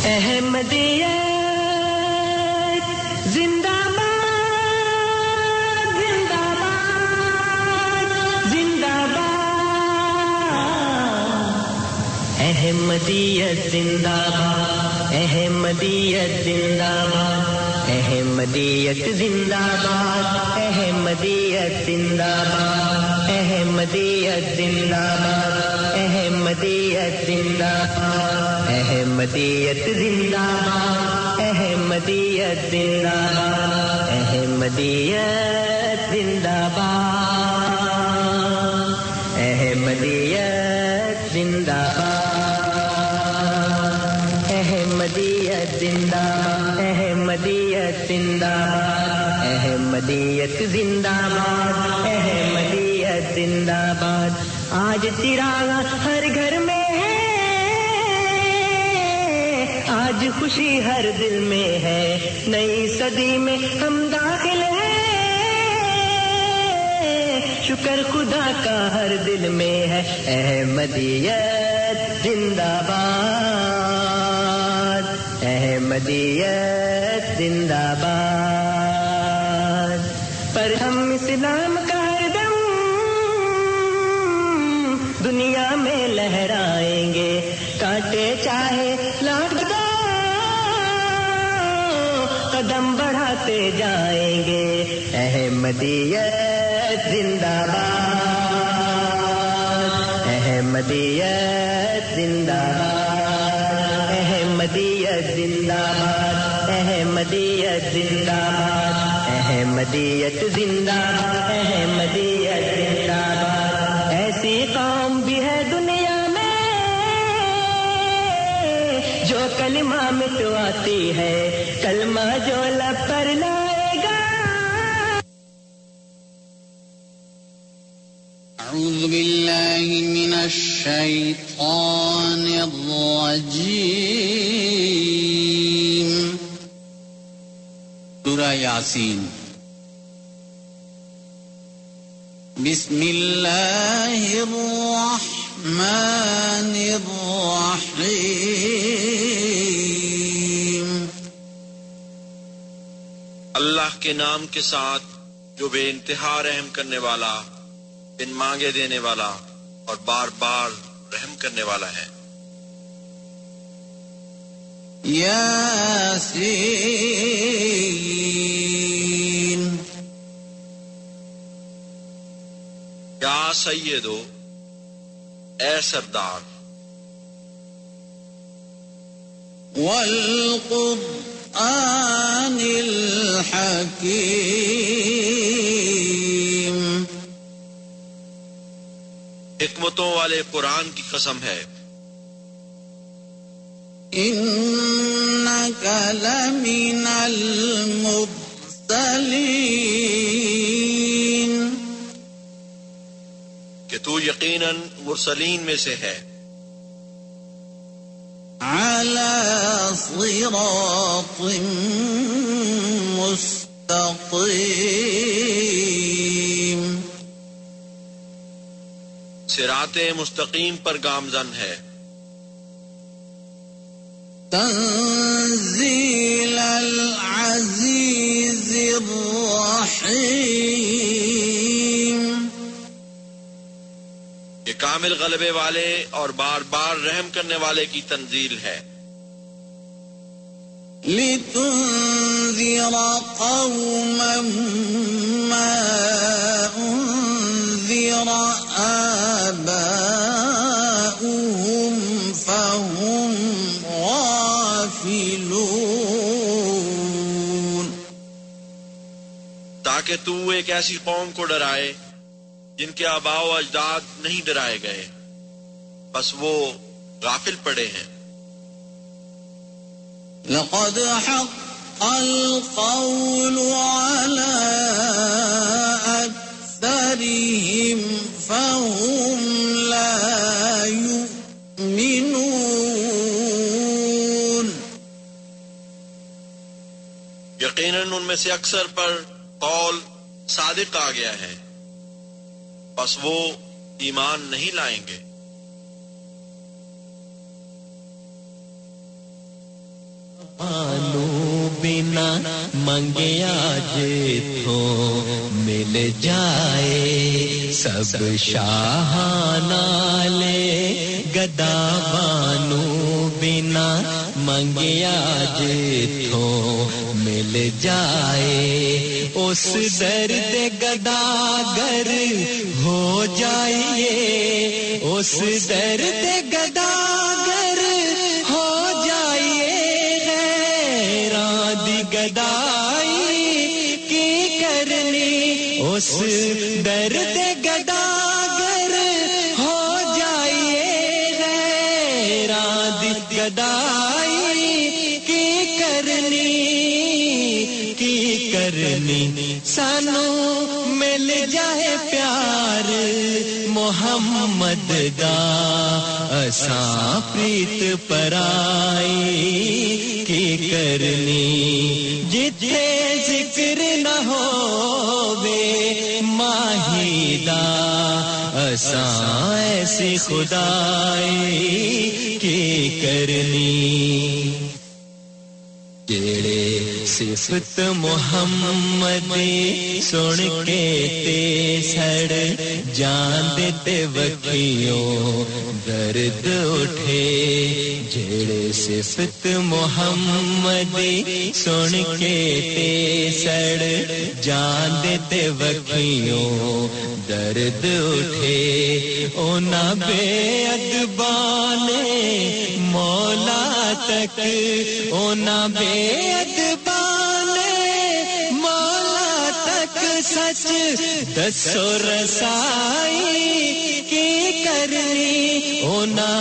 احمدیت زندہ باد زندہ باد زندہ باد احمدیت زندہ باد احمدیت زندہ باد احمدیت زندہ باد احمدیت زندہ باد احمدیت زندہ باد احمدیت زندہ باد احمدیت زندہ باد احمدیت زندہ باد احمدیت زندہ باد احمدیت زندہ باد احمدیت زندہ باد احمدیت زندہ باد احمدیت زندہ باد احمدیت زندہ باد آج چراغ ہر گھر میں ہے آج خوشی ہر دل میں ہے نئی صدی میں ہم داخل ہیں شکر خدا کا ہر دل میں ہے احمدیت زندہ باد احمدیت زندہ باد پر ہم اسلام کا ہر دم دنیا میں لہرائیں گے کاٹے چاہے لاکھ قدم بڑھاتے جائیں گے احمدیت زندہ باد احمدیت زندہ باد احمدیت زندہ باد احمدیت زندہ باد احمدیت زندہ باد احمدیت زندہ باد ایسی قوم بھی ہے دنیا میں جو کلمہ مٹواتی ہے کلمہ جو لب پر لائے گا اعوذ باللہ من الشیطان الرجیم سورہ یاسین بسم اللہ الرحمن الرحیم اللہ کے نام کے ساتھ جو بے انتہا رحم کرنے والا بن مانگے دینے والا اور بار بار رحم کرنے والا ہے یاسین یا سیدو اے سردار والقرآن الحکیم حکمتوں والے قرآن کی قسم ہے انک لمن المرسلین کہ تو یقیناً مرسلین میں سے ہے علی صراط مستقیم صراط مستقیم پر گامزن ہے تنزیل العزیز الرحیم یہ کامل غلبے والے اور بار بار رحم کرنے والے کی تنزیل ہے لتنذر قوما ما انذر آباؤهم فهم غافلون تاکہ تو ایک ایسی قوم کو ڈرائے جن کے آباء و اجداد نہیں ڈرائے گئے بس وہ غافل پڑے ہیں لقد حق القول على أكثرهم فهم لا يؤمنون یقیناً ان میں سے اکثر پر قول صادق آ گیا ہے بس وہ ایمان نہیں لائیں گے آنو بنا منگیا جتھوں مل جائے سب شاہاں لے گدا بانو بنا منگیا جتھوں مل جائے اس درد گداگر ہو جائیے اس درد گداگر ہو جائیے غیران دی گدائی کی کرنی اس درد گداگر ہو جائیے غیران دی گدائی کی کرنی سانو مل جائے پیار محمد دا اساں پریت پرائی کی کرنی جتھے ذکر نہ ہووے ماہی دا اساں ایسی خدائی کی کرنی جڑے صفت محمد سن کے تے سڑ جان تے وکھیوں درد اٹھے جڑے صفت محمد سن کے تے سڑ جان تے وکھیوں درد اٹھے اونا بے ادبان مولا تک اونا بے ادبان مولا تک سچ دسو رسائی کی کرنی اونا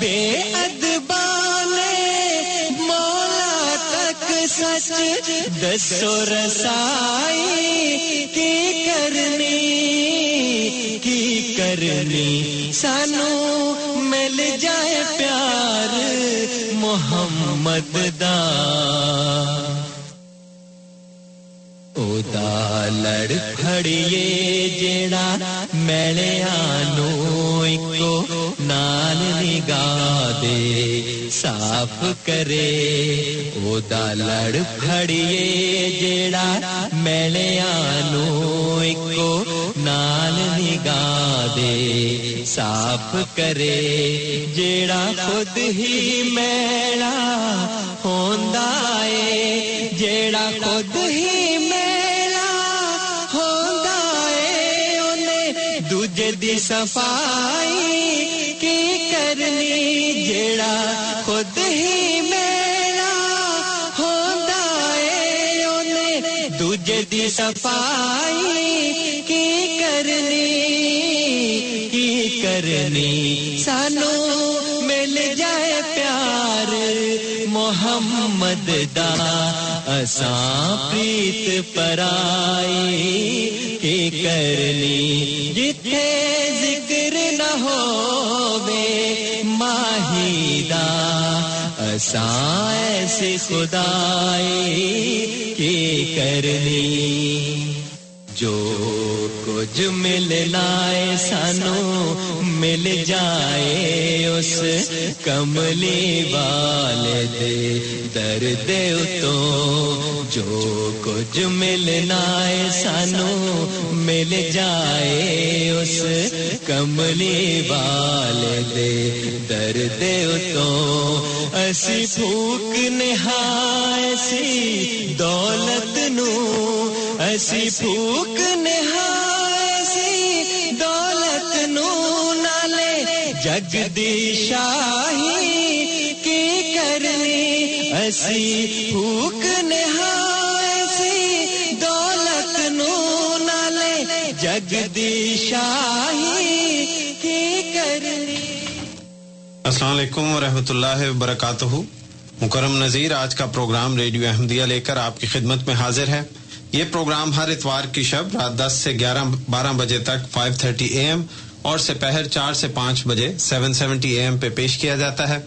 بے ادبان مولا تک سچ دسو رسائی کی کرنی سانو مل جائے پیار محمد دا او دا لڑ پھڑیے جیڑا میلیاں نو اکو نال نگاہ دے صاف کرے او دا لڑ پھڑیے جیڑا میلیاں نو اکو نال نگاہ دے صاف کرے جیڑا خود ہی میلا ہوندا اے جیڑا خود ہی میلا ہوندا اے اونے دوجے دی صفائی کی کرنی جیڑا خود ہی میلا ہوندا اے اونے دوجے دی صفائی کی کرنی سانو مل جائے پیار محمد دا اساں پریت پرائی کی کرنی جتھے ذکر نہ ہووے ماہی دا اساں ایسی خدائی کی کرنی جو کچھ ملنا ہے سانو مل جائے اس کملی والے دے درد اتوں جو کچھ ملنا ہے سانو مل جائے اس کملی والے دے درد اتوں اسی پھوک نہائے سی دولت نو اسی پھوک نہائے سی دولت نو نالے جگ دی شاہی کی کرنی اسی پھوک نہائے سی دولت نو نالے جگ دی شاہی کی کرنی. السلام علیکم ورحمۃ اللہ وبرکاتہ. مکرم نظیر، آج کا پروگرام ریڈیو احمدیہ لے کر آپ کی خدمت میں حاضر ہے. یہ پروگرام ہر اتوار کی شب رات 10 سے 12 بجے تک 5:30 AM اور سپہر 4 سے 5 بجے 7:70 AM پہ پیش کیا جاتا ہے.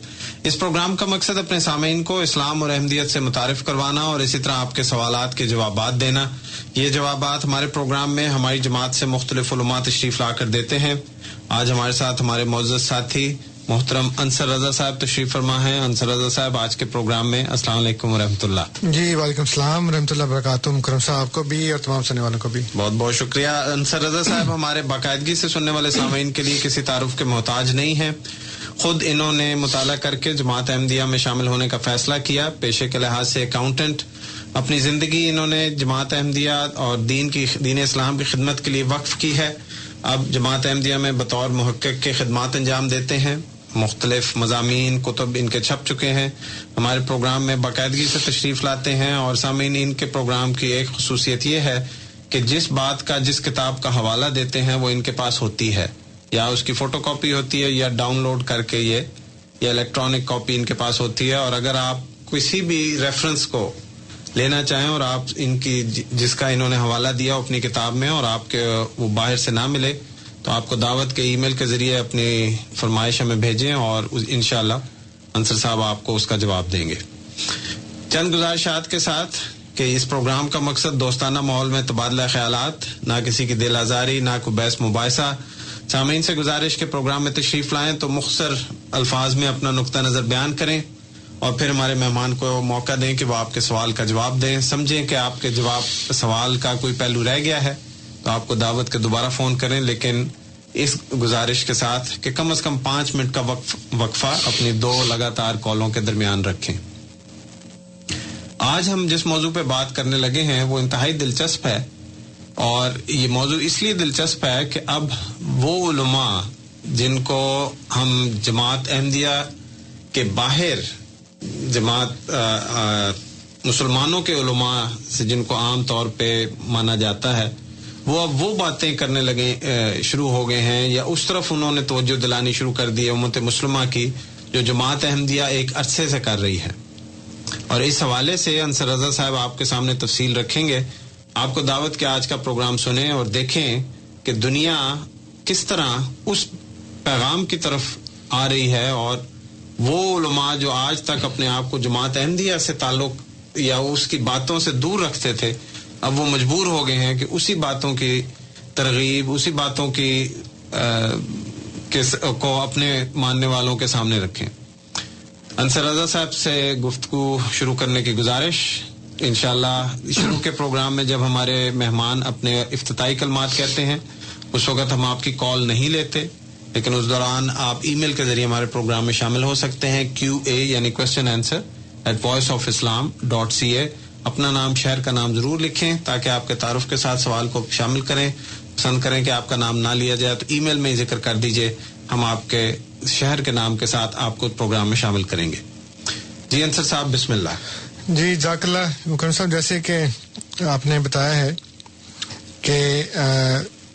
اس پروگرام کا مقصد اپنے سامعین کو اسلام اور احمدیت سے متعارف کروانا اور اسی طرح آپ کے سوالات کے جوابات دینا. یہ جوابات ہمارے پروگرام میں ہماری جماعت سے مختلف علماء تشریف لا کر دیتے ہیں. آج ہمارے ساتھ ہمارے معزز ساتھی محترم انصر رضا صاحب تشریف فرما ہیں. انصر رضا صاحب آج کے پروگرام میں السلام علیکم ورحمۃ اللہ. جی وعلیکم السلام ورحمۃ اللہ وبرکاتہ. مکرم صاحب کو بھی اور تمام سننے والوں کو بھی بہت بہت شکریہ. انصر رضا صاحب ہمارے باقاعدگی سے سننے والے سامعین کے لیے کسی تعارف کے محتاج نہیں ہیں. خود انہوں نے مطالعہ کر کے جماعت احمدیہ میں شامل ہونے کا فیصلہ کیا. پیشے کے لحاظ سے اکاؤنٹنٹ. اپنی زندگی انہوں نے جماعت احمدیہ اور دین اسلام کی خدمت کے لیے وقف کی ہے. اب جماعت احمدیہ میں بطور محقق کے خدمات انجام دیتے ہیں. مختلف مضامین کتب ان کے چھپ چکے ہیں. ہمارے پروگرام میں باقاعدگی سے تشریف لاتے ہیں اور سامعین ان کے پروگرام کی ایک خصوصیت یہ ہے کہ جس بات کا جس کتاب کا حوالہ دیتے ہیں وہ ان کے پاس ہوتی ہے, یا اس کی فوٹو کاپی ہوتی ہے یا ڈاؤن لوڈ کر کے یا الیکٹرانک کاپی ان کے پاس ہوتی ہے. اور اگر آپ کسی بھی ریفرنس کو لینا چاہیں اور آپ ان کی جس کا انہوں نے حوالہ دیا اپنی کتاب میں اور آپ کے وہ باہر سے نہ ملے تو آپ کو دعوت کے ای میل کے ذریعے اپنی فرمائش ہمیں بھیجیں اور انشاءاللہ انصر صاحب آپ کو اس کا جواب دیں گے. چند گزارشات کے ساتھ کہ اس پروگرام کا مقصد دوستانہ ماحول میں تبادلہ خیالات, نہ کسی کی دل آزاری, نہ کوئی بحث مباحثہ. سامعین سے گزارش کے پروگرام میں تشریف لائیں تو مختصر الفاظ میں اپنا نقطہ نظر بیان کریں اور پھر ہمارے مہمان کو موقع دیں کہ وہ آپ کے سوال کا جواب دیں. سمجھیں کہ آپ کے سوال کا کوئی پہلو رہ گیا ہے تو آپ کو دعوت کے دوبارہ فون کریں, لیکن اس گزارش کے ساتھ کہ کم از کم 5 منٹ کا وقفہ اپنی 2 لگاتار کالوں کے درمیان رکھیں. آج ہم جس موضوع پہ بات کرنے لگے ہیں وہ انتہائی دلچسپ ہے, اور یہ موضوع اس لیے دلچسپ ہے کہ اب وہ علماء جن کو ہم جماعت احمدیہ کے باہر جماعت مسلمانوں کے علماء سے جن کو عام طور پہ مانا جاتا ہے, وہ اب وہ باتیں کرنے لگے شروع ہو گئے ہیں یا اس طرف انہوں نے توجہ دلانی شروع کر دی ہے امت مسلمہ کی, جو جماعت احمدیہ ایک عرصے سے کر رہی ہے. اور اس حوالے سے انصر رضا صاحب آپ کے سامنے تفصیل رکھیں گے. آپ کو دعوت کے آج کا پروگرام سنیں اور دیکھیں کہ دنیا کس طرح اس پیغام کی طرف آ رہی ہے, اور وہ علماء جو آج تک اپنے آپ کو جماعت احمدیہ سے تعلق یا اس کی باتوں سے دور رکھتے تھے, اب وہ مجبور ہو گئے ہیں کہ اسی باتوں کی ترغیب, اسی باتوں کی کو اپنے ماننے والوں کے سامنے رکھیں. انصر رضا صاحب سے گفتگو شروع کرنے کی گزارش. انشاءاللہ شروع کے پروگرام میں جب ہمارے مہمان اپنے افتتاحی کلمات کہتے ہیں اس وقت ہم آپ کی کال نہیں لیتے, لیکن اس دوران آپ ای میل کے ذریعے ہمارے پروگرام میں شامل ہو سکتے ہیں. QA یعنی کوسچن آنسر @voiceofislam.ca. اپنا نام شہر کا نام ضرور لکھیں تاکہ آپ کے تعارف کے ساتھ سوال کو شامل کریں. پسند کریں کہ آپ کا نام نہ لیا جائے تو ای میل میں ذکر کر دیجئے, ہم آپ کے شہر کے نام کے ساتھ آپ کو پروگرام میں شامل کریں گے. جی انصر صاحب بسم اللہ. جی جزاک اللہ مکرم صاحب. جیسے کہ آپ نے بتایا ہے کہ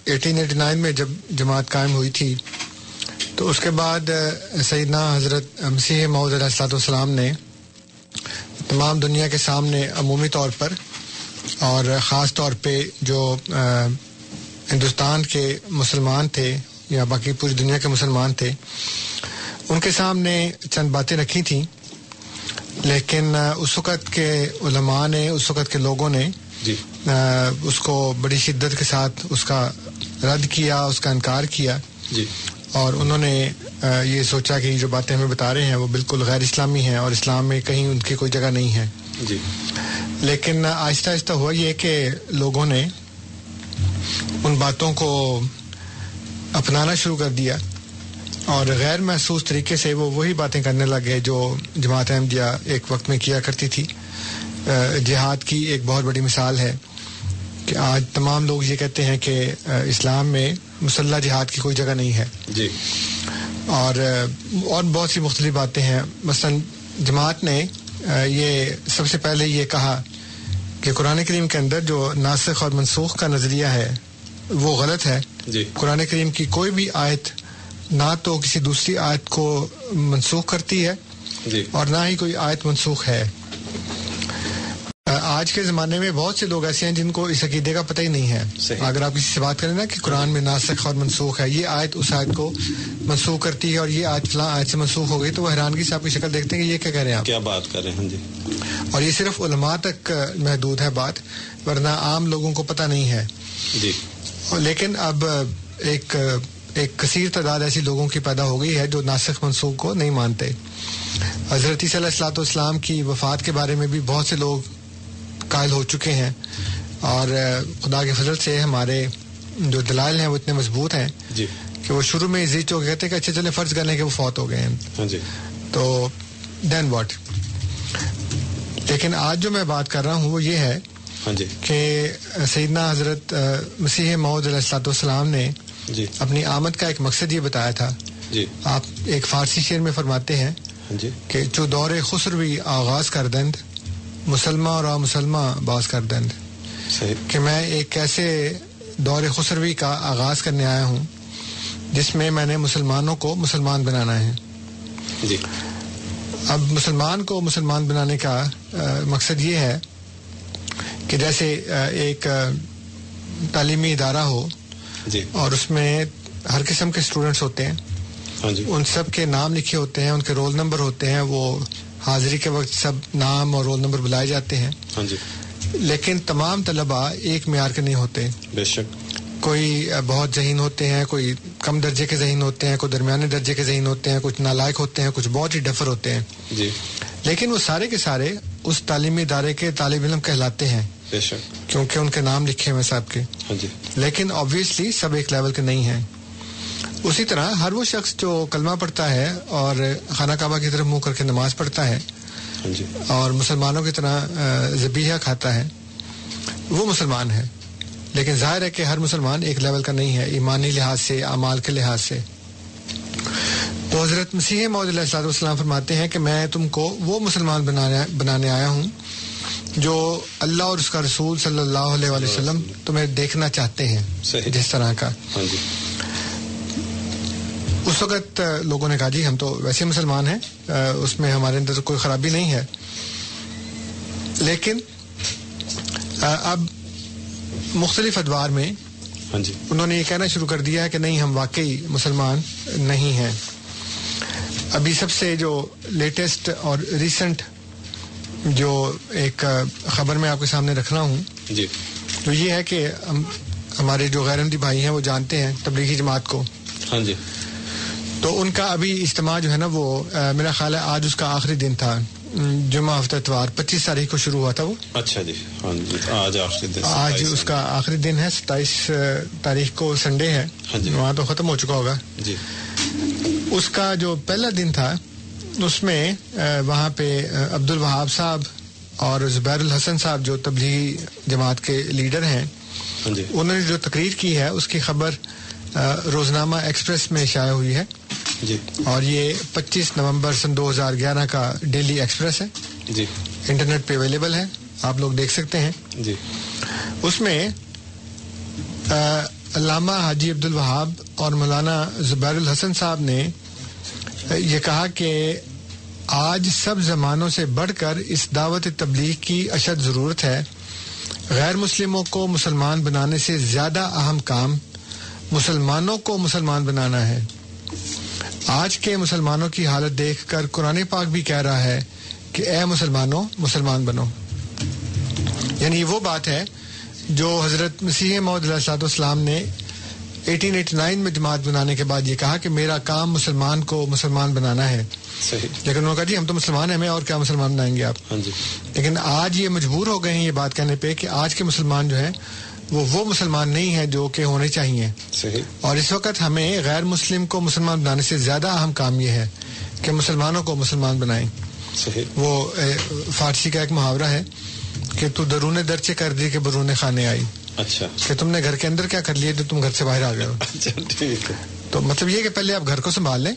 1889 میں جب جماعت قائم ہوئی تھی تو اس کے بعد سیدنا حضرت مسیح موعود علیہ الصلوۃ والسلام نے تمام دنیا کے سامنے عمومی طور پر اور خاص طور پہ جو ہندوستان کے مسلمان تھے یا باقی پوری دنیا کے مسلمان تھے ان کے سامنے چند باتیں رکھی تھیں, لیکن اس وقت کے علماء نے, اس وقت کے لوگوں نے اس کو بڑی شدت کے ساتھ اس کا رد کیا, اس کا انکار کیا اور انہوں نے یہ سوچا کہ جو باتیں ہمیں بتا رہے ہیں وہ بالکل غیر اسلامی ہیں اور اسلام میں کہیں ان کی کوئی جگہ نہیں ہے. لیکن آہستہ آہستہ ہوا یہ کہ لوگوں نے ان باتوں کو اپنانا شروع کر دیا اور غیر محسوس طریقے سے وہ وہی باتیں کرنے لگے جو جماعت احمدیہ ایک وقت میں کیا کرتی تھی. جہاد کی ایک بہت بڑی مثال ہے کہ آج تمام لوگ یہ کہتے ہیں کہ اسلام میں مسلح جہاد کی کوئی جگہ نہیں ہے. اور بہت سی مختلف باتیں ہیں. مثلا جماعت نے یہ سب سے پہلے یہ کہا کہ قرآن کریم کے اندر جو ناسخ اور منسوخ کا نظریہ ہے وہ غلط ہے. قرآن کریم کی کوئی بھی آیت نہ تو کسی دوسری آیت کو منسوخ کرتی ہے اور نہ ہی کوئی آیت منسوخ ہے. آج کے زمانے میں بہت سے لوگ ایسے ہیں جن کو اس عقیدے کا پتہ ہی نہیں ہے. اگر آپ کسی سے بات کریں نا کہ قرآن میں ناسخ اور منسوخ ہے, یہ آیت اس آیت کو منسوخ کرتی ہے اور یہ آیت فلاں آیت سے منسوخ ہو گئی, تو وہ حیرانگی سے آپ کی شکل دیکھتے ہیں کہ یہ کیا کہہ رہے ہیں, آپ کیا بات کر رہے ہیں. اور یہ صرف علماء تک محدود ہے بات, ورنہ عام لوگوں کو پتہ نہیں ہے. لیکن اب ایک ایک کثیر تعداد ایسی لوگوں کی پیدا ہو گئی ہے جو ناسخ منسوخ کو نہیں مانتے. حضرت عیسیٰ علیہ الصلوۃ والسلام کی وفات کے بارے میں بھی بہت سے لوگ قائل ہو چکے ہیں, اور خدا کے فضل سے ہمارے جو دلائل ہیں وہ اتنے مضبوط ہیں جی کہ وہ شروع میں ضد چو کہتے ہیں کہ اچھا چلے فرض کر لیں کہ وہ فوت ہو گئے ہیں. ہاں جی. تو دین واٹ. لیکن آج جو میں بات کر رہا ہوں وہ یہ ہے ہاں جی کہ سیدنا حضرت مسیح موعود علیہ الصلوۃ والسلام نے جی اپنی آمد کا ایک مقصد یہ بتایا تھا. جی آپ ایک فارسی شعر میں فرماتے ہیں ہاں جی کہ جو دور خسروی آغاز کردند مسلمہ اور مسلمہ باز کردند. صحیح. کہ میں ایک ایسے دور خسروی کا آغاز کرنے آیا ہوں جس میں نے مسلمانوں کو مسلمان بنانا ہے. جی. اب مسلمان کو مسلمان بنانے کا مقصد یہ ہے کہ جیسے ایک تعلیمی ادارہ ہو جی اور اس میں ہر قسم کے اسٹوڈنٹس ہوتے ہیں. ہاں جی. ان سب کے نام لکھے ہوتے ہیں, ان کے رول نمبر ہوتے ہیں, وہ حاضری کے وقت سب نام اور رول نمبر بلائے جاتے ہیں. ہاں جی. لیکن تمام طلباء ایک معیار کے نہیں ہوتے. بے شک. کوئی بہت ذہین ہوتے ہیں, کوئی کم درجے کے ذہین ہوتے ہیں, کوئی درمیانے درجے کے ذہین ہوتے ہیں, کچھ نالائق ہوتے ہیں, کچھ بہت ہی ڈفر ہوتے ہیں. جی. لیکن وہ سارے کے سارے اس تعلیمی ادارے کے طالب علم کہلاتے ہیں. بے شک. کیونکہ ان کے نام لکھے ہوئے صاحب کے. ہاں جی. لیکن آبویسلی سب ایک لیول کے نہیں ہیں. اسی طرح ہر وہ شخص جو کلمہ پڑھتا ہے اور خانہ کعبہ کی طرف منہ کر کے نماز پڑھتا ہے ہاں جی. اور مسلمانوں کی طرح ذبیحہ کھاتا ہے وہ مسلمان ہے. لیکن ظاہر ہے کہ ہر مسلمان ایک لیول کا نہیں ہے ایمانی لحاظ سے, اعمال کے لحاظ سے. تو حضرت مسیح موعود علیہ الصلوۃ والسلام فرماتے ہیں کہ میں تم کو وہ مسلمان بنانے آیا ہوں جو اللہ اور اس کا رسول صلی اللہ علیہ وآلہ وسلم تمہیں دیکھنا چاہتے ہیں. صحیح. جس طرح کا. ہاں جی. اس وقت لوگوں نے کہا جی ہم تو ویسے مسلمان ہیں, اس میں ہمارے اندر کوئی خرابی نہیں ہے. لیکن اب مختلف ادوار میں ہاں جی. انہوں نے یہ کہنا شروع کر دیا ہے کہ نہیں ہم واقعی مسلمان نہیں ہیں. ابھی سب سے جو لیٹسٹ اور ریسنٹ جو ایک خبر میں آپ کے سامنے رکھ رہا ہوں جی تو یہ ہے کہ ہمارے جو غیر احمدی بھائی ہیں وہ جانتے ہیں تبلیغی جماعت کو. ہاں جی. تو ان کا ابھی اجتماع جو ہے نا وہ میرا خیال ہے آج اس کا آخری دن تھا. جمعہ ہفتہ اتوار 25 تاریخ کو شروع ہوا تھا وہ. اچھا جی. ہاں جی. آج آخری دن. آج اس کا آخری دن ہے. 27 تاریخ کو سنڈے ہے. ہاں جی. وہاں تو ختم ہو چکا ہوگا. جی. اس کا جو پہلا دن تھا اس میں وہاں پہ عبد الوہاب صاحب اور زبیر الحسن صاحب جو تبلیغی جماعت کے لیڈر ہیں ہاں جی. انہوں نے جو تقریر کی ہے اس کی خبر روزنامہ ایکسپریس میں شائع ہوئی ہے. جی. اور یہ 25 نومبر سن 2011 کا ڈیلی ایکسپریس ہے. جی. انٹرنیٹ پہ اویلیبل ہے, آپ لوگ دیکھ سکتے ہیں. جی. اس میں علامہ حاجی عبد الوہاب اور مولانا زبیر الحسن صاحب نے یہ کہا کہ آج سب زمانوں سے بڑھ کر اس دعوت تبلیغ کی اشد ضرورت ہے. غیر مسلموں کو مسلمان بنانے سے زیادہ اہم کام مسلمانوں کو مسلمان بنانا ہے. آج کے مسلمانوں کی حالت دیکھ کر قرآن پاک بھی کہہ رہا ہے کہ اے مسلمانوں مسلمان بنو. یعنی وہ بات ہے جو حضرت مسیح موعود علیہ الصلوۃ والسلام نے 1889 میں جماعت بنانے کے بعد یہ کہا کہ میرا کام مسلمان کو مسلمان بنانا ہے. صحیح. لیکن انہوں نے کہا جی ہم تو مسلمان ہیں, ہمیں اور کیا مسلمان بنائیں گے آپ. ہاں جی. لیکن آج یہ مجبور ہو گئے ہیں یہ بات کہنے پہ کہ آج کے مسلمان جو ہیں وہ مسلمان نہیں ہیں جو کہ ہونے چاہیے. صحیح. اور اس وقت ہمیں غیر مسلم کو مسلمان بنانے سے زیادہ اہم کام یہ ہے کہ مسلمانوں کو مسلمان بنائیں. صحیح. وہ فارسی کا ایک محاورہ ہے کہ تو درون درچے کر دی کہ برون خانے آئی. اچھا. کہ تم نے گھر کے اندر کیا کر لیے تو تم گھر سے باہر آ گئے ہو. اچھا ٹھیک ہے. تو مطلب یہ کہ پہلے آپ گھر کو سنبھال لیں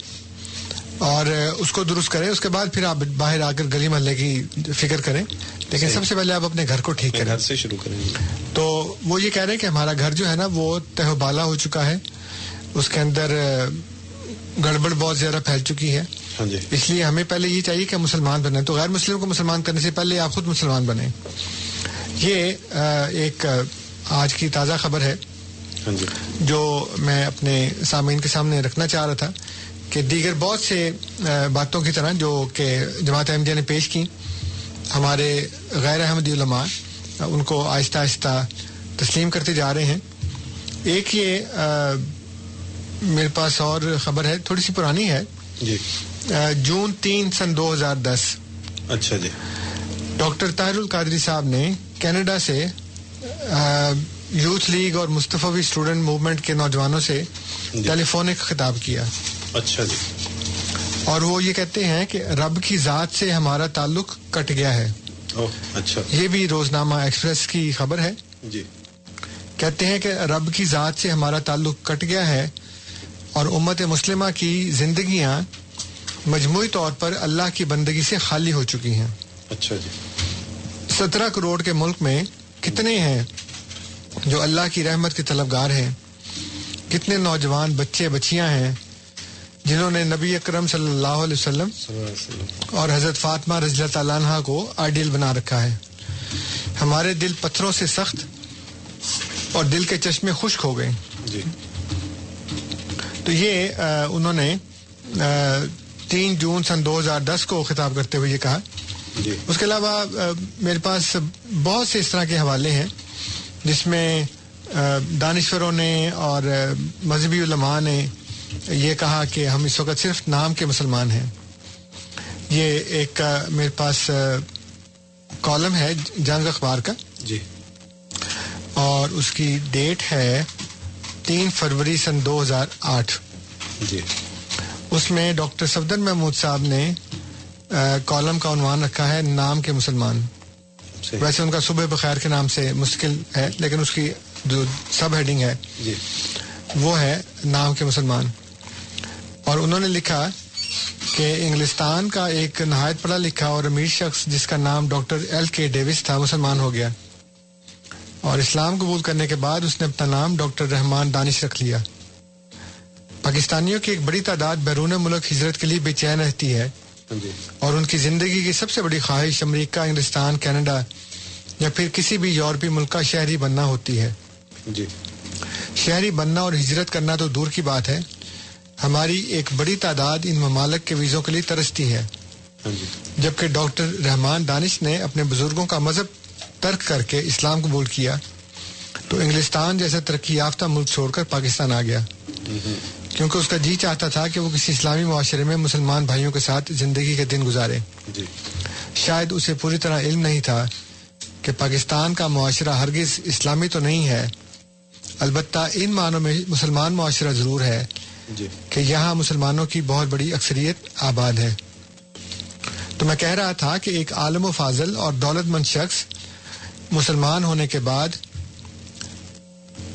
اور اس کو درست کریں, اس کے بعد پھر آپ باہر آ کر گلی محلے کی فکر کریں. لیکن سب سے پہلے آپ اپنے گھر کو ٹھیک کریں. گھر سے شروع کریں. تو وہ یہ کہہ رہے ہیں کہ ہمارا گھر جو ہے نا وہ تہ و بالا ہو چکا ہے, اس کے اندر گڑبڑ بہت زیادہ پھیل چکی ہے. ہاں جی. اس لیے ہمیں پہلے یہ چاہیے کہ مسلمان بنیں. تو غیر مسلم کو مسلمان کرنے سے پہلے آپ خود مسلمان بنیں. یہ ایک آج کی تازہ خبر ہے ہاں جی. جو میں اپنے سامعین کے سامنے رکھنا چاہ رہا تھا کہ دیگر بہت سے باتوں کی طرح جو کہ جماعت احمدیہ نے پیش کی, ہمارے غیر احمدی علماء ان کو آہستہ آہستہ تسلیم کرتے جا رہے ہیں. ایک یہ میرے پاس اور خبر ہے, تھوڑی سی پرانی ہے جی. جون 3 سن 2010. اچھا جی. ڈاکٹر طاہر القادری صاحب نے کینیڈا سے یوتھ لیگ اور مصطفی اسٹوڈنٹ موومنٹ کے نوجوانوں سے ٹیلی فونک خطاب کیا. اچھا جی. اور وہ یہ کہتے ہیں کہ رب کی ذات سے ہمارا تعلق کٹ گیا ہے. اچھا. یہ بھی روزنامہ ایکسپریس کی خبر ہے جی. کہتے ہیں کہ رب کی ذات سے ہمارا تعلق کٹ گیا ہے اور امت مسلمہ کی زندگیاں مجموعی طور پر اللہ کی بندگی سے خالی ہو چکی ہیں. اچھا جی. 17 کروڑ کے ملک میں کتنے ہیں جو اللہ کی رحمت کے طلبگار ہیں؟ کتنے نوجوان بچے بچیاں ہیں جنہوں نے نبی اکرم صلی اللہ علیہ وسلم اور حضرت فاطمہ رضی اللہ تعالیٰ عنہ کو آئیڈیل بنا رکھا ہے. ہمارے دل پتھروں سے سخت اور دل کے چشمے خشک ہو گئے. جی. تو یہ انہوں نے 3 جون سن 2010 کو خطاب کرتے ہوئے یہ کہا. جی. اس کے علاوہ میرے پاس بہت سے اس طرح کے حوالے ہیں جس میں دانشوروں نے اور مذہبی علماء نے یہ کہا کہ ہم اس وقت صرف نام کے مسلمان ہیں. یہ ایک میرے پاس کالم ہے جنگ اخبار کا جی. اور اس کی ڈیٹ ہے 3 فروری سن 2008. جی. اس میں ڈاکٹر صفدر محمود صاحب نے کالم کا عنوان رکھا ہے نام کے مسلمان. ویسے ان کا صبح بخیر کے نام سے مشکل ہے لیکن اس کی جو سب ہیڈنگ ہے جی. وہ ہے نام کے مسلمان. اور انہوں نے لکھا کہ انگلستان کا ایک نہایت پڑھا لکھا اور امیر شخص جس کا نام ڈاکٹر LK ڈیوس تھا مسلمان ہو گیا اور اسلام قبول کرنے کے بعد اس نے اپنا نام ڈاکٹر رحمان دانش رکھ لیا. پاکستانیوں کی ایک بڑی تعداد بیرون ملک ہجرت کے لیے بے چین رہتی ہے جی. اور ان کی زندگی کی سب سے بڑی خواہش امریکہ، انگلستان، کینیڈا یا پھر کسی بھی یورپی ملک کا شہری بننا ہوتی ہے. جی. شہری بننا اور ہجرت کرنا تو دور کی بات ہے، ہماری ایک بڑی تعداد ان ممالک کے ویزوں کے لیے ترستی ہے. جی. جبکہ ڈاکٹر رحمان دانش نے اپنے بزرگوں کا مذہب ترک کر کے اسلام قبول کیا تو انگلستان جیسا ترقی یافتہ ملک چھوڑ کر پاکستان آ گیا کیونکہ اس کا جی چاہتا تھا کہ وہ کسی اسلامی معاشرے میں مسلمان بھائیوں کے ساتھ زندگی کے دن گزارے. جی. شاید اسے پوری طرح علم نہیں تھا کہ پاکستان کا معاشرہ ہرگز اسلامی تو نہیں ہے، البتہ ان معنوں میں مسلمان معاشرہ ضرور ہے جی. کہ یہاں مسلمانوں کی بہت بڑی اکثریت آباد ہے. تو میں کہہ رہا تھا کہ ایک عالم و فاضل اور دولت مند شخص مسلمان ہونے کے بعد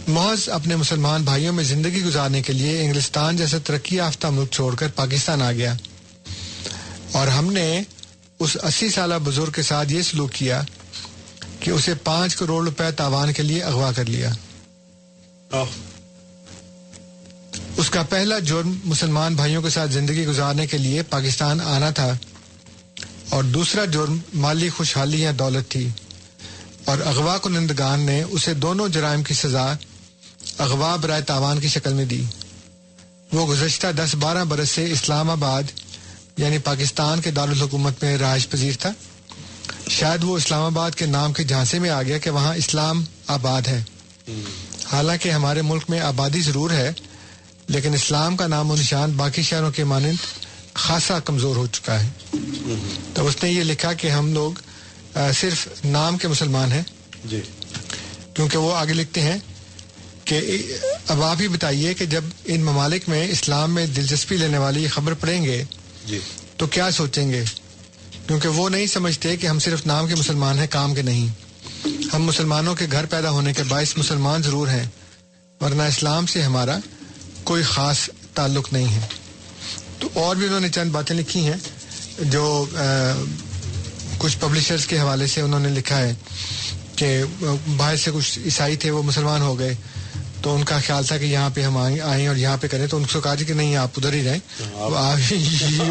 محض اپنے مسلمان بھائیوں میں زندگی گزارنے کے لیے انگلستان جیسے ترقی یافتہ ملک چھوڑ کر پاکستان آ گیا اور ہم نے اس 80 سالہ بزرگ کے ساتھ یہ سلوک کیا کہ اسے 5 کروڑ روپے تاوان کے لیے اغوا کر لیا. اس کا پہلا جرم مسلمان بھائیوں کے ساتھ زندگی گزارنے کے لیے پاکستان آنا تھا اور دوسرا جرم مالی خوشحالی یا دولت تھی اور اغوا کنندگان نے اسے دونوں جرائم کی سزا اغوا برائے تاوان کی شکل میں دی. وہ گزشتہ 10-12 برس سے اسلام آباد یعنی پاکستان کے دارالحکومت میں رہائش پذیر تھا. شاید وہ اسلام آباد کے نام کے جھانسے میں آ گیا کہ وہاں اسلام آباد ہے، حالانکہ ہمارے ملک میں آبادی ضرور ہے لیکن اسلام کا نام و نشان باقی شہروں کے مانند خاصا کمزور ہو چکا ہے. تو اس نے یہ لکھا کہ ہم لوگ صرف نام کے مسلمان ہیں جی. کیونکہ وہ آگے لکھتے ہیں کہ اب آپ ہی بتائیے کہ جب ان ممالک میں اسلام میں دلچسپی لینے والی خبر پڑھیں گے جی. تو کیا سوچیں گے، کیونکہ وہ نہیں سمجھتے کہ ہم صرف نام کے مسلمان ہیں، کام کے نہیں. ہم مسلمانوں کے گھر پیدا ہونے کے باعث مسلمان ضرور ہیں ورنہ اسلام سے ہمارا کوئی خاص تعلق نہیں ہے. تو اور بھی انہوں نے چند باتیں لکھی ہیں جو کچھ پبلشرز کے حوالے سے انہوں نے لکھا ہے کہ باہر سے کچھ عیسائی تھے وہ مسلمان ہو گئے تو ان کا خیال تھا کہ یہاں پہ ہم آئیں اور یہاں پہ کریں تو ان کو کہا کہ نہیں آپ ادھر ہی رہیں،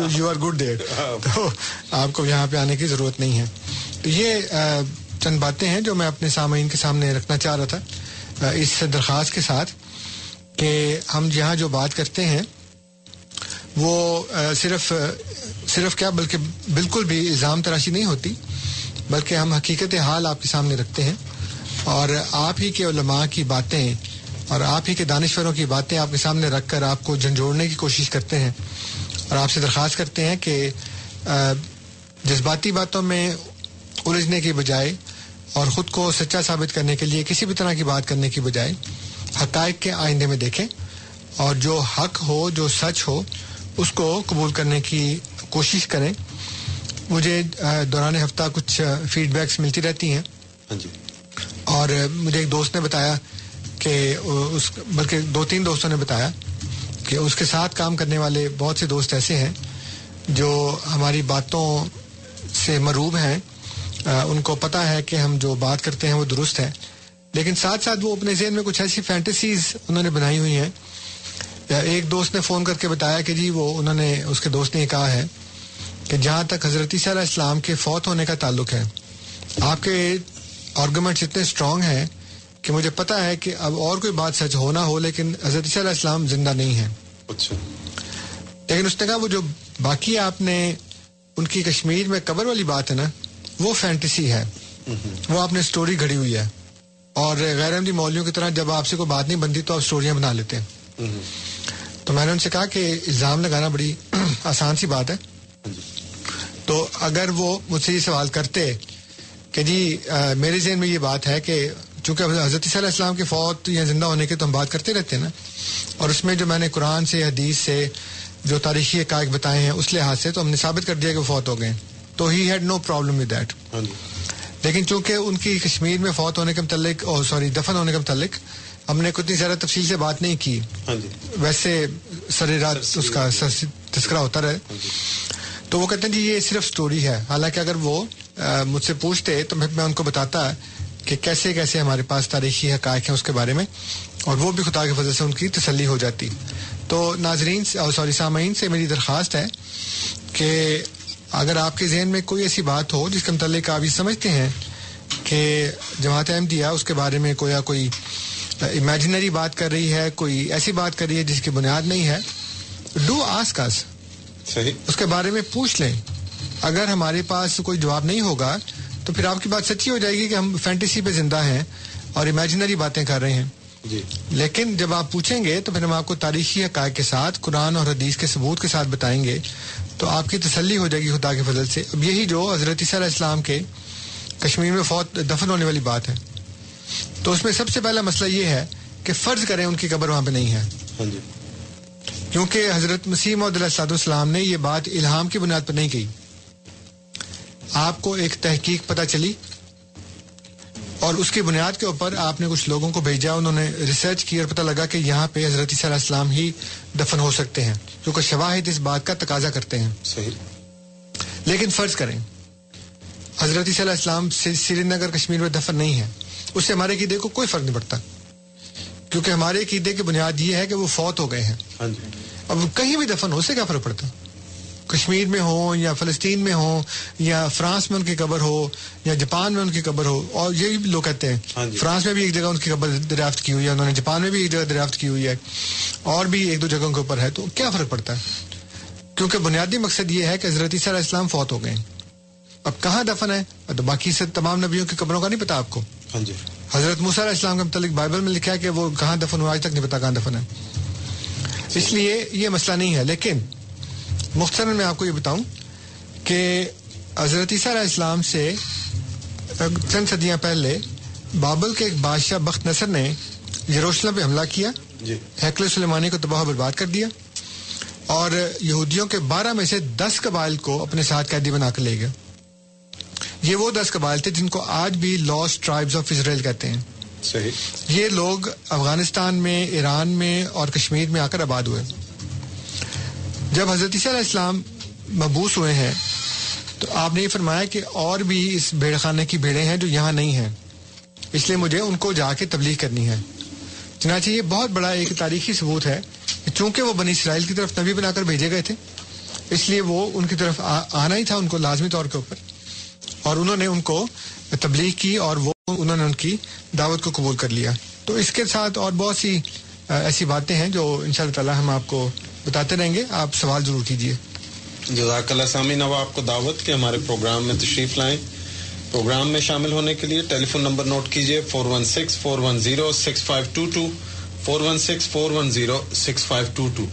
یو آر گڈ دیئر، تو آپ کو یہاں پہ آنے کی ضرورت نہیں ہے. تو یہ چند باتیں ہیں جو میں اپنے سامعین کے سامنے رکھنا چاہ رہا تھا اس درخواست کے ساتھ کہ ہم یہاں جو بات کرتے ہیں وہ صرف کیا بلکہ بالکل بھی الزام تراشی نہیں ہوتی، بلکہ ہم حقیقت حال آپ کے سامنے رکھتے ہیں اور آپ ہی کے علماء کی باتیں اور آپ ہی کے دانشوروں کی باتیں آپ کے سامنے رکھ کر آپ کو جھنجھوڑنے کی کوشش کرتے ہیں اور آپ سے درخواست کرتے ہیں کہ جذباتی باتوں میں الجھنے کی بجائے اور خود کو سچا ثابت کرنے کے لیے کسی بھی طرح کی بات کرنے کی بجائے حقائق کے آئینے میں دیکھیں اور جو حق ہو, جو سچ ہو, اس کو قبول کرنے کی کوشش کریں. مجھے دوران ہفتہ کچھ فیڈ بیکس ملتی رہتی ہیں اور مجھے ایک دوست نے بتایا کہ بلکہ 2-3 دوستوں نے بتایا کہ اس کے ساتھ کام کرنے والے بہت سے دوست ایسے ہیں جو ہماری باتوں سے مروب ہیں, ان کو پتہ ہے کہ ہم جو بات کرتے ہیں وہ درست ہے, لیکن ساتھ ساتھ وہ اپنے ذہن میں کچھ ایسی فینٹیسیز انہوں نے بنائی ہوئی ہیں. ایک دوست نے فون کر کے بتایا کہ جی اس کے دوست نے کہا ہے کہ جہاں تک حضرت عیسیٰ علیہ السلام کے فوت ہونے کا تعلق ہے, آپ کے آرگومنٹس اتنے اسٹرانگ ہیں کہ مجھے پتہ ہے کہ اب اور کوئی بات سچ ہونا ہو لیکن حضرت عیسیٰ علیہ السلام زندہ نہیں ہیں. لیکن اس نے کہا وہ جو باقی آپ نے ان کی کشمیر میں قبر والی بات ہے نا, وہ فینٹیسی ہے, وہ آپ نے سٹوری گھڑی ہوئی ہے, اور غیر احمدی مولویوں کی طرح جب آپ سے کوئی بات نہیں بنتی تو آپ سٹوریاں بنا لیتے ہیں. تو میں نے ان سے کہا کہ الزام لگانا بڑی آسان سی بات ہے. تو اگر وہ مجھ سے یہ سوال کرتے کہ جی میرے ذہن میں یہ بات ہے کہ چونکہ حضرت عیسیٰ علیہ السلام کے فوت یا زندہ ہونے کے تو ہم بات کرتے رہتے ہیں نا, اور اس میں جو میں نے قرآن سے حدیث سے جو تاریخی حقائق بتائے ہیں اس لحاظ سے تو ہم نے ثابت کر دیا کہ وہ فوت ہو گئے, تو he had no problem with that. لیکن چونکہ ان کی کشمیر میں فوت ہونے کے متعلق دفن ہونے کے متعلق ہم نے اتنی زیادہ تفصیل سے بات نہیں کی, ویسے سر رات اس کا تذکرہ ہوتا رہے, تو وہ کہتے ہیں جی یہ صرف سٹوری ہے. حالانکہ اگر وہ مجھ سے پوچھتے تو میں ان کو بتاتا کہ کیسے کیسے ہمارے پاس تاریخی حقائق ہیں اس کے بارے میں, اور وہ بھی خدا کے فضل سے ان کی تسلی ہو جاتی. تو ناظرین سامعین سے میری درخواست ہے کہ اگر آپ کے ذہن میں کوئی ایسی بات ہو جس کے متعلق آپ یہ سمجھتے ہیں کہ جماعت احمدیہ اس کے بارے میں کوئی امیجنری بات کر رہی ہے, کوئی ایسی بات کر رہی ہے جس کی بنیاد نہیں ہے, ڈو آسک اس, اس کے بارے میں پوچھ لیں. اگر ہمارے پاس کوئی جواب نہیں ہوگا تو پھر آپ کی بات سچی ہو جائے گی کہ ہم فینٹیسی پہ زندہ ہیں اور امیجنری باتیں کر رہے ہیں. لیکن جب آپ پوچھیں گے تو پھر ہم آپ کو تاریخی حقائق کے ساتھ قرآن اور حدیث کے ثبوت کے ساتھ بتائیں گے, تو آپ کی تسلی ہو جائے گی خدا کے فضل سے. اب یہی جو حضرت عیسیٰ علیہ السلام کے کشمیر میں دفن ہونے والی بات ہے, تو اس میں سب سے پہلا مسئلہ یہ ہے کہ فرض کریں ان کی قبر وہاں پہ نہیں ہے, کیونکہ حضرت مسیح موعود علیہ السلام نے یہ بات الہام کی بنیاد پر نہیں کہی. آپ کو ایک تحقیق پتہ چلی اور اس کی بنیاد کے اوپر آپ نے کچھ لوگوں کو بھیجا, انہوں نے ریسرچ کی اور پتہ لگا کہ یہاں پہ حضرت عیسیٰ علیہ السلام ہی دفن ہو سکتے ہیں, کیونکہ شواہد اس بات کا تقاضا کرتے ہیں. لیکن فرض کریں حضرت عیسیٰ علیہ السلام سری نگر کشمیر میں دفن نہیں ہے, اس سے ہمارے عقیدے کو کوئی فرق نہیں پڑتا, کیونکہ ہمارے عقیدے کی بنیاد یہ ہے کہ وہ فوت ہو گئے ہیں. اب کہیں بھی دفن ہو, اس سے کیا فرق پڑتا, کشمیر میں ہو یا فلسطین میں ہو یا فرانس میں ان کی قبر ہو یا جاپان میں ان کی قبر ہو. اور یہ بھی لوگ کہتے ہیں فرانس میں بھی ایک جگہ ان کی قبر دریافت کی ہوئی ہے, انہوں نے جاپان میں بھی ایک جگہ دریافت کی ہوئی ہے, اور بھی 1-2 جگہوں کے اوپر ہے. تو کیا فرق پڑتا ہے, کیونکہ بنیادی مقصد یہ ہے کہ حضرت عیسیٰ علیہ السلام فوت ہو گئے. اب کہاں دفن ہے, تو باقی سے تمام نبیوں کی قبروں کا نہیں پتا آپ کو. حضرت موسیٰ علیہ السلام کے متعلق بائبل میں لکھا ہے کہ وہ کہاں دفن ہوا, آج تک نہیں پتا کہاں دفن ہے. اس لیے یہ مسئلہ نہیں ہے. لیکن مختصراً میں آپ کو یہ بتاؤں کہ حضرت عیسیٰ علیہ السلام سے چند صدیاں پہلے بابل کے ایک بادشاہ بخت نصر نے یروشلم پہ حملہ کیا, ہیکل سلیمانی کو تباہ و برباد کر دیا, اور یہودیوں کے 12 میں سے 10 قبائل کو اپنے ساتھ قیدی بنا کر لے گیا. یہ وہ 10 قبائل تھے جن کو آج بھی لاسٹ ٹرائبز آف اسرائیل کہتے ہیں. یہ لوگ افغانستان میں, ایران میں اور کشمیر میں آ کر آباد ہوئے. جب حضرت عیسیٰ علیہ السلام مبعوث ہوئے ہیں تو آپ نے یہ فرمایا کہ اور بھی اس بھیڑ خانے کی بھیڑیں ہیں جو یہاں نہیں ہیں, اس لیے مجھے ان کو جا کے تبلیغ کرنی ہے. چنانچہ یہ بہت بڑا ایک تاریخی ثبوت ہے کہ چونکہ وہ بنی اسرائیل کی طرف نبی بنا کر بھیجے گئے تھے, اس لیے وہ ان کی طرف آنا ہی تھا ان کو لازمی طور کے اوپر, اور انہوں نے ان کو تبلیغ کی اور وہ انہوں نے ان کی دعوت کو قبول کر لیا. تو اس کے ساتھ اور بہت سی ایسی باتیں ہیں جو انشاءاللہ تعالی ہم آپ کو بتاتے رہیں گے. آپ سوال ضرور کیجیے. جزاک اللہ. سامعین اب آپ کو دعوت کہ ہمارے پروگرام میں تشریف لائیں. پروگرام میں شامل ہونے کے لیے ٹیلی فون نمبر نوٹ کیجیے 416-410-6522 416-410-6522.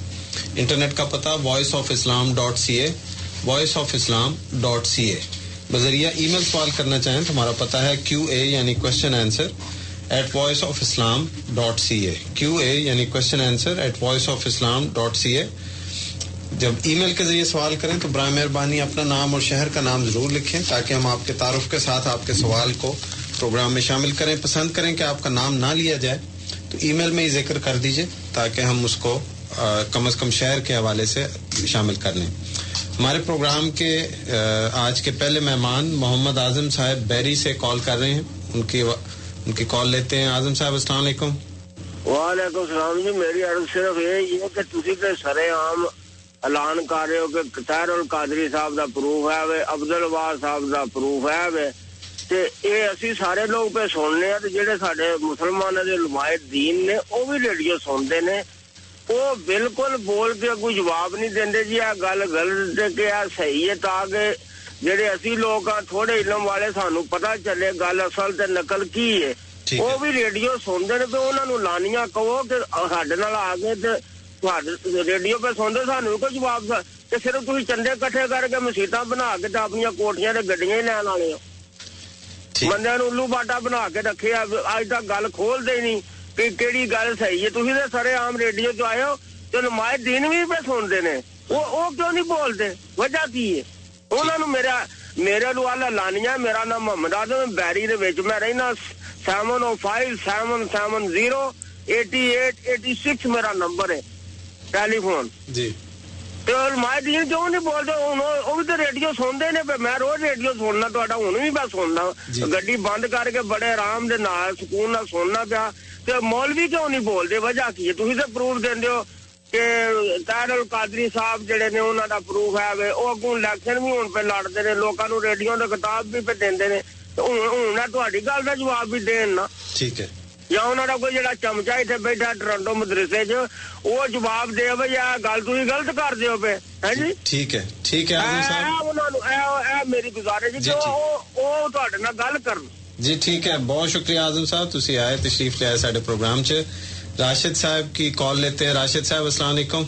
انٹرنیٹ کا پتہ voiceofislam.ca voiceofislam.ca. بذریعہ ای میل سوال کرنا چاہیں تو ہمارا پتہ ہے QA یعنی کوشچن آنسر @voiceofislam.ca QA یعنی کوشچن آنسر @voiceofislam.ca. جب ای میل کے ذریعے سوال کریں تو برائے مہربانی اپنا نام اور شہر کا نام ضرور لکھیں تاکہ ہم آپ کے تعارف کے ساتھ آپ کے سوال کو پروگرام میں شامل کریں. پسند کریں کہ آپ کا نام نہ لیا جائے تو ای میل میں ہی ذکر کر دیجئے تاکہ ہم اس کو کم از کم شہر کے حوالے سے شامل کر لیں. ہمارے پروگرام کے آج کے پہلے مہمان محمد اعظم صاحب بیری سے کال کر رہے ہیں. ان کی کال لیتے ہیں. اعظم صاحب السلام علیکم. وعلیکم السلام جی. میری عرض صرف یہ کہ تسی تے سرے عام اعلان کر رہے ہو کہ طاہر القادری صاحب دا پروف ہے وے, عبد الواحد صاحب دا پروف ہے وے, تے اے اسی سارے لوگ پہ سننے ہیں تے جڑے ساڈے مسلماناں دے علماء دین نے او بھی ریڈیو سنتے نے, وہ بالکل بول کے کوئی جواب نہیں دیندے جی آ گل غلط ہے کہ آ صحیح ہے, تاکہ جڑے اسی لوگ تھوڑے علم والے سانو پتہ چلے گل اصل تے نقل کی ہے. وہ بھی ریڈیو سنتے نے تو انہاں نو لانیاں کہو کہ ساڈے نال آ کے تے ریڈیو پہ سنتے سانو کوئی جواب کہ صرف تسی چندے کٹھے کر کے مسیتاں بنا کے تے اپنی کوٹھیاں تے گڈیاں ہی لین والے ہو. بندیاں نو الو باٹا بنا کے رکھے اج تک گل کھول دے نہیں کہ کیڑی گل صحیح ہے. تسی تے سارے عام ریڈیو چ آئے ہو تے علماء دین بھی پہ سنتے نے, وہ کیوں نہیں بولتے؟ وجہ کی ہے؟ انہاں نو میرے لو والا لانیاں. میرا نام محمد اعظم بیری دے وچ میں رہنا 7057708886 میرا نمبر ہے ٹیلی فون جی. تے علماء دین کیوں نہیں بولتے؟ وہ بھی تو ریڈیو سنتے نے. میں روز ریڈیو سننا تہاڈا ہن بھی میں سننا گڈی بند کر کے بڑے آرام دے نال سکون نال سننا پیا. تے مولوی کیوں نہیں بولتے؟ وجہ کی ہے؟ تسی تے پروف دیندے ہو کہ طاہر القادری صاحب جڑے نے انہاں دا پروف ہے وے, او اگوں الیکشن بھی ہن پہ لڑدے نے, لوکاں نو ریڈیو تے کتاب بھی پہ دیندے نے. ہن تہاڈی گل دا جواب بھی دین نا. ٹھیک ہے. یا انہاں دا کوئی جڑا چمچا اتنے بیٹھا ٹورنٹو مدرسے چ وہ جواب دے بھائی آ گل تسی غلط کر دیو پہ ہے جی. ٹھیک ہے ٹھیک ہے اعظم صاحب, انہاں نو اے میری گزارش ہے کہ او تہاڈے نال گل کرن. جی ٹھیک ہے, بہت شکریہ اعظم صاحب, تسی آئے تشریف لے آئے ساڈے پروگرام چ. راشد صاحب کی کال لیتے ہیں. راشد صاحب السلام علیکم.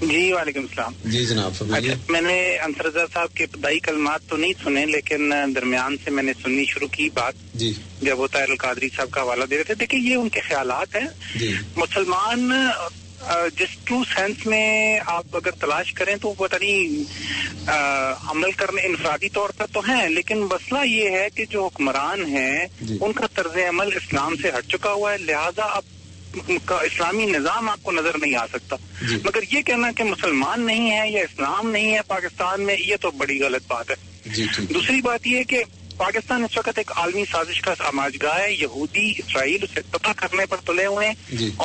جی وعلیکم السلام. جی جناب فرمائیے. میں نے انصر رضا صاحب کے ابتدائی کلمات تو نہیں سنے, لیکن درمیان سے میں نے سننی شروع کی بات جی جب وہ طاہر القادری صاحب کا حوالہ دے رہے تھے. دیکھیں یہ ان کے خیالات ہیں. جی مسلمان جس ٹرو سینس میں آپ اگر تلاش کریں تو پتہ نہیں عمل کرنے انفرادی طور پر تو ہیں, لیکن مسئلہ یہ ہے کہ جو حکمران ہیں ان کا طرز عمل اسلام سے ہٹ چکا ہوا ہے, لہذا اب کا اسلامی نظام آپ کو نظر نہیں آ سکتا. مگر یہ کہنا کہ مسلمان نہیں ہے یا اسلام نہیں ہے پاکستان میں, یہ تو بڑی غلط بات ہے. دوسری بات یہ ہے کہ پاکستان اس وقت ایک عالمی سازش کا سماجگاہ ہے. یہودی اسرائیل اسے تباہ کرنے پر تلے ہوئے ہیں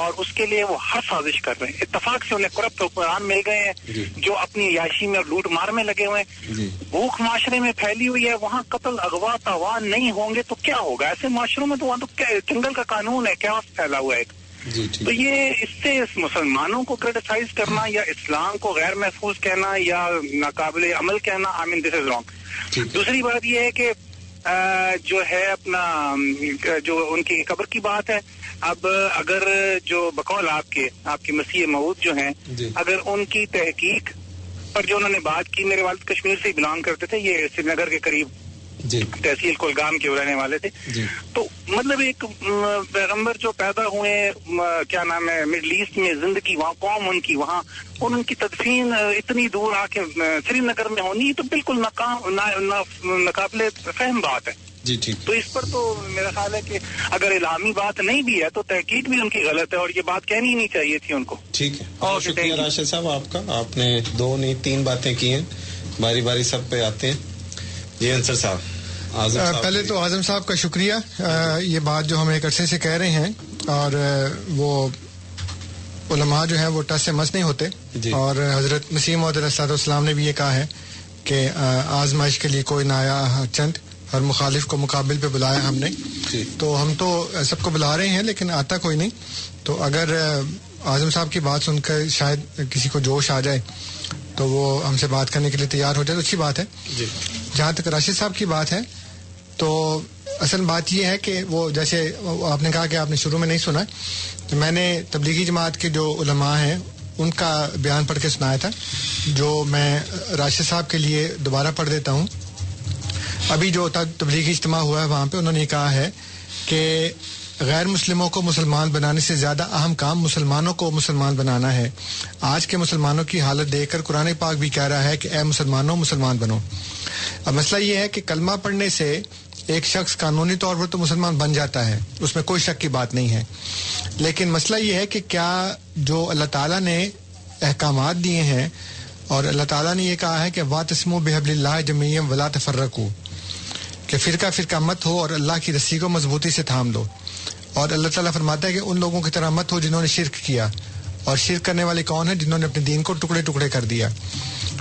اور اس کے لیے وہ ہر سازش کر رہے ہیں. اتفاق سے انہیں کرپٹ حکمران مل گئے ہیں جو اپنی عیاشی میں اور لوٹ مار میں لگے ہوئے ہیں. بھوک معاشرے میں پھیلی ہوئی ہے, وہاں قتل اغوا تاوان نہیں ہوں گے تو کیا ہوگا؟ ایسے معاشروں میں تو وہاں تو جنگل کا قانون ہے, کیا پھیلا ہوا ہے. تو یہ اس سے مسلمانوں کو کرٹیسائز کرنا یا اسلام کو غیر محفوظ کہنا یا ناقابل عمل کہنا, آئی مین دس از رانگ. دوسری بات یہ ہے کہ جو ہے اپنا جو ان کی قبر کی بات ہے, اب اگر جو بقول آپ کے مسیح موعود جو ہیں, اگر ان کی تحقیق پر جو انہوں نے بات کی, میرے والد کشمیر سے بلانگ کرتے تھے, یہ سری نگر کے قریب تحصیل کولگام کے رہنے والے تھے. تو مطلب ایک پیغمبر جو پیدا ہوئے کیا نام ہے مڈل ایسٹ میں, زندگی وہاں قوم ان کی وہاں, اور ان کی تدفین اتنی دور آ کے سری نگر میں ہونی تو بالکل ناقابل فہم بات ہے. تو اس پر تو میرا خیال ہے کہ اگر الہامی بات نہیں بھی ہے تو تحقیق بھی ان کی غلط ہے اور یہ بات کہنی ہی نہیں چاہیے تھی ان کو. ٹھیک ہے, اور شکریہ راشد صاحب آپ کا. آپ نے 2 نہیں 3 باتیں کی ہیں, باری باری سب پہ آتے ہیں. جی انصر صاحب. پہلے تو اعظم صاحب کا شکریہ. یہ بات جو ہم ایک عرصے سے کہہ رہے ہیں, اور وہ علماء جو ہیں وہ ٹس سے مس نہیں ہوتے. اور حضرت مسیح موعود علیہ السلام نے بھی یہ کہا ہے کہ آزمائش کے لیے کوئی نہ آیا چند, ہر مخالف کو مقابل پہ بلایا ہم نے. تو ہم تو سب کو بلا رہے ہیں لیکن آتا کوئی نہیں. تو اگر اعظم صاحب کی بات سن کر شاید کسی کو جوش آ جائے تو وہ ہم سے بات کرنے کے لیے تیار ہو جائے تو اچھی بات ہے. جہاں تک راشد صاحب کی بات ہے تو اصل بات یہ ہے کہ وہ جیسے آپ نے کہا کہ آپ نے شروع میں نہیں سنا، تو میں نے تبلیغی جماعت کے جو علماء ہیں ان کا بیان پڑھ کے سنایا تھا، جو میں راشد صاحب کے لیے دوبارہ پڑھ دیتا ہوں. ابھی جو تبلیغی اجتماع ہوا ہے وہاں پہ انہوں نے کہا ہے کہ غیر مسلموں کو مسلمان بنانے سے زیادہ اہم کام مسلمانوں کو مسلمان بنانا ہے. آج کے مسلمانوں کی حالت دیکھ کر قرآن پاک بھی کہہ رہا ہے کہ اے مسلمانوں مسلمان بنو. اب مسئلہ یہ ہے کہ کلمہ پڑھنے سے ایک شخص قانونی طور پر تو مسلمان بن جاتا ہے، اس میں کوئی شک کی بات نہیں ہے، لیکن مسئلہ یہ ہے کہ کیا جو اللہ تعالیٰ نے احکامات دیے ہیں، اور اللہ تعالیٰ نے یہ کہا ہے کہ وَاعْتَصِمُوا بِحَبْلِ اللَّهِ جَمِيعًا وَلَا تَفَرَّقُوا، کہ فرقہ فرقہ مت ہو اور اللہ کی رسی کو مضبوطی سے تھام لو. اور اللہ تعالیٰ فرماتا ہے کہ ان لوگوں کی طرح مت ہو جنہوں نے شرک کیا، اور شرک کرنے والے کون ہیں؟ جنہوں نے اپنے دین کو ٹکڑے ٹکڑے کر دیا.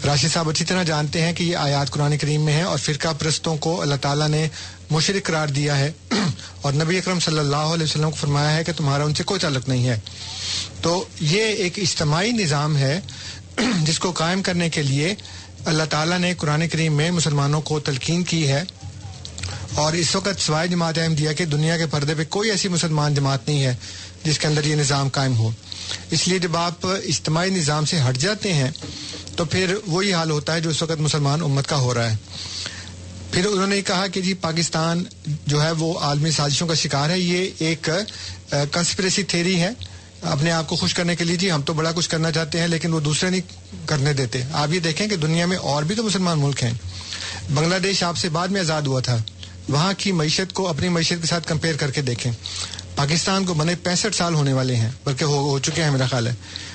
راشد صاحب اچھی طرح جانتے ہیں کہ یہ آیات قرآن کریم میں ہیں، اور فرقہ پرستوں کو اللہ تعالیٰ نے مشرک قرار دیا ہے، اور نبی اکرم صلی اللہ علیہ وسلم کو فرمایا ہے کہ تمہارا ان سے کوئی تعلق نہیں ہے. تو یہ ایک اجتماعی نظام ہے جس کو قائم کرنے کے لیے اللہ تعالیٰ نے قرآن کریم میں مسلمانوں کو تلقین کی ہے. اور اس وقت سوائے جماعت احمدیہ کے دنیا کے پردے پہ کوئی ایسی مسلمان جماعت نہیں ہے جس کے اندر یہ نظام قائم ہو. اس لیے جب آپ اجتماعی نظام سے ہٹ جاتے ہیں تو پھر وہی حال ہوتا ہے جو اس وقت مسلمان امت کا ہو رہا ہے. پھر انہوں نے کہا کہ جی پاکستان جو ہے وہ عالمی سازشوں کا شکار ہے. یہ ایک کنسپریسی تھیری ہے اپنے آپ کو خوش کرنے کے لیے. جی ہم تو بڑا کچھ کرنا چاہتے ہیں لیکن وہ دوسرے نہیں کرنے دیتے. آپ یہ دیکھیں کہ دنیا میں اور بھی تو مسلمان ملک ہیں. بنگلہ دیش آپ سے بعد میں آزاد ہوا تھا، وہاں کی معیشت کو اپنی معیشت کے ساتھ کمپیئر کر کے دیکھیں. پاکستان کو بنے 65 سال ہونے والے ہیں، بلکہ ہو چکے ہیں میرا خیال ہے.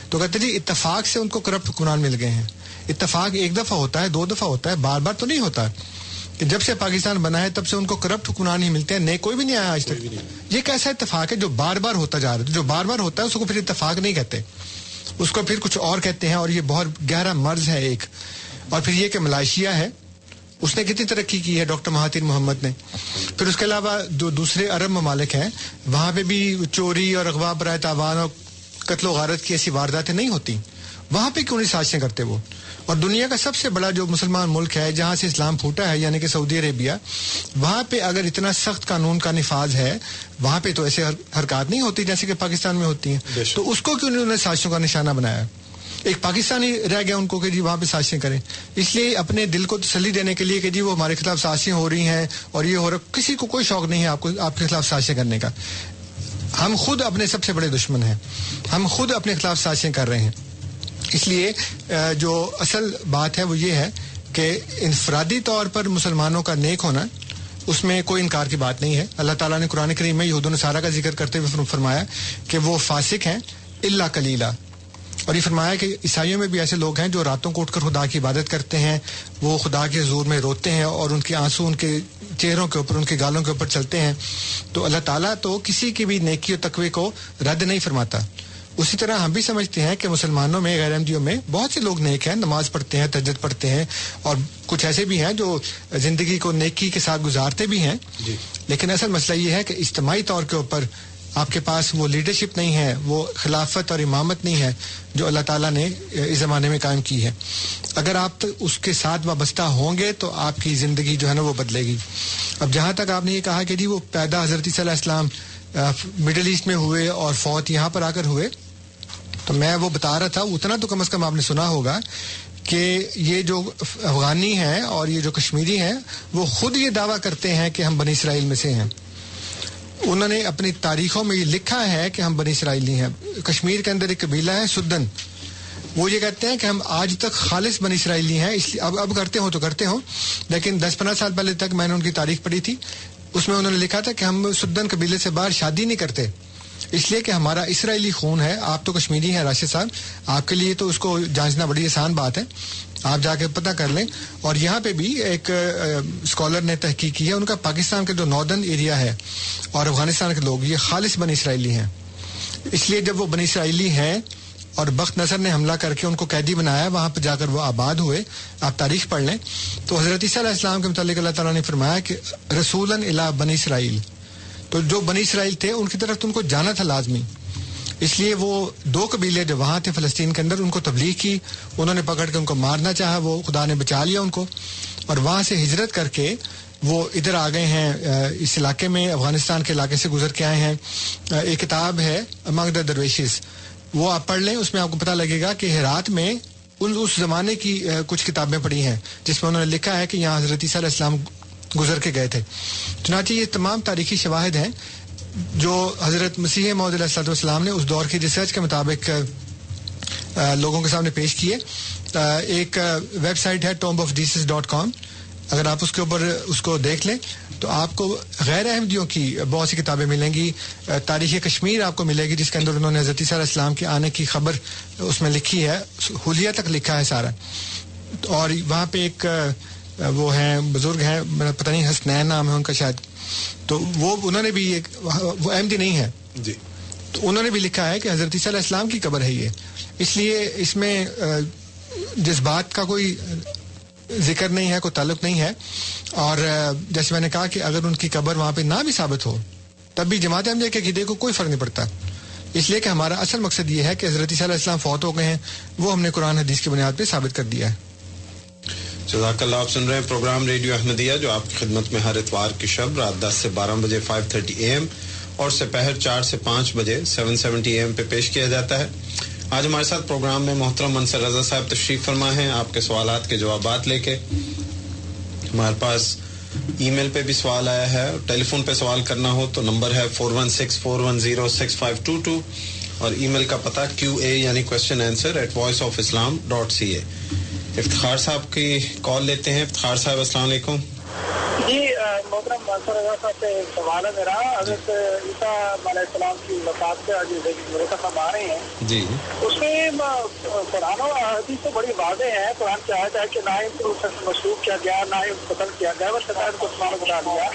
تو کہتے جی اتفاق سے ان کو کرپٹ حکمران مل گئے ہیں. اتفاق ایک دفعہ ہوتا ہے، 2 دفعہ ہوتا ہے، بار بار تو نہیں ہوتا. کہ جب سے پاکستان بنا ہے تب سے ان کو کرپٹ حکمران ہی ملتے ہیں، نئے کوئی بھی نہیں آیا آج تک. یہ کیسا اتفاق ہے جو بار بار ہوتا جا رہا ہے؟ جو بار بار ہوتا ہے اس کو پھر اتفاق نہیں کہتے، اس کو پھر کچھ اور کہتے ہیں، اور یہ بہت گہرا مرض ہے ایک. اور پھر یہ کہ ملائیشیا ہے، اس نے کتنی ترقی کی ہے ڈاکٹر مہاتیر محمد نے. پھر اس کے علاوہ جو دوسرے عرب ممالک ہیں وہاں پہ بھی چوری اور اغوا برائے تاوان اور قتل و غارت کی ایسی وارداتیں نہیں ہوتی. وہاں پہ کیوں نہیں سازشیں کرتے وہ؟ اور دنیا کا سب سے بڑا جو مسلمان ملک ہے جہاں سے اسلام پھوٹا ہے یعنی کہ سعودی عربیہ، وہاں پہ اگر اتنا سخت قانون کا نفاذ ہے وہاں پہ تو ایسے حرکات نہیں ہوتی جیسے کہ پاکستان میں ہوتی ہیں. تو اس کو کیوں انہوں نے سازشوں کا نشانہ بنایا؟ ایک پاکستانی رہ گیا ان کو کہ جی وہاں پہ سازشیں کریں. اس لیے اپنے دل کو تسلی دینے کے لیے کہ جی وہ ہمارے خلاف سازشیں ہو رہی ہیں اور یہ ہو رہا، کسی کو کوئی شوق نہیں ہے آپ کے خلاف سازشیں کرنے کا. ہم خود اپنے سب سے بڑے دشمن ہیں، ہم خود اپنے خلاف سازشیں کر رہے ہیں. اس لیے جو اصل بات ہے وہ یہ ہے کہ انفرادی طور پر مسلمانوں کا نیک ہونا، اس میں کوئی انکار کی بات نہیں ہے. اللہ تعالیٰ نے قرآن کریم میں یہود و نصارہ کا ذکر کرتے ہوئے فرمایا کہ وہ فاسق ہیں الا قلیلا. اور یہ فرمایا کہ عیسائیوں میں بھی ایسے لوگ ہیں جو راتوں کو اٹھ کر خدا کی عبادت کرتے ہیں، وہ خدا کے حضور میں روتے ہیں اور ان کے آنسو ان کے چہروں کے اوپر، ان کے گالوں کے اوپر چلتے ہیں. تو اللہ تعالیٰ تو کسی کی بھی نیکی و تقوی کو رد نہیں فرماتا. اسی طرح ہم بھی سمجھتے ہیں کہ مسلمانوں میں، غیر احمدیوں میں بہت سے لوگ نیک ہیں، نماز پڑھتے ہیں، تہجد پڑھتے ہیں، اور کچھ ایسے بھی ہیں جو زندگی کو نیکی کے ساتھ گزارتے بھی ہیں. لیکن اصل مسئلہ یہ ہے کہ اجتماعی طور کے اوپر آپ کے پاس وہ لیڈرشپ نہیں ہے، وہ خلافت اور امامت نہیں ہے جو اللہ تعالیٰ نے اس زمانے میں قائم کی ہے. اگر آپ اس کے ساتھ وابستہ ہوں گے تو آپ کی زندگی جو ہے نا وہ بدلے گی. اب جہاں تک آپ نے یہ کہا کہ جی وہ پیدا حضرت عیسیٰ علیہ السلام مڈل ایسٹ میں ہوئے اور فوت یہاں پر آ کر ہوئے، تو میں وہ بتا رہا تھا اتنا تو کم از کم آپ نے سنا ہوگا کہ یہ جو افغانی ہیں اور یہ جو کشمیری ہیں وہ خود یہ دعویٰ کرتے ہیں کہ ہم بنی اسرائیل میں سے ہیں. انہوں نے اپنی تاریخوں میں یہ لکھا ہے کہ ہم بنی اسرائیلی ہیں. کشمیر کے اندر ایک قبیلہ ہے سدن، وہ یہ کہتے ہیں کہ ہم آج تک خالص بنی اسرائیلی ہیں. اس لیے اب کرتے ہوں تو کرتے ہوں، لیکن 10-15 سال پہلے تک میں نے ان کی تاریخ پڑھی تھی، اس میں انہوں نے لکھا تھا کہ ہم سدن قبیلے سے باہر شادی نہیں کرتے اس لیے کہ ہمارا اسرائیلی خون ہے. آپ تو کشمیری ہیں راشد صاحب، آپ کے لیے تو اس کو جانچنا بڑی آسان بات ہے، آپ جا کے پتہ کر لیں. اور یہاں پہ بھی ایک اسکالر نے تحقیق کی ہے، ان کا پاکستان کے جو ناردرن ایریا ہے اور افغانستان کے لوگ یہ خالص بنی اسرائیلی ہیں. اس لیے جب وہ بنی اسرائیلی ہیں اور بخت نصر نے حملہ کر کے ان کو قیدی بنایا، وہاں پہ جا کر وہ آباد ہوئے، آپ تاریخ پڑھ لیں تو حضرت عیسیٰ علیہ السلام کے متعلق اللہ تعالیٰ نے فرمایا کہ رسولاً الی بنی اسرائیل، تو جو بنی اسرائیل تھے ان کی طرف تو ان کو جانا تھا لازمی. اس لیے وہ 2 قبیلے جو وہاں تھے فلسطین کے اندر، ان کو تبلیغ کی، انہوں نے پکڑ کے ان کو مارنا چاہا، وہ خدا نے بچا لیا ان کو، اور وہاں سے ہجرت کر کے وہ ادھر آ گئے ہیں اس علاقے میں, افغانستان کے علاقے سے گزر کے آئے ہیں. ایک کتاب ہے امنگ دا درویشز, وہ آپ پڑھ لیں, اس میں آپ کو پتہ لگے گا کہ ہرات میں اس زمانے کی کچھ کتابیں پڑھی ہیں جس میں انہوں نے لکھا ہے کہ یہاں حضرت عیسیٰ علیہ السلام گزر کے گئے تھے. چنانچہ یہ تمام تاریخی شواہد ہیں جو حضرت مسیح موعود علیہ السلام نے اس دور کی ریسرچ کے مطابق لوگوں کے سامنے پیش کیے. ایک ویب سائٹ ہے tombofjesus.com, اگر آپ اس کے اوپر اس کو دیکھ لیں تو آپ کو غیر احمدیوں کی بہت سی کتابیں ملیں گی. تاریخ کشمیر آپ کو ملے گی جس کے اندر انہوں نے حضرت عیسیٰ علیہ السلام کے آنے کی خبر اس میں لکھی ہے, حلیہ تک لکھا ہے سارا. اور وہاں پہ ایک وہ ہیں بزرگ ہیں, پتہ نہیں حسنین نام ہے ان کا شاید, تو وہ انہوں نے بھی وہ احمدی نہیں ہے جی, تو انہوں نے بھی لکھا ہے کہ حضرت عیسیٰ علیہ السلام کی قبر ہے یہ. اس لیے اس میں جس بات کا کوئی ذکر نہیں ہے, کوئی تعلق نہیں ہے. اور جیسے میں نے کہا کہ اگر ان کی قبر وہاں پہ نہ بھی ثابت ہو تب بھی جماعت احمدیہ کے عقیدے کو کوئی فرق نہیں پڑتا, اس لیے کہ ہمارا اصل مقصد یہ ہے کہ حضرت عیسیٰ علیہ السلام فوت ہو گئے ہیں, وہ ہم نے قرآن حدیث کی بنیاد پہ ثابت کر دیا ہے. جزاک اللہ. آپ سن رہے ہیں پروگرام ریڈیو احمدیہ جو آپ کی خدمت میں ہر اتوار کی شب رات 10 سے 12 بجے 5:30 AM اور سپہر 4 سے 5 بجے 7:70 AM پہ پیش کیا جاتا ہے. آج ہمارے ساتھ پروگرام میں محترم منصر رضا صاحب تشریف فرما ہیں آپ کے سوالات کے جوابات لے کے. ہمارے پاس ای میل پہ بھی سوال آیا ہے, ٹیلی فون پہ سوال کرنا ہو تو نمبر ہے 416-410-6522 اور ای میل کا پتہ QA یعنی question answer @voiceofislam.ca. افتخار صاحب کی کال لیتے ہیں. افتخار صاحب السلام علیکم. جی محترم منصور رضا صاحب سے سوال ہے میرا. حضرت عیسیٰ علیہ السلام کی وفات سے آج مرتکب آ رہے ہیں جی, اس میں قرآن و حدیث تو بڑی واضح ہے. قرآن کی آیت ہے کہ نہ ہی مشروب کیا گیا نہ ہی قتل کیا گیا, بس شیطان کو عثمان بنا دیا.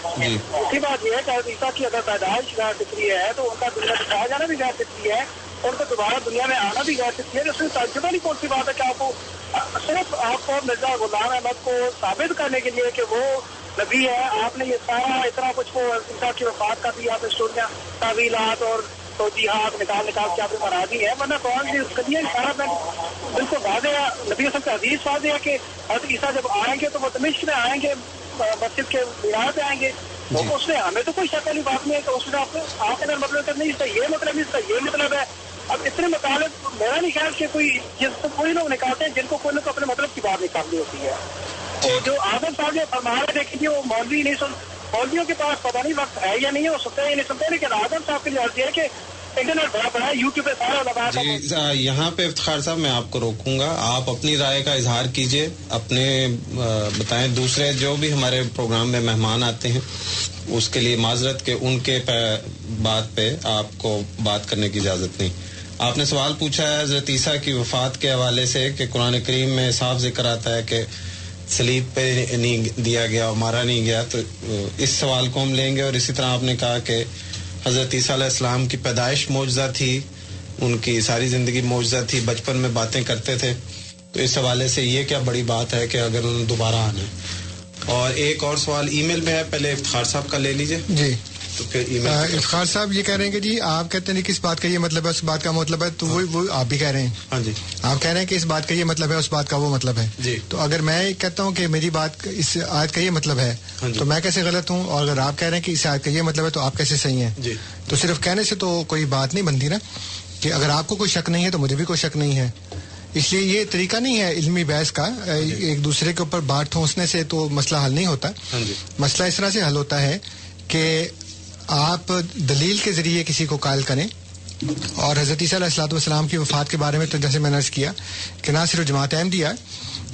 اسی بات یہ ہے کہ حضرت عیسیٰ کی اگر پیدائش غیر فطری ہے تو ان کا دنیا دکھایا جانا بھی غیر فطری ہے, اور ان کو دوبارہ دنیا میں آنا بھی غیر فطری ہے. اس میں تعجب نہیں کون سی بات ہے کہ آپ کو صرف آپ کو مرزا غلام احمد کو ثابت کرنے کے لیے کہ وہ نبی ہے آپ نے یہ سارا اتنا کچھ کو عیسیٰ کی وفات کا بھی آپ نے اسٹوریاں تعویلات اور توجیحات نکال کے آپ نے بنا دی ہے, ورنہ قرآن کی قضیہ سارا بالکل واضح ہے. نبی صلی اللہ علیہ وسلم واضح ہے کہ حضرت عیسیٰ جب آئیں گے تو وہ دمشق میں آئیں گے, مسجد کے مینار پہ آئیں گے. تو اس میں ہمیں تو کوئی شک والی بات نہیں ہے کہ اس میں آپ کے مطلب نہیں, اس کا یہ مطلب اس کا یہ مطلب ہے. اب اتنے مطالب میرا نہیں خیال کہ کوئی لوگ نکالتے ہیں جن کو کوئی لوگ اپنے مطلب کی بات نکالنی ہوتی ہے. تو جو آدم صاحب نے فرمایا دیکھیے وہ مولوی نہیں مولویوں کے پاس پتہ نہیں وقت ہے یا نہیں ہے, وہ سنتے ہیں یا نہیں سنتے, لیکن آدم صاحب کے لیے عرض ہے کہ انٹرنیٹ بڑا بڑا ہے, یوٹیوب پہ سارا لگا. جی یہاں پہ افتخار صاحب میں آپ کو روکوں گا, آپ اپنی رائے کا اظہار کیجئے, اپنے بتائیں. دوسرے جو بھی ہمارے پروگرام میں مہمان آتے ہیں اس کے لیے معذرت کہ ان کے بات پہ آپ کو بات کرنے کی اجازت نہیں. آپ نے سوال پوچھا ہے حضرت عیسیٰ کی وفات کے حوالے سے کہ قرآن کریم میں صاف ذکر آتا ہے کہ سلیب پہ نہیں دیا گیا اور مارا نہیں گیا, تو اس سوال کو ہم لیں گے. اور اسی طرح آپ نے کہا کہ حضرت عیسیٰ علیہ السلام کی پیدائش معجزہ تھی, ان کی ساری زندگی معجزہ تھی, بچپن میں باتیں کرتے تھے, تو اس حوالے سے یہ کیا بڑی بات ہے کہ اگر انہوں نے دوبارہ آنا ہے. اور ایک اور سوال ای میل میں ہے, پہلے افتخار صاحب کا لے لیجئے. جی تو پھر افتخار صاحب یہ کہہ رہے ہیں کہ جی آپ کہتے ہیں کہ اس بات کا یہ مطلب ہے اس بات کا مطلب ہے, تو وہ آپ بھی کہہ رہے ہیں. ہاں جی, آپ کہہ رہے ہیں کہ اس بات کا یہ مطلب ہے اس بات کا وہ مطلب ہے. جی, تو اگر میں کہتا ہوں کہ میری بات اس آیت کا یہ مطلب ہے تو میں کیسے غلط ہوں, اور اگر آپ کہہ رہے ہیں کہ اس آیت کا یہ مطلب ہے تو آپ کیسے صحیح ہیں. جی, تو صرف کہنے سے تو کوئی بات نہیں بنتی نا, کہ اگر آپ کو کوئی شک نہیں ہے تو مجھے بھی کوئی شک نہیں ہے. اس لیے یہ طریقہ نہیں ہے علمی بحث کا, ایک دوسرے کے اوپر بات ٹھونسنے سے تو مسئلہ حل نہیں ہوتا. مسئلہ اس طرح سے حل ہوتا ہے کہ آپ دلیل کے ذریعے کسی کو قائل کریں. اور حضرت عیسیٰ علیہ السلام کی وفات کے بارے میں تو جیسے میں نے عرض کیا کہ نہ صرف جماعت احمدیہ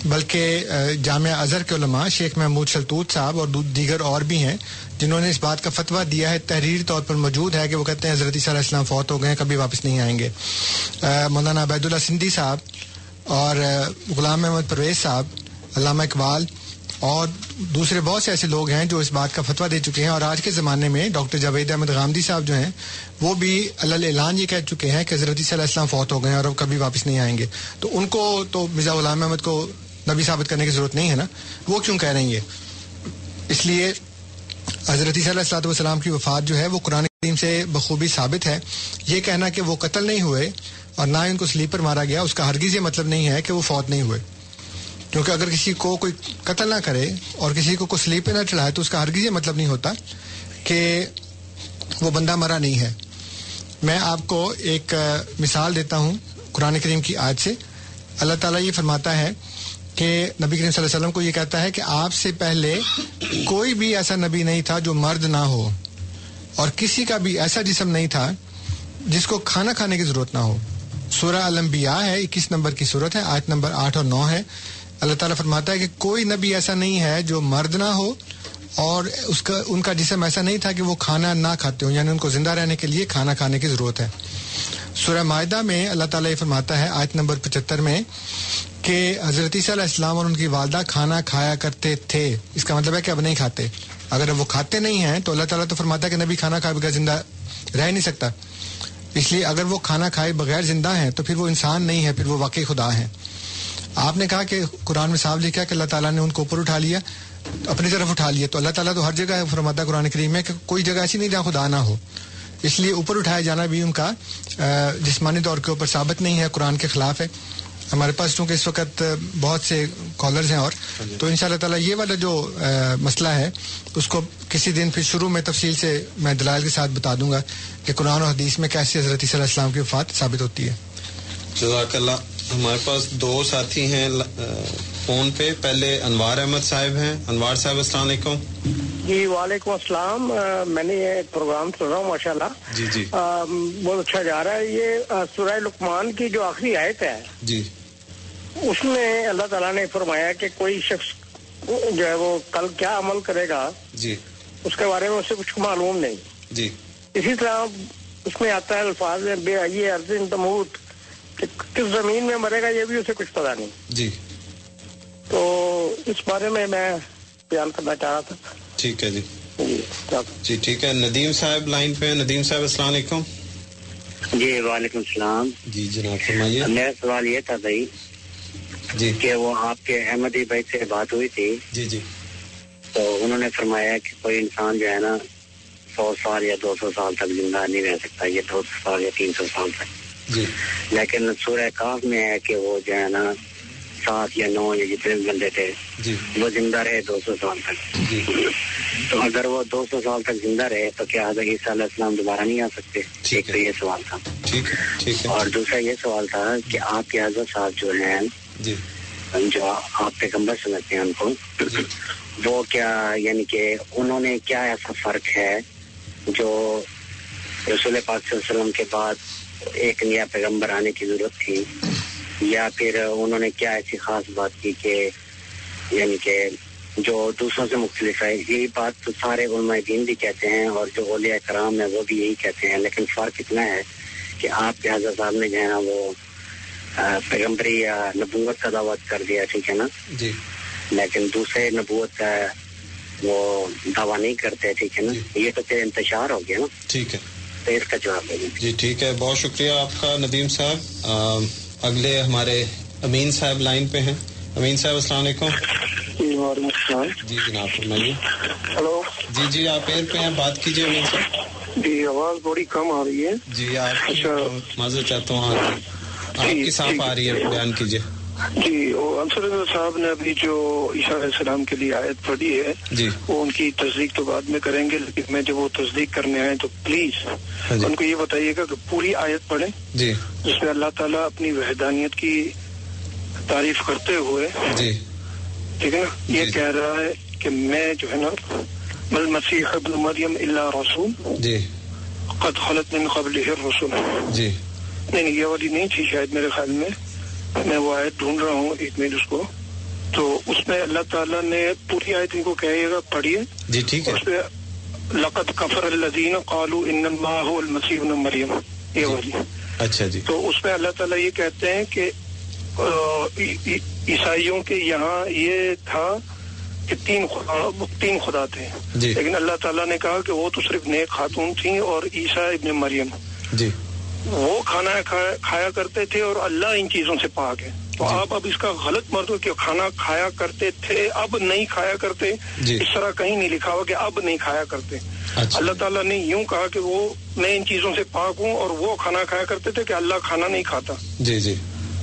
بلکہ جامعہ ازہر کے علماء شیخ محمود شلتوت صاحب اور دیگر اور بھی ہیں جنہوں نے اس بات کا فتویٰ دیا ہے, تحریری طور پر موجود ہے, کہ وہ کہتے ہیں حضرت عیسیٰ علیہ السلام فوت ہو گئے ہیں, کبھی واپس نہیں آئیں گے. مولانا عبید اللہ سندھی صاحب اور غلام محمد پرویز صاحب, علامہ اقبال اور دوسرے بہت سے ایسے لوگ ہیں جو اس بات کا فتویٰ دے چکے ہیں. اور آج کے زمانے میں ڈاکٹر جاوید احمد غامدی صاحب جو ہیں وہ بھی علل اعلان یہ کہہ چکے ہیں کہ حضرت عیسیٰ علیہ السلام فوت ہو گئے ہیں اور اب کبھی واپس نہیں آئیں گے. تو ان کو تو مرزا غلام احمد کو نبی ثابت کرنے کی ضرورت نہیں ہے نا, وہ کیوں کہہ رہے ہیں یہ. اس لیے حضرت عیسیٰ علیہ السلام کی وفات جو ہے وہ قرآن کریم سے بخوبی ثابت ہے. یہ کہنا کہ وہ قتل نہیں ہوئے اور نہ ان کو سلیب پر مارا گیا, اس کا ہرگز یہ مطلب نہیں ہے کہ وہ فوت نہیں ہوئے. کیونکہ اگر کسی کو کوئی قتل نہ کرے اور کسی کو کوئی سلیب پہ نہ چڑھائے تو اس کا ہرگز یہ مطلب نہیں ہوتا کہ وہ بندہ مرا نہیں ہے. میں آپ کو ایک مثال دیتا ہوں قرآن کریم کی آیت سے. اللہ تعالیٰ یہ فرماتا ہے کہ نبی کریم صلی اللہ علیہ وسلم کو یہ کہتا ہے کہ آپ سے پہلے کوئی بھی ایسا نبی نہیں تھا جو مرد نہ ہو، اور کسی کا بھی ایسا جسم نہیں تھا جس کو کھانا کھانے کی ضرورت نہ ہو. سورہ الانبیاء ہے، 21 نمبر کی سورت ہے، آیت نمبر 8 اور 9 ہے. اللہ تعالیٰ فرماتا ہے کہ کوئی نبی ایسا نہیں ہے جو مرد نہ ہو اور ان کا جسم ایسا نہیں تھا کہ وہ کھانا نہ کھاتے ہوں، یعنی ان کو زندہ رہنے کے لیے کھانا کھانے کی ضرورت ہے. سورہ مائدہ میں اللہ تعالیٰ یہ فرماتا ہے آیت نمبر 75 میں کہ حضرت عیسیٰ علیہ السلام اور ان کی والدہ کھانا کھایا کرتے تھے. اس کا مطلب ہے کہ اب نہیں کھاتے. اگر وہ کھاتے نہیں ہیں تو اللہ تعالیٰ تو فرماتا ہے کہ نبی کھانا کھائے بغیر زندہ رہ نہیں سکتا. اس لیے اگر وہ کھانا کھائے بغیر زندہ ہیں تو پھر وہ انسان نہیں ہے، پھر وہ واقعی خدا ہیں. آپ نے کہا کہ قرآن میں صاف لکھا کہ اللہ تعالیٰ نے ان کو اوپر اٹھا لیا، اپنی طرف اٹھا لیا. تو اللہ تعالیٰ تو ہر جگہ فرماتا ہے قرآن کریم میں کہ کوئی جگہ ایسی نہیں جہاں خدا نہ ہو. اس لیے اوپر اٹھایا جانا بھی ان کا جسمانی طور کے اوپر ثابت نہیں ہے، قرآن کے خلاف ہے. ہمارے پاس چونکہ اس وقت بہت سے کالرز ہیں اور تو انشاءاللہ تعالیٰ یہ والا جو مسئلہ ہے اس کو کسی دن پھر شروع میں تفصیل سے میں دلائل کے ساتھ بتا دوں گا کہ قرآن و حدیث میں کیسے حضرت عیسیٰ علیہ السلام کی وفات ثابت ہوتی ہے. جزاک اللہ. ہمارے پاس 2 ساتھی ہیں فون پہ. پہلے انوار احمد صاحب ہیں. انوار صاحب السلام علیکم. جی وعلیکم السلام. میں نے یہ پروگرام سن رہا ہوں ماشاءاللہ. جی جی بہت اچھا جا رہا ہے. یہ سورہ لقمان کی جو آخری آیت ہے جی اس میں اللہ تعالیٰ نے فرمایا کہ کوئی شخص جو ہے وہ کل کیا عمل کرے گا جی اس کے بارے میں اسے کچھ معلوم نہیں. جی اسی طرح اس میں آتا ہے الفاظ میں بے ای ارض تموت، کہ کس زمین میں مرے گا یہ بھی اسے کچھ پتا نہیں. جی تو اس بارے میں بیان کرنا چاہ رہا تھا. ٹھیک ہے جی جی ٹھیک ہے. ندیم صاحب لائن پہ. ندیم صاحب السلام علیکم. جی وعلیکم السلام. جی جناب فرمائیے. میرا سوال یہ تھا بھائی جی کہ وہ آپ کے احمدی بھائی سے بات ہوئی تھی. جی جی تو انہوں نے فرمایا کہ کوئی انسان جو ہے نا 100 سال یا 200 سال تک زندہ نہیں رہ سکتا، یہ 200 سال یا 300 سال تک. جی لیکن سورہ کاف میں ہے کہ وہ جو ہے نا 7 یا 9 یا جتنے بندے تھے جی وہ زندہ رہے 200 سال تک. جی تو اگر وہ 200 سال تک زندہ رہے تو کیا حضرت عیسیٰ علیہ السلام دوبارہ نہیں آ سکتے؟ ایک تو یہ سوال تھا. ٹھیک ہے. اور دوسرا یہ سوال تھا کہ آپ کے حضرت صاحب جو ہیں جی جو آپ پیغمبر سمجھتے ہیں ان کو جی وہ کیا یعنی کہ انہوں نے کیا ایسا فرق ہے جو رسول پاک صلی اللہ علیہ وسلم کے بعد ایک نیا پیغمبر آنے کی ضرورت تھی، یا پھر انہوں نے کیا ایسی خاص بات کی کہ یعنی کہ جو دوسروں سے مختلف ہے؟ یہی بات تو سارے علماء دین بھی کہتے ہیں اور جو اولیاء کرام ہیں وہ بھی یہی کہتے ہیں، لیکن فرق اتنا ہے کہ آپ کے حضرت صاحب نے جو ہے نا وہ پیغمبری یا نبوت کا دعوت کر دیا، ٹھیک ہے نا جی، لیکن دوسرے نبوت کا وہ دعویٰ نہیں کرتے، ٹھیک ہے نا. یہ تو پھر انتشار ہو گیا نا. ٹھیک ہے تو اس کا جواب دیں. جی ٹھیک ہے. بہت شکریہ آپ کا ندیم صاحب. اگلے ہمارے امین صاحب لائن پہ ہیں. امین صاحب السلام علیکم. وعلیکم السلام. جی جناب فرمائیے. ہلو. جی آپ ایئر پہ ہیں، بات کیجیے امین صاحب. جی آواز بڑی کم آ رہی ہے. جی آپ معذرت چاہتا ہوں، آپ کی صاف آ رہی ہے، بیان کیجیے. جی انصر صاحب نے ابھی جو عیسیٰ علیہ السلام کے لیے آیت پڑھی ہے جی وہ ان کی تصدیق تو بعد میں کریں گے، لیکن میں جب وہ تصدیق کرنے آئے تو پلیز ان کو یہ بتائیے گا کہ پوری آیت پڑھیں جی جس میں اللہ تعالیٰ اپنی وحدانیت کی تعریف کرتے ہوئے جی ٹھیک ہے نا یہ کہہ رہا ہے کہ میں جو ہے نا بل مسیح ابن مریم الا رسول جی قد خلت من قبلہ الرسل. جی نہیں یہ والی نہیں تھی شاید میرے خیال میں وہ آیت ڈھونڈ رہا ہوں ایک منٹ اس کو. تو اس میں اللہ تعالیٰ نے پوری آیت ان کو کہیے گا پڑھیے. جی ٹھیک ہے. اس پہ لقد کفر الذین قالوا ان اللہ هو المسیح ابن مریم یہ والی. اچھا جی. تو اس میں اللہ تعالیٰ یہ کہتے ہیں کہ عیسائیوں کے یہاں یہ تھا کہ تین خدا تھے جی. لیکن اللہ تعالیٰ نے کہا کہ وہ تو صرف نیک خاتون تھیں اور عیسیٰ ابن مریم جی وہ کھانا کھایا کرتے تھے اور اللہ ان چیزوں سے پاک ہے. تو آپ اب اس کا غلط مت کہ کھانا کھایا کرتے تھے اب نہیں کھایا کرتے جی. اس طرح کہیں نہیں لکھا ہوا کہ اب نہیں کھایا کرتے. اچھا. اللہ تعالیٰ نے یوں کہا کہ وہ میں ان چیزوں سے پاک ہوں اور وہ کھانا کھایا کرتے تھے کہ اللہ کھانا نہیں کھاتا. جی جی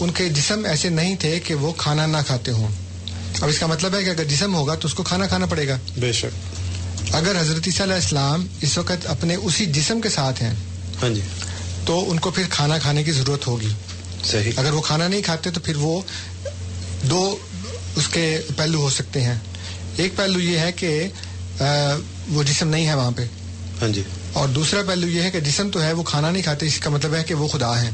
ان کے جسم ایسے نہیں تھے کہ وہ کھانا نہ کھاتے ہوں. اب اس کا مطلب ہے کہ اگر جسم ہوگا تو اس کو کھانا کھانا پڑے گا. بے شک. اگر حضرت عیسیٰ علیہ السلام اس وقت اپنے اسی جسم کے ساتھ ہیں, ہاں جی, تو ان کو پھر کھانا کھانے کی ضرورت ہوگی. صحیح. اگر وہ کھانا نہیں کھاتے تو پھر وہ دو اس کے پہلو ہو سکتے ہیں. ایک پہلو یہ ہے کہ وہ جسم نہیں ہے وہاں پہ, ہاں جی, اور دوسرا پہلو یہ ہے کہ جسم تو ہے, وہ کھانا نہیں کھاتے. اس کا مطلب ہے کہ وہ خدا ہیں.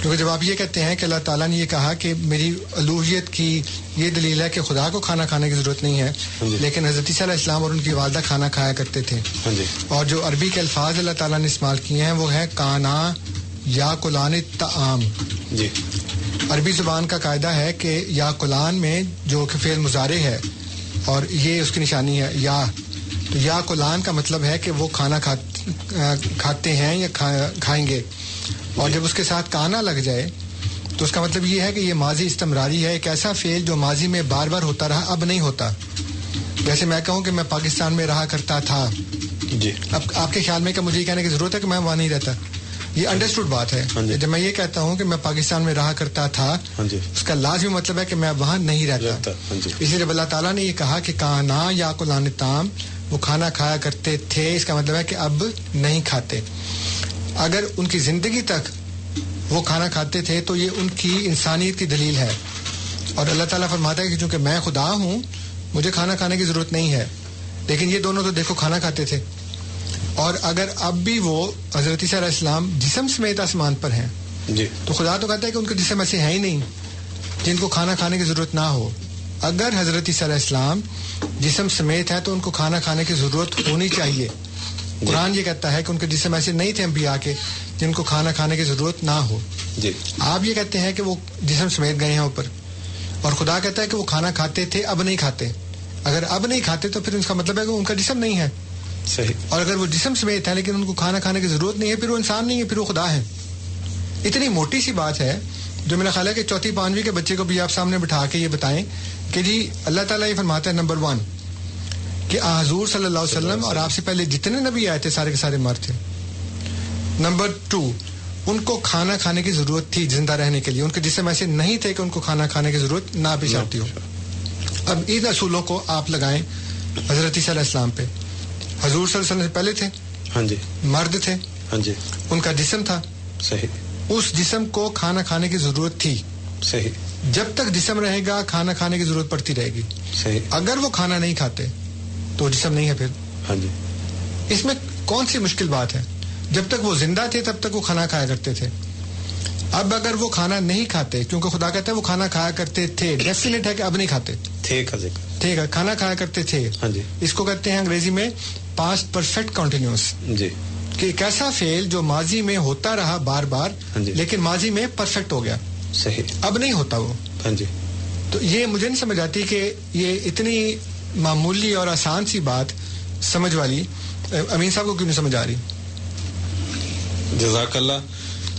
کیونکہ جب آپ یہ کہتے ہیں کہ اللہ تعالیٰ نے یہ کہا کہ میری الوہیت کی یہ دلیل ہے کہ خدا کو کھانا کھانے کی ضرورت نہیں ہے, لیکن حضرت عیسیٰ علیہ السلام اور ان کی والدہ کھانا کھایا کرتے تھے. اور جو عربی کے الفاظ اللہ تعالیٰ نے استعمال کیے ہیں وہ ہے کانا یا کلان الطعام. جی, عربی زبان کا قاعدہ ہے کہ یا کلان میں جو کہ فعل مضارع ہے اور یہ اس کی نشانی ہے یا, تو یا کلان کا مطلب ہے کہ وہ کھانا کھاتے ہیں یا کھائیں گے. اور جب اس کے ساتھ کانا لگ جائے تو اس کا مطلب یہ ہے کہ یہ ماضی استمراری ہے, ایک ایسا فعل جو ماضی میں بار بار ہوتا رہا اب نہیں ہوتا. جیسے میں کہوں کہ میں پاکستان میں رہا کرتا تھا, جی, اب آپ کے خیال میں کہ مجھے یہ کہنے کی ضرورت ہے کہ میں وہاں نہیں رہتا, یہ انڈرسٹوڈ بات ہے. جب میں یہ کہتا ہوں کہ میں پاکستان میں رہا کرتا تھا, اس کا لازمی مطلب ہے کہ میں وہاں نہیں رہتا. اس لیے جب اللہ تعالیٰ نے یہ کہا کہ کانا یا کلان طعام, وہ کھانا کھایا کرتے تھے, اس کا مطلب ہے کہ اب نہیں کھاتے. اگر ان کی زندگی تک وہ کھانا کھاتے تھے تو یہ ان کی انسانیت کی دلیل ہے. اور اللہ تعالیٰ فرماتا ہے کہ چونکہ میں خدا ہوں مجھے کھانا کھانے کی ضرورت نہیں ہے. لیکن یہ دونوں تو دیکھو کھانا کھاتے تھے. اور اگر اب بھی وہ حضرت عیسیٰ علیہ السلام جسم سمیت آسمان پر ہیں, جی, تو خدا تو کہتا ہے کہ ان کے جسم ایسے ہیں ہی نہیں جن کو کھانا کھانے کی ضرورت نہ ہو. اگر حضرت عیسیٰ علیہ السلام جسم سمیت ہے تو ان کو کھانا کھانے کی ضرورت ہونی چاہیے. قرآن یہ کہتا ہے کہ ان کے جسم ایسے نہیں تھے انبیاء کے جن کو کھانا کھانے کی ضرورت نہ ہو. جی, آپ یہ کہتے ہیں کہ وہ جسم سمیت گئے ہیں اوپر, اور خدا کہتا ہے کہ وہ کھانا کھاتے تھے اب نہیں کھاتے. اگر اب نہیں کھاتے تو پھر اس کا مطلب ہے کہ ان کا جسم نہیں ہے. صحیح. اور اگر وہ جسم سمیت ہے لیکن ان کو کھانا کھانے کی ضرورت نہیں ہے, پھر وہ انسان نہیں ہے, پھر وہ خدا ہے. اتنی موٹی سی بات ہے جو میرا خیال ہے کہ چوتھی پانچویں کے بچے کو بھی آپ سامنے بٹھا کے یہ بتائیں کہ جی اللہ تعالیٰ یہ فرماتا ہے نمبر 1 کہ حضور صلی اللہ علیہ وسلم اور آپ سے پہلے جتنے نبی آئے تھے سارے کے سارے مرد تھے. نمبر 2 ان کو کھانا کھانے کی ضرورت تھی زندہ رہنے کے لیے, ان کے جسم ایسے نہیں تھے کہ ان کو کھانا کھانے کی ضرورت نہ پیش آتی ہو. اب ان اصولوں کو آپ لگائیں حضرت عیسیٰ علیہ السلام پہ. حضور صلی اللہ علیہ وسلم سے پہلے تھے, ہاں جی, مرد تھے, ہاں جی, ان کا جسم تھا, صحیح, اس جسم کو کھانا کھانے کی ضرورت تھی, صحیح, جب تک جسم رہے گا کھانا کھانے کی ضرورت پڑتی رہے گی, صحیح. اگر وہ کھانا نہیں کھاتے تو جسم نہیں ہے پھر. ہاں جی, اس میں کون سی مشکل بات ہے؟ جب تک وہ زندہ تھے تب تک وہ کھانا کھایا کرتے تھے. اب اگر وہ کھانا نہیں کھاتے, کیونکہ خدا کہتا ہے وہ کھانا کھایا کرتے تھے, ڈیفینیٹ ہے کہ اب نہیں کھاتے تھے کا ذکر, ٹھیک ہے, کھانا کھایا کرتے تھے. ہاں جی, اس کو کہتے ہیں انگریزی میں پاسٹ پرفیکٹ کنٹینیوس. جی, کہ ایک ایسا فعل جو ماضی میں ہوتا رہا بار بار, ہاں جی, لیکن ماضی میں پرفیکٹ ہو گیا, صحیح, اب نہیں ہوتا وہ. ہاں جی. تو یہ مجھے نہیں سمجھ آتی کہ یہ اتنی معمولی اور آسان سی بات سمجھ والی امین صاحب کو کیوں نہیں سمجھ آ رہی. جزاک اللہ.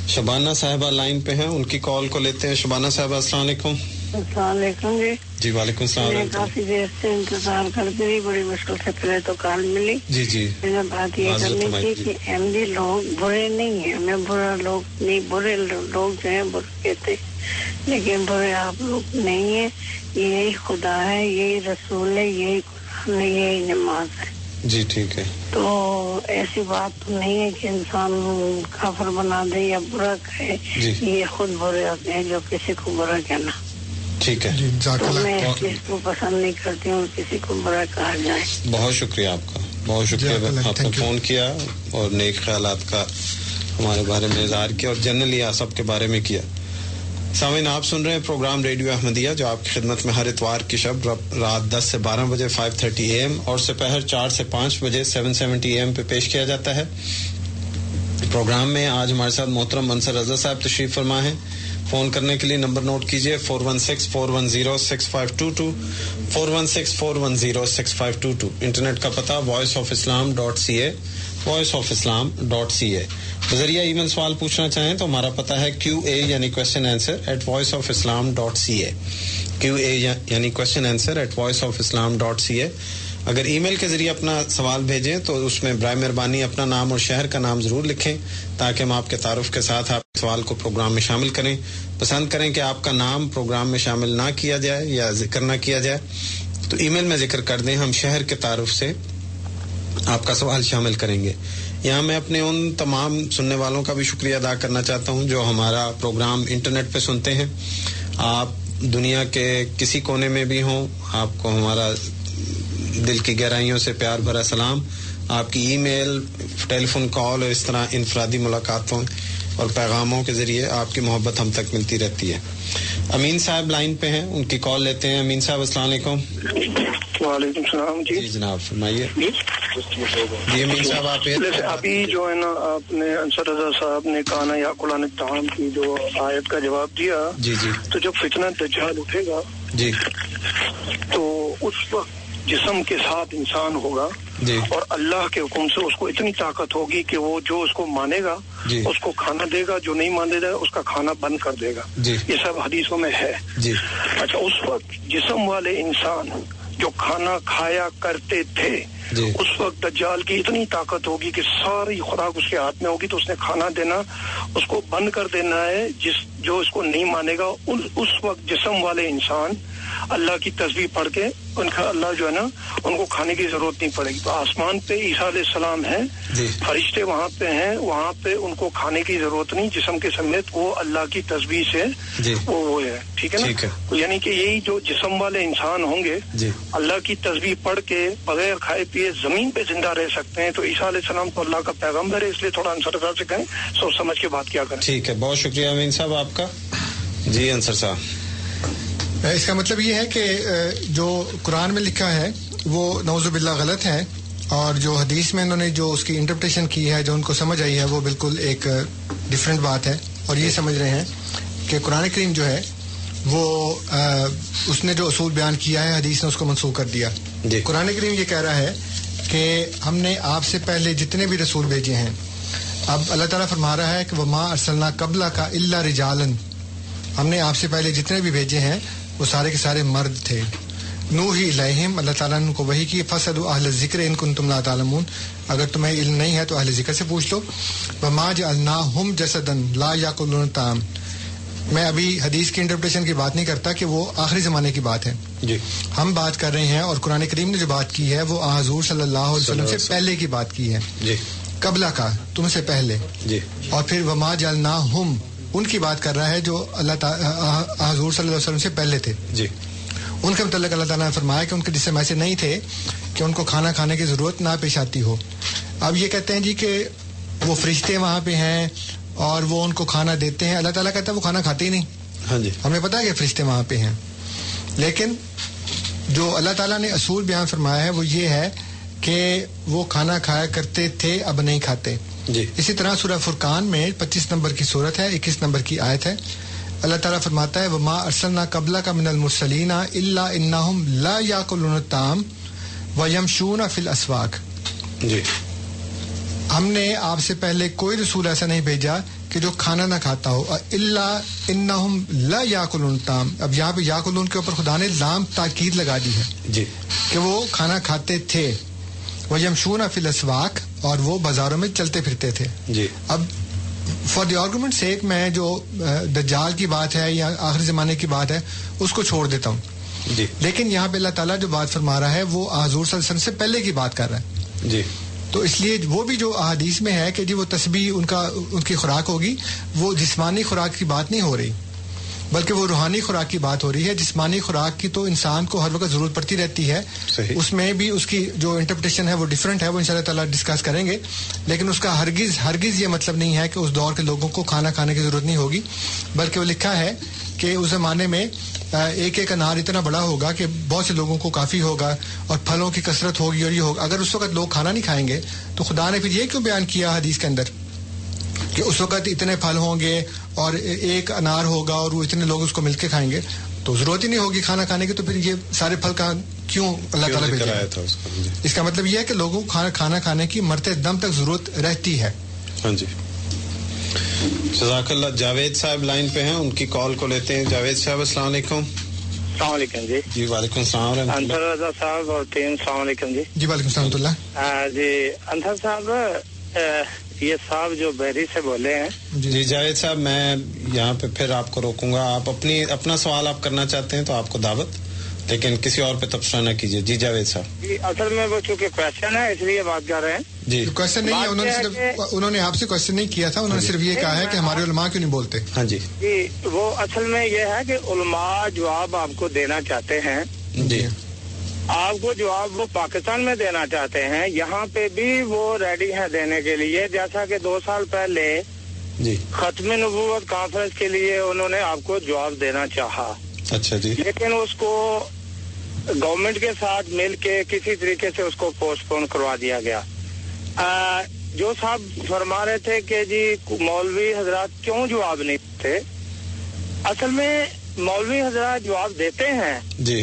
شبانہ صاحبہ لائن پہ ہیں, ان کی کال کو لیتے ہیں. شبانہ صاحبہ السلام علیکم. السلام علیکم. جی جی, وعلیکم السلام. میں کافی دیر سے انتظار کرتی رہی, بڑی مشکل سے پہلے تو کال ملی. جی جی, میں نے بات یہ کرنی تھی کہ احمدی لوگ برے نہیں ہیں, ہمیں برا لوگ نہیں, برے لوگ جو ہیں برے کہتے, لیکن برے آپ لوگ نہیں ہیں. یہی خدا ہے, یہی رسول ہے, یہی قرآن ہے, یہی نماز ہے. جی ٹھیک ہے. تو ایسی بات تو نہیں ہے کہ انسان کافر بنا دے یا برا کہے, یہ خود برے ہوتے ہیں جو کسی کو برا کہنا. ٹھیک ہے, تو میں اس چیز کو پسند نہیں کرتی ہوں کسی کو برا کہا جائے. بہت شکریہ آپ کا, بہت شکریہ آپ نے فون کیا اور نیک خیالات کا ہمارے بارے میں اظہار کیا, اور جنرلی سب کے بارے میں کیا. سامعین, آپ سن رہے ہیں پروگرام ریڈیو احمدیہ جو آپ کی خدمت میں ہر اتوار کی شب رات 10 سے 12 بجے 5:30 AM اور سپہر 4 سے 5 بجے 7:70 AM پہ پیش کیا جاتا ہے. پروگرام میں آج ہمارے ساتھ محترم منصر رضا صاحب تشریف فرما ہیں. فون کرنے کے لیے نمبر نوٹ کیجئے 416-410-6522 416-410-6522. انٹرنیٹ کا پتہ voiceofislam.ca voiceofislam.ca. بذریعہ ای میل سوال پوچھنا چاہیں تو ہمارا پتہ ہے QA یعنی کوسچن آنسر @voiceofislam.ca QA یعنی کوسچن آنسر @voiceofislam.ca. اگر ای میل کے ذریعے اپنا سوال بھیجیں تو اس میں برائے مہربانی اپنا نام اور شہر کا نام ضرور لکھیں تاکہ ہم آپ کے تعارف کے ساتھ آپ کے سوال کو پروگرام میں شامل کریں. پسند کریں کہ آپ کا نام پروگرام میں شامل نہ کیا جائے یا ذکر نہ کیا جائے تو ای میل میں ذکر کر دیں, ہم شہر کے تعارف سے آپ کا سوال شامل کریں گے. یہاں میں اپنے ان تمام سننے والوں کا بھی شکریہ ادا کرنا چاہتا ہوں جو ہمارا پروگرام انٹرنیٹ پہ سنتے ہیں. آپ دنیا کے کسی کونے میں بھی ہوں, آپ کو ہمارا دل کی گہرائیوں سے پیار بھرا سلام. آپ کی ای میل, ٹیلی فون کال اور اس طرح انفرادی ملاقاتوں اور پیغاموں کے ذریعے آپ کی محبت ہم تک ملتی رہتی ہے. امین صاحب لائن پہ ہیں, ان کی کال لیتے ہیں. امین صاحب السلام علیکم. وعلیکم السلام. جی جناب فرمائیے. جی امین صاحب آپ ابھی جو ہے نا آپ نے انصر رضا صاحب نے کہا نا یا قرآن الطعام کی جو آیت کا جواب دیا, جی جی, تو جب فتنہ دجال اٹھے گا جی تو اس وقت جسم کے ساتھ انسان ہوگا جی, اور اللہ کے حکم سے اس کو اتنی طاقت ہوگی کہ وہ جو اس کو مانے گا جی, اس کو کھانا دے گا, جو نہیں مانے گا اس کا کھانا بند کر دے گا. جی, یہ سب حدیثوں میں ہے. جی. اچھا, اس وقت جسم والے انسان جو کھانا کھایا کرتے تھے, جی, اس وقت دجال کی اتنی طاقت ہوگی کہ ساری خوراک اس کے ہاتھ میں ہوگی, تو اس نے کھانا دینا اس کو بند کر دینا ہے. جو اس کو نہیں مانے گا اس وقت جسم والے انسان اللہ کی تسبیح پڑھ کے ان کا اللہ جو ہے نا ان کو کھانے کی ضرورت نہیں پڑے گی. تو آسمان پہ عیسیٰ علیہ السلام ہیں, فرشتے وہاں پہ ہیں, وہاں پہ ان کو کھانے کی ضرورت نہیں, جسم کے سمیت وہ اللہ کی تسبیح سے وہ ہے. ٹھیک ہے نا. یعنی کہ یہی جو جسم والے انسان ہوں گے اللہ کی تسبیح پڑھ کے بغیر کھائے پیے زمین پہ زندہ رہ سکتے ہیں. تو عیسیٰ علیہ السلام تو اللہ کا پیغمبر ہے, اس لیے تھوڑا انصر صاحب سے کہیں سوچ سمجھ کے بات کیا کریں. ٹھیک ہے, بہت شکریہ امین صاحب آپ کا. جی انصر صاحب, اس کا مطلب یہ ہے کہ جو قرآن میں لکھا ہے وہ نعوذ باللہ غلط ہے, اور جو حدیث میں انہوں نے جو اس کی انٹرپریٹیشن کی ہے, جو ان کو سمجھ آئی ہے, وہ بالکل ایک ڈفرینٹ بات ہے. اور یہ سمجھ رہے ہیں کہ قرآن کریم جو ہے وہ اس نے جو اصول بیان کیا ہے حدیث نے اس کو منسوخ کر دیا. قرآن کریم یہ کہہ رہا ہے کہ ہم نے آپ سے پہلے جتنے بھی رسول بھیجے ہیں, اب اللہ تعالیٰ فرما رہا ہے کہ وما ارسلنا قبلک الا رجالا, ہم نے آپ سے پہلے جتنے بھی بھیجے ہیں وہ سارے کے سارے مرد تھے. نوحی الیہم, اللہ تعالیٰ نے ان کو وحی کی, فاسألوا اہل الذکر ان کنتم لا تعلمون, اگر تمہیں علم نہیں ہے تو اہل ذکر سے پوچھ لو. وما جعلناہم جسدا لا یاکلون الطعام, میں ابھی حدیث کی انٹرپریٹیشن کی بات نہیں کرتا کہ وہ آخری زمانے کی بات ہے. جی, ہم بات کر رہے ہیں اور قرآن کریم نے جو بات کی ہے وہ حضور صلی اللہ علیہ وسلم سے پہلے کی بات کی ہے. جی, قبلہ کا, تم سے پہلے. جی, اور پھر وما جعلناہم, ان کی بات کر رہا ہے جو اللہ حضور صلی اللہ علیہ وسلم سے پہلے تھے. جی, ان کے متعلق اللہ تعالیٰ نے فرمایا کہ ان کے جسم ایسے نہیں تھے کہ ان کو کھانا کھانے کی ضرورت نہ پیش آتی ہو. اب یہ کہتے ہیں جی کہ وہ فرشتے وہاں پہ ہیں اور وہ ان کو کھانا دیتے ہیں. اللہ تعالیٰ کہتا ہے وہ کھانا کھاتے ہی نہیں. ہاں جی, ہمیں پتا ہے کہ فرشتے وہاں پہ ہیں, لیکن جو اللہ تعالیٰ نے اصول بیان فرمایا ہے وہ یہ ہے کہ وہ کھانا کھایا کرتے تھے, اب نہیں کھاتے. جی, اسی طرح سورہ فرقان میں 25 نمبر کی صورت ہے, 21 نمبر کی آیت ہے, اللہ تعالیٰ فرماتا ہے وما ارسلنا قبلک من المرسلین الا انہم لا یاکلون الطعام ویمشون فی الاسواق. جی, ہم نے آپ سے پہلے کوئی رسول ایسا نہیں بھیجا کہ جو کھانا نہ کھاتا ہو. الا انہم لا یاکلون الطعام, اب یہاں پہ یاکلون کے اوپر خدا نے لام تاکید لگا دی ہے. جی, کہ وہ کھانا کھاتے تھے. ویمشون فی الاسواق, اور وہ بازاروں میں چلتے پھرتے تھے. جی, اب فار دی آرگومنٹ سیک میں جو دجال کی بات ہے یا آخری زمانے کی بات ہے اس کو چھوڑ دیتا ہوں. جی, لیکن یہاں پہ اللہ تعالیٰ جو بات فرما رہا ہے وہ حضور صلی اللہ علیہ وسلم سے پہلے کی بات کر رہا ہے. جی, تو اس لیے وہ بھی جو احادیث میں ہے کہ جی وہ تسبیح ان کی خوراک ہوگی, وہ جسمانی خوراک کی بات نہیں ہو رہی بلکہ وہ روحانی خوراک کی بات ہو رہی ہے. جسمانی خوراک کی تو انسان کو ہر وقت ضرورت پڑتی رہتی ہے, اس میں بھی اس کی جو انٹرپریٹیشن ہے وہ ڈفرینٹ ہے, وہ انشاءاللہ تعالیٰ ڈسکس کریں گے. لیکن اس کا ہرگز یہ مطلب نہیں ہے کہ اس دور کے لوگوں کو کھانا کھانے کی ضرورت نہیں ہوگی, بلکہ وہ لکھا ہے کہ اس زمانے میں ایک انار اتنا بڑا ہوگا کہ بہت سے لوگوں کو کافی ہوگا اور پھلوں کی کثرت ہوگی اور یہ ہوگا. اگر اس وقت لوگ کھانا نہیں کھائیں گے تو خدا نے پھر یہ کیوں بیان کیا حدیث کے اندر کہ اس وقت اتنے پھل ہوں گے اور ایک انار ہوگا اور وہ اتنے لوگ اس کو مل کے کھائیں گے, تو ضرورت ہی نہیں ہوگی کھانا کھانے کی, تو پھر یہ سارے پھل کا کیوں اللہ تعالیٰ بھیجا. اس کا مطلب یہ ہے کہ لوگوں کو کھانا کھانے کی مرتے دم تک ضرورت رہتی ہے. ہاں جی, جزاک اللہ. جاوید صاحب لائن پہ ہیں, ان کی کال کو لیتے ہیں. جاوید صاحب السلام علیکم. السلام علیکم جی. جی وعلیکم السلام. انصر رضا صاحب اور ٹیم السلام علیکم جی. جی وعلیکم السلام ورحمۃ اللہ. جی انصر صاحب یہ صاحب جو بحری سے بولے ہیں. جی جاوید صاحب میں یہاں پہ پھر آپ کو روکوں گا. آپ اپنا سوال آپ کرنا چاہتے ہیں تو آپ کو دعوت, لیکن کسی اور پہ تبصرہ نہ کیجیے. جی جاوید صاحب. جی اصل میں وہ چونکہ کوشچن ہے اس لیے بات کر رہے ہیں. جی کوشچن نہیں ہے, انہوں نے آپ سے کوشچن نہیں کیا تھا, انہوں نے صرف یہ کہا ہے کہ ہمارے علماء کیوں نہیں بولتے. ہاں جی جی وہ اصل میں یہ ہے کہ علماء جواب آپ کو دینا چاہتے ہیں. جی آپ کو جواب وہ پاکستان میں دینا چاہتے ہیں, یہاں پہ بھی وہ ریڈی ہیں دینے کے لیے. جیسا کہ 2 سال پہلے جی ختم نبوت کانفرنس کے لیے انہوں نے آپ کو جواب دینا چاہا. اچھا جی. لیکن اس کو گورنمنٹ کے ساتھ مل کے کسی طریقے سے اس کو پوسٹ پون کروا دیا گیا. جو صاحب فرما رہے تھے کہ جی مولوی حضرات کیوں جواب نہیں دیتے, اصل میں مولوی حضرات جواب دیتے ہیں. جی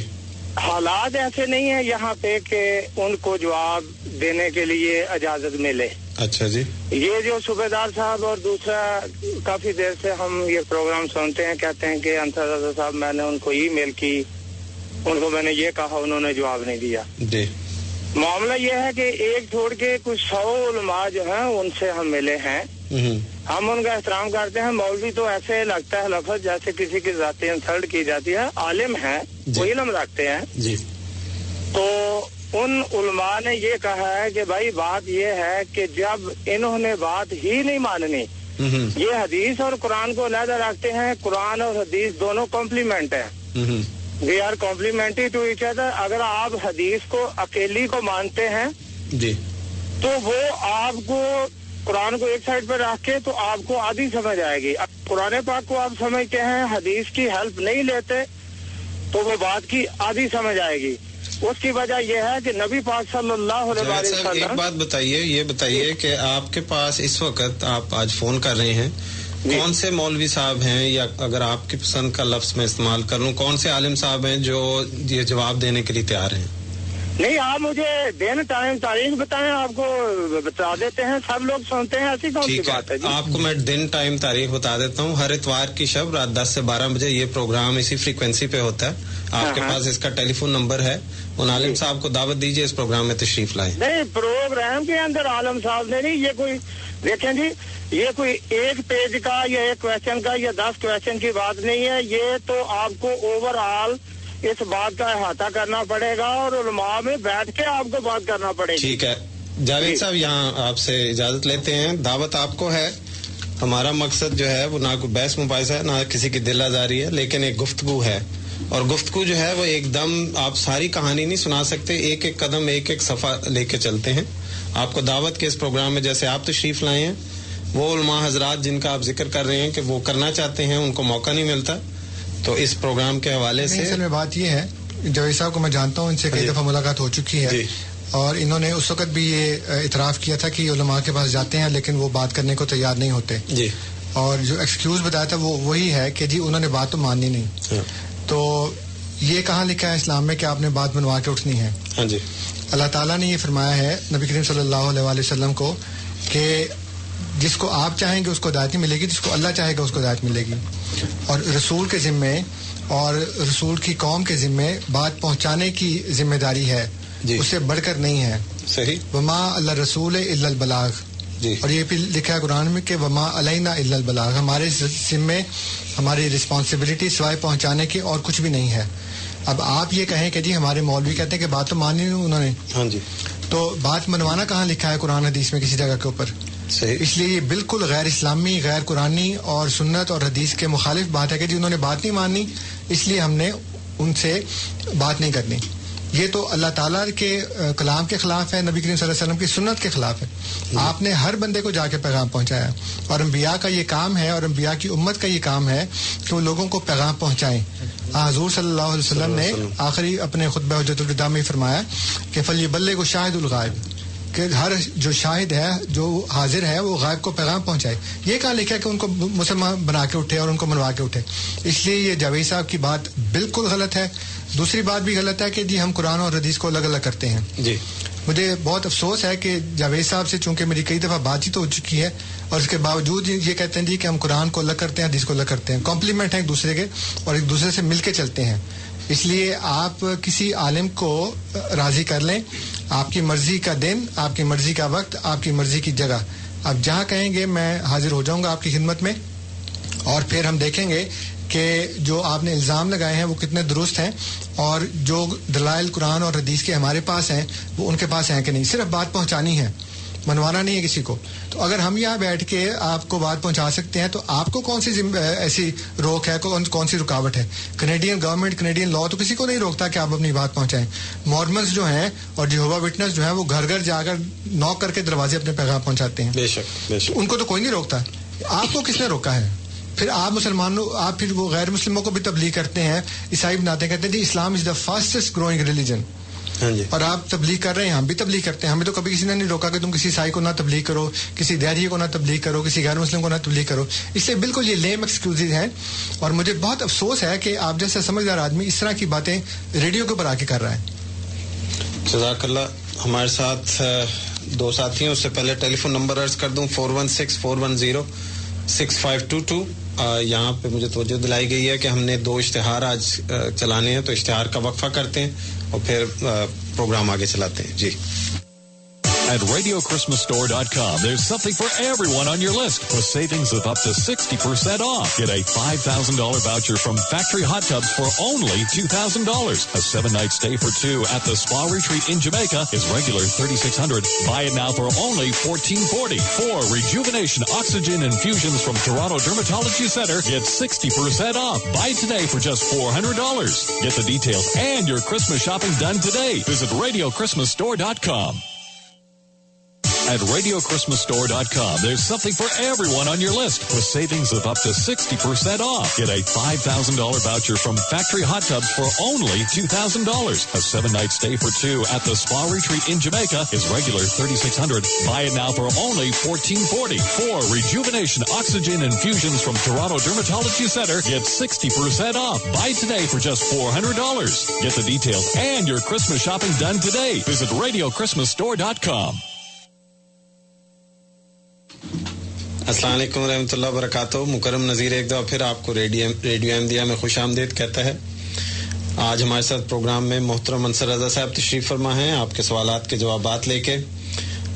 حالات ایسے نہیں ہیں یہاں پہ کہ ان کو جواب دینے کے لیے اجازت ملے. اچھا جی. یہ جو صوبیدار صاحب اور دوسرا کافی دیر سے ہم یہ پروگرام سنتے ہیں, کہتے ہیں کہ انصر رضا صاحب میں نے ان کو ای میل کی, ان کو میں نے یہ کہا, انہوں نے جواب نہیں دیا. جی معاملہ یہ ہے کہ ایک چھوڑ کے کچھ 100 علماء جو ہیں ان سے ہم ملے ہیں, ہم ان کا احترام کرتے ہیں. مولوی تو ایسے لگتا ہے لفظ جیسے کسی کی ذاتی انسلٹ کی جاتی ہے. عالم ہے, وہ علم رکھتے ہیں. جی تو ان علماء نے یہ کہا ہے کہ بھائی بات یہ ہے کہ جب انہوں نے بات ہی نہیں ماننی, یہ حدیث اور قرآن کو علیحدہ رکھتے ہیں. قرآن اور حدیث دونوں کمپلیمنٹ ہیں, we are complementary to each other. اگر آپ حدیث کو اکیلی کو مانتے ہیں جی تو وہ آپ کو قرآن کو ایک سائڈ پہ رکھ کے تو آپ کو آدھی سمجھ آئے گی. قرآن پاک کو آپ سمجھتے ہیں, حدیث کی ہیلپ نہیں لیتے تو وہ بات کی آدھی سمجھ آئے گی. اس کی وجہ یہ ہے کہ نبی پاک صلی اللہ علیہ وسلم. ایک بات بتائیے, یہ بتائیے کہ آپ کے پاس اس وقت آپ آج فون کر رہے ہیں, کون سے مولوی صاحب ہیں, یا اگر آپ کی پسند کا لفظ میں استعمال کر لوں, کون سے عالم صاحب ہیں جو یہ جواب دینے کے لیے تیار ہیں؟ نہیں آپ مجھے دن ٹائم تاریخ بتائیں, آپ کو بتا دیتے ہیں, سب لوگ سنتے ہیں. ایسی کون سی بات ہے؟ آپ کو میں دن ٹائم تاریخ بتا دیتا ہوں. ہر اتوار کی شب رات 10 سے 12 بجے یہ پروگرام اسی فریکوینسی پہ ہوتا ہے. آپ کے پاس اس کا ٹیلی فون نمبر ہے, ان عالم صاحب کو دعوت دیجیے, اس پروگرام میں تشریف لائیں. نہیں پروگرام کے اندر عالم صاحب نے نہیں, یہ کوئی دیکھیں جی یہ کوئی ایک پیج کا یا ایک کویشچن کا یا 10 کویشچن کی بات نہیں ہے. یہ تو آپ کو اوور آل اس بات کا احاطہ کرنا پڑے گا اور علماء میں بیٹھ کے آپ کو بات کرنا پڑے گی. ٹھیک ہے جاوید صاحب, یہاں آپ سے اجازت لیتے ہیں. دعوت آپ کو ہے. ہمارا مقصد جو ہے وہ نہ کوئی بحث مباحثہ ہے, نہ کسی کی دل آزاری ہے, لیکن ایک گفتگو ہے. اور گفتگو جو ہے وہ ایک دم آپ ساری کہانی نہیں سنا سکتے, ایک ایک قدم ایک ایک صفحہ لے کے چلتے ہیں. آپ کو دعوت کے اس پروگرام میں جیسے آپ تشریف لائے ہیں, وہ علماء حضرات جن کا آپ ذکر کر رہے ہیں کہ وہ کرنا چاہتے ہیں, ان کو موقع نہیں ملتا. تو اس پروگرام کے حوالے سے اصل میں بات یہ ہے, جاوید صاحب کو میں جانتا ہوں, ان سے کئی دفعہ ملاقات ہو چکی ہے, اور انہوں نے اس وقت بھی یہ اعتراف کیا تھا کہ علماء کے پاس جاتے ہیں لیکن وہ بات کرنے کو تیار نہیں ہوتے. جی اور جو ایکسکیوز بتایا تھا وہ وہی ہے کہ جی انہوں نے بات تو ماننی نہیں. تو یہ کہاں لکھا ہے اسلام میں کہ آپ نے بات منوا کے اٹھنی ہے؟ ہاں جی. اللہ تعالیٰ نے یہ فرمایا ہے نبی کریم صلی اللہ علیہ وآلہ وسلم کو کہ جس کو آپ چاہیں گے اس کو ہدایت ملے گی, جس کو اللہ چاہے گا اس کو ہدایت ملے گی. اور رسول کے ذمے اور رسول کی قوم کے ذمے بات پہنچانے کی ذمہ داری ہے, اس سے بڑھ کر نہیں ہے. صحیح. وما اللہ رسول الا البلاغ. اور یہ بھی لکھا ہے قرآن میں کہ وما علینا الا البلاغ, ہمارے ذمے ہماری رسپانسبلٹی سوائے پہنچانے کی اور کچھ بھی نہیں ہے. اب آپ یہ کہیں کہ جی ہمارے مولوی کہتے ہیں کہ بات تو مانی نہیں انہوں نے, ہاں جی, تو بات منوانا کہاں لکھا ہے قرآن حدیث میں کسی جگہ کے اوپر؟ صحیح. اس لیے یہ بالکل غیر اسلامی, غیر قرآنی اور سنت اور حدیث کے مخالف بات ہے کہ جی انہوں نے بات نہیں ماننی اس لیے ہم نے ان سے بات نہیں کرنی. یہ تو اللہ تعالیٰ کے کلام کے خلاف ہے, نبی کریم صلی اللہ علیہ وسلم کی سنت کے خلاف ہے. آپ نے ہر بندے کو جا کے پیغام پہنچایا, اور انبیاء کا یہ کام ہے اور انبیاء کی امت کا یہ کام ہے کہ وہ لوگوں کو پیغام پہنچائیں. حضور صلی اللہ علیہ وسلم نے آخری اپنے خطبہ حجۃ الوداع میں فرمایا کہ فلیبلغ شاہد الغائب, کہ ہر جو شاہد ہے جو حاضر ہے وہ غائب کو پیغام پہنچائے. یہ کہاں لکھا کہ ان کو مسلمان بنا کے اٹھے اور ان کو منوا کے اٹھے؟ اس لیے یہ جاوید صاحب کی بات بالکل غلط ہے. دوسری بات بھی غلط ہے کہ جی ہم قرآن اور حدیث کو الگ الگ کرتے ہیں. جی مجھے بہت افسوس ہے کہ جاوید صاحب سے چونکہ میری کئی دفعہ بات چیت ہو چکی ہے اور اس کے باوجود یہ کہتے ہیں جی کہ ہم قرآن کو الگ کرتے ہیں, حدیث کو الگ کرتے ہیں. کمپلیمنٹ ہیں ایک دوسرے کے اور ایک دوسرے سے مل کے چلتے ہیں. اس لیے آپ کسی عالم کو راضی کر لیں, آپ کی مرضی کا دن, آپ کی مرضی کا وقت, آپ کی مرضی کی جگہ, آپ جہاں کہیں گے میں حاضر ہو جاؤں گا آپ کی خدمت میں, اور پھر ہم دیکھیں گے کہ جو آپ نے الزام لگائے ہیں وہ کتنے درست ہیں, اور جو دلائل قرآن اور حدیث کے ہمارے پاس ہیں وہ ان کے پاس ہیں کہ نہیں. صرف بات پہنچانی ہے, منوانا نہیں ہے کسی کو. تو اگر ہم یہاں بیٹھ کے آپ کو بات پہنچا سکتے ہیں تو آپ کو کون سی ایسی روک ہے, کون سی رکاوٹ ہے؟ کینیڈین گورنمنٹ, کینیڈین لا تو کسی کو نہیں روکتا کہ آپ اپنی بات پہنچائیں. مورمنز جو ہیں اور جیہووا وٹنس جو ہیں وہ گھر گھر جا کر نوک کر کے دروازے اپنے پیغام پہنچاتے ہیں. بے شک ان کو تو کوئی نہیں روکتا. آپ کو کس نے روکا ہے؟ پھر آپ مسلمانوں, آپ پھر وہ غیر مسلموں کو بھی تبلیغ کرتے ہیں, عیسائی بناتے ہیں, کہتے ہیں جی اسلام از دا فاسٹسٹ گروئنگ ریلیجن. اور آپ تبلیغ کر رہے ہیں, ہم بھی تبلیغ کرتے ہیں. ہمیں تو کبھی کسی نے نہیں روکا کہ تم کسی عیسائی کو نہ تبلیغ کرو, کسی دہریے کو نہ تبلیغ کرو, کسی غیر مسلم کو نہ تبلیغ کرو. اس سے بالکل یہ لیم ایکسکیوزز ہیں, اور مجھے بہت افسوس ہے کہ آپ جیسا سمجھدار آدمی اس طرح کی باتیں ریڈیو کے اوپر آ کے کر رہا ہے. جزاک اللہ. ہمارے ساتھ دو ساتھی ہیں, اس سے پہلے ٹیلی فون نمبر عرض کر دوں 416-410-6522. یہاں پہ مجھے توجہ دلائی گئی ہے کہ ہم نے 2 اشتہار آج چلانے ہیں, تو اشتہار کا وقفہ کرتے ہیں اور پھر پروگرام آگے چلاتے ہیں. جی. At RadioChristmasStore.com, there's something for everyone on your list with savings of up to 60% off. Get a $5,000 voucher from Factory Hot Tubs for only $2,000. A 7-night stay for 2 at the Spa Retreat in Jamaica is regular $3,600. Buy it now for only $1,440. 4 Rejuvenation Oxygen Infusions from Toronto Dermatology Center get 60% off. Buy today for just $400. Get the details and your Christmas shopping done today. Visit RadioChristmasStore.com. At RadioChristmasStore.com, there's something for everyone on your list with savings of up to 60% off. Get a $5,000 voucher from Factory Hot Tubs for only $2,000. A 7-night stay for 2 at the Spa Retreat in Jamaica is regular $3,600. Buy it now for only $1,440. 4 Rejuvenation Oxygen Infusions from Toronto Dermatology Center get 60% off. Buy today for just $400. Get the details and your Christmas shopping done today. Visit RadioChristmasStore.com. السلام علیکم ورحمۃ اللہ وبرکاتہ. مکرم نذیر ایک دفعہ پھر آپ کو radio Ahmadiyya میں خوش آمدید کہتا ہے. آج ہمارے ساتھ پروگرام میں محترم انصر رضا صاحب تشریف فرما ہیں آپ کے سوالات کے جوابات لے کے.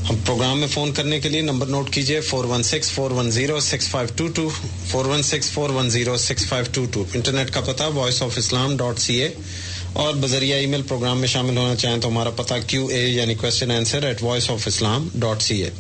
ہم پروگرام میں فون کرنے کے لیے نمبر نوٹ کیجئے 416-410-6522 416-410-6522. انٹرنیٹ کا پتہ voiceofislam.ca, اور بذریعہ ای میل پروگرام میں شامل ہونا چاہیں تو ہمارا پتہ QA یعنی کویسچن آنسر @voiceofislam.ca.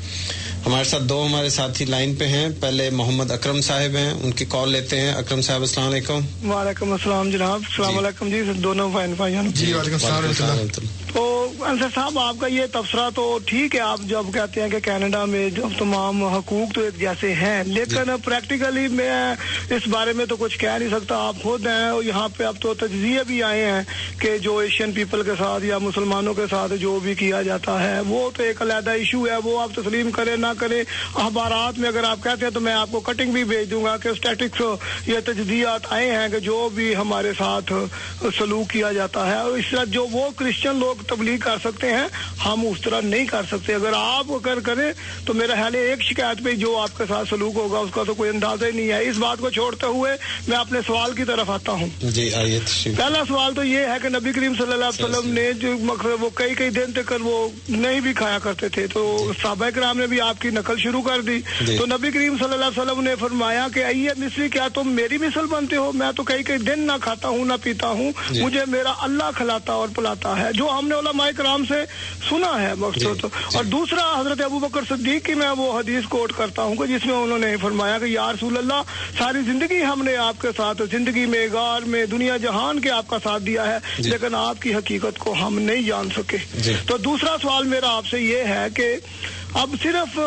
ہمارے ساتھ 2 ہمارے ساتھی لائن پہ ہیں. پہلے محمد اکرم صاحب ہیں, ان کی کال لیتے ہیں. اکرم صاحب السلام علیکم. وعلیکم السلام جناب. السلام علیکم جی دونوں بھائیوں. جی وعلیکم السلام. تو انصر صاحب آپ کا یہ تبصرہ تو ٹھیک ہے, آپ جب کہتے ہیں کہ کینیڈا میں جب تمام حقوق تو ایک جیسے ہیں, لیکن پریکٹیکلی میں اس بارے میں تو کچھ کہہ نہیں سکتا. آپ خود ہیں یہاں پہ, اب تو تجزیے بھی آئے ہیں کہ جو ایشین پیپل کے ساتھ یا مسلمانوں کے ساتھ جو بھی کیا جاتا ہے وہ تو ایک علیحدہ ایشو ہے, وہ آپ تسلیم کریں نہ کریں. اخبارات میں اگر آپ کہتے ہیں تو میں آپ کو کٹنگ بھی بھیج دوں گا کہ اسٹیٹکس یہ تجزیات آئے ہیں کہ جو بھی ہمارے ساتھ سلوک کیا جاتا ہے اس طرح جو وہ کرسچن لوگ تبلیغ کر سکتے ہیں ہم اس طرح نہیں کر سکتے. اگر آپ اگر کریں تو میرا خیال ہے ایک شکایت پہ جو آپ کے ساتھ سلوک ہوگا اس کا تو کوئی اندازہ ہی نہیں ہے. اس بات کو چھوڑتے ہوئے میں اپنے سوال کی طرف آتا ہوں. جی آئیے. پہلا سوال تو یہ ہے کہ نبی کریم صلی اللہ علیہ وسلم نے جو مقصد وہ کئی دن تک وہ نہیں بھی کھایا کرتے تھے, تو صحابہ کرام نے بھی آپ کی نقل شروع کر دی. تو نبی کریم صلی اللہ علیہ وسلم نے فرمایا کہ ایہ مثلی, کیا تم میری مثل بنتے ہو؟ میں تو کئی دن نہ کھاتا ہوں نہ پیتا ہوں, مجھے میرا اللہ کھلاتا اور پلاتا ہے, جو ہم نے علماء کرام سے سنا ہے مقصد. اور دوسرا حضرت ابوبکر صدیق کی میں وہ حدیث کوٹ کرتا ہوں کہ جس میں انہوں نے فرمایا کہ یا رسول اللہ ساری زندگی ہم نے آپ کے ساتھ زندگی میں غار میں دنیا جہان کے آپ کا ساتھ دیا ہے, لیکن آپ کی حقیقت کو ہم نہیں جان سکے. تو دوسرا سوال میرا آپ سے یہ ہے کہ اب صرف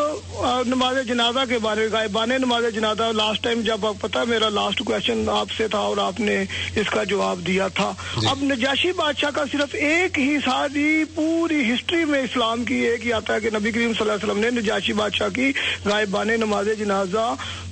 نماز جنازہ کے بارے میں, غائبانہ نماز جنازہ, لاسٹ ٹائم جب آپ پتہ میرا لاسٹ کویشچن آپ سے تھا اور آپ نے اس کا جواب دیا تھا. اب نجاشی بادشاہ کا صرف ایک ہی ساری پوری ہسٹری میں اسلام کی ایک ہی آتا ہے کہ نبی کریم صلی اللہ علیہ وسلم نے نجاشی بادشاہ کی غائبانہ نماز جنازہ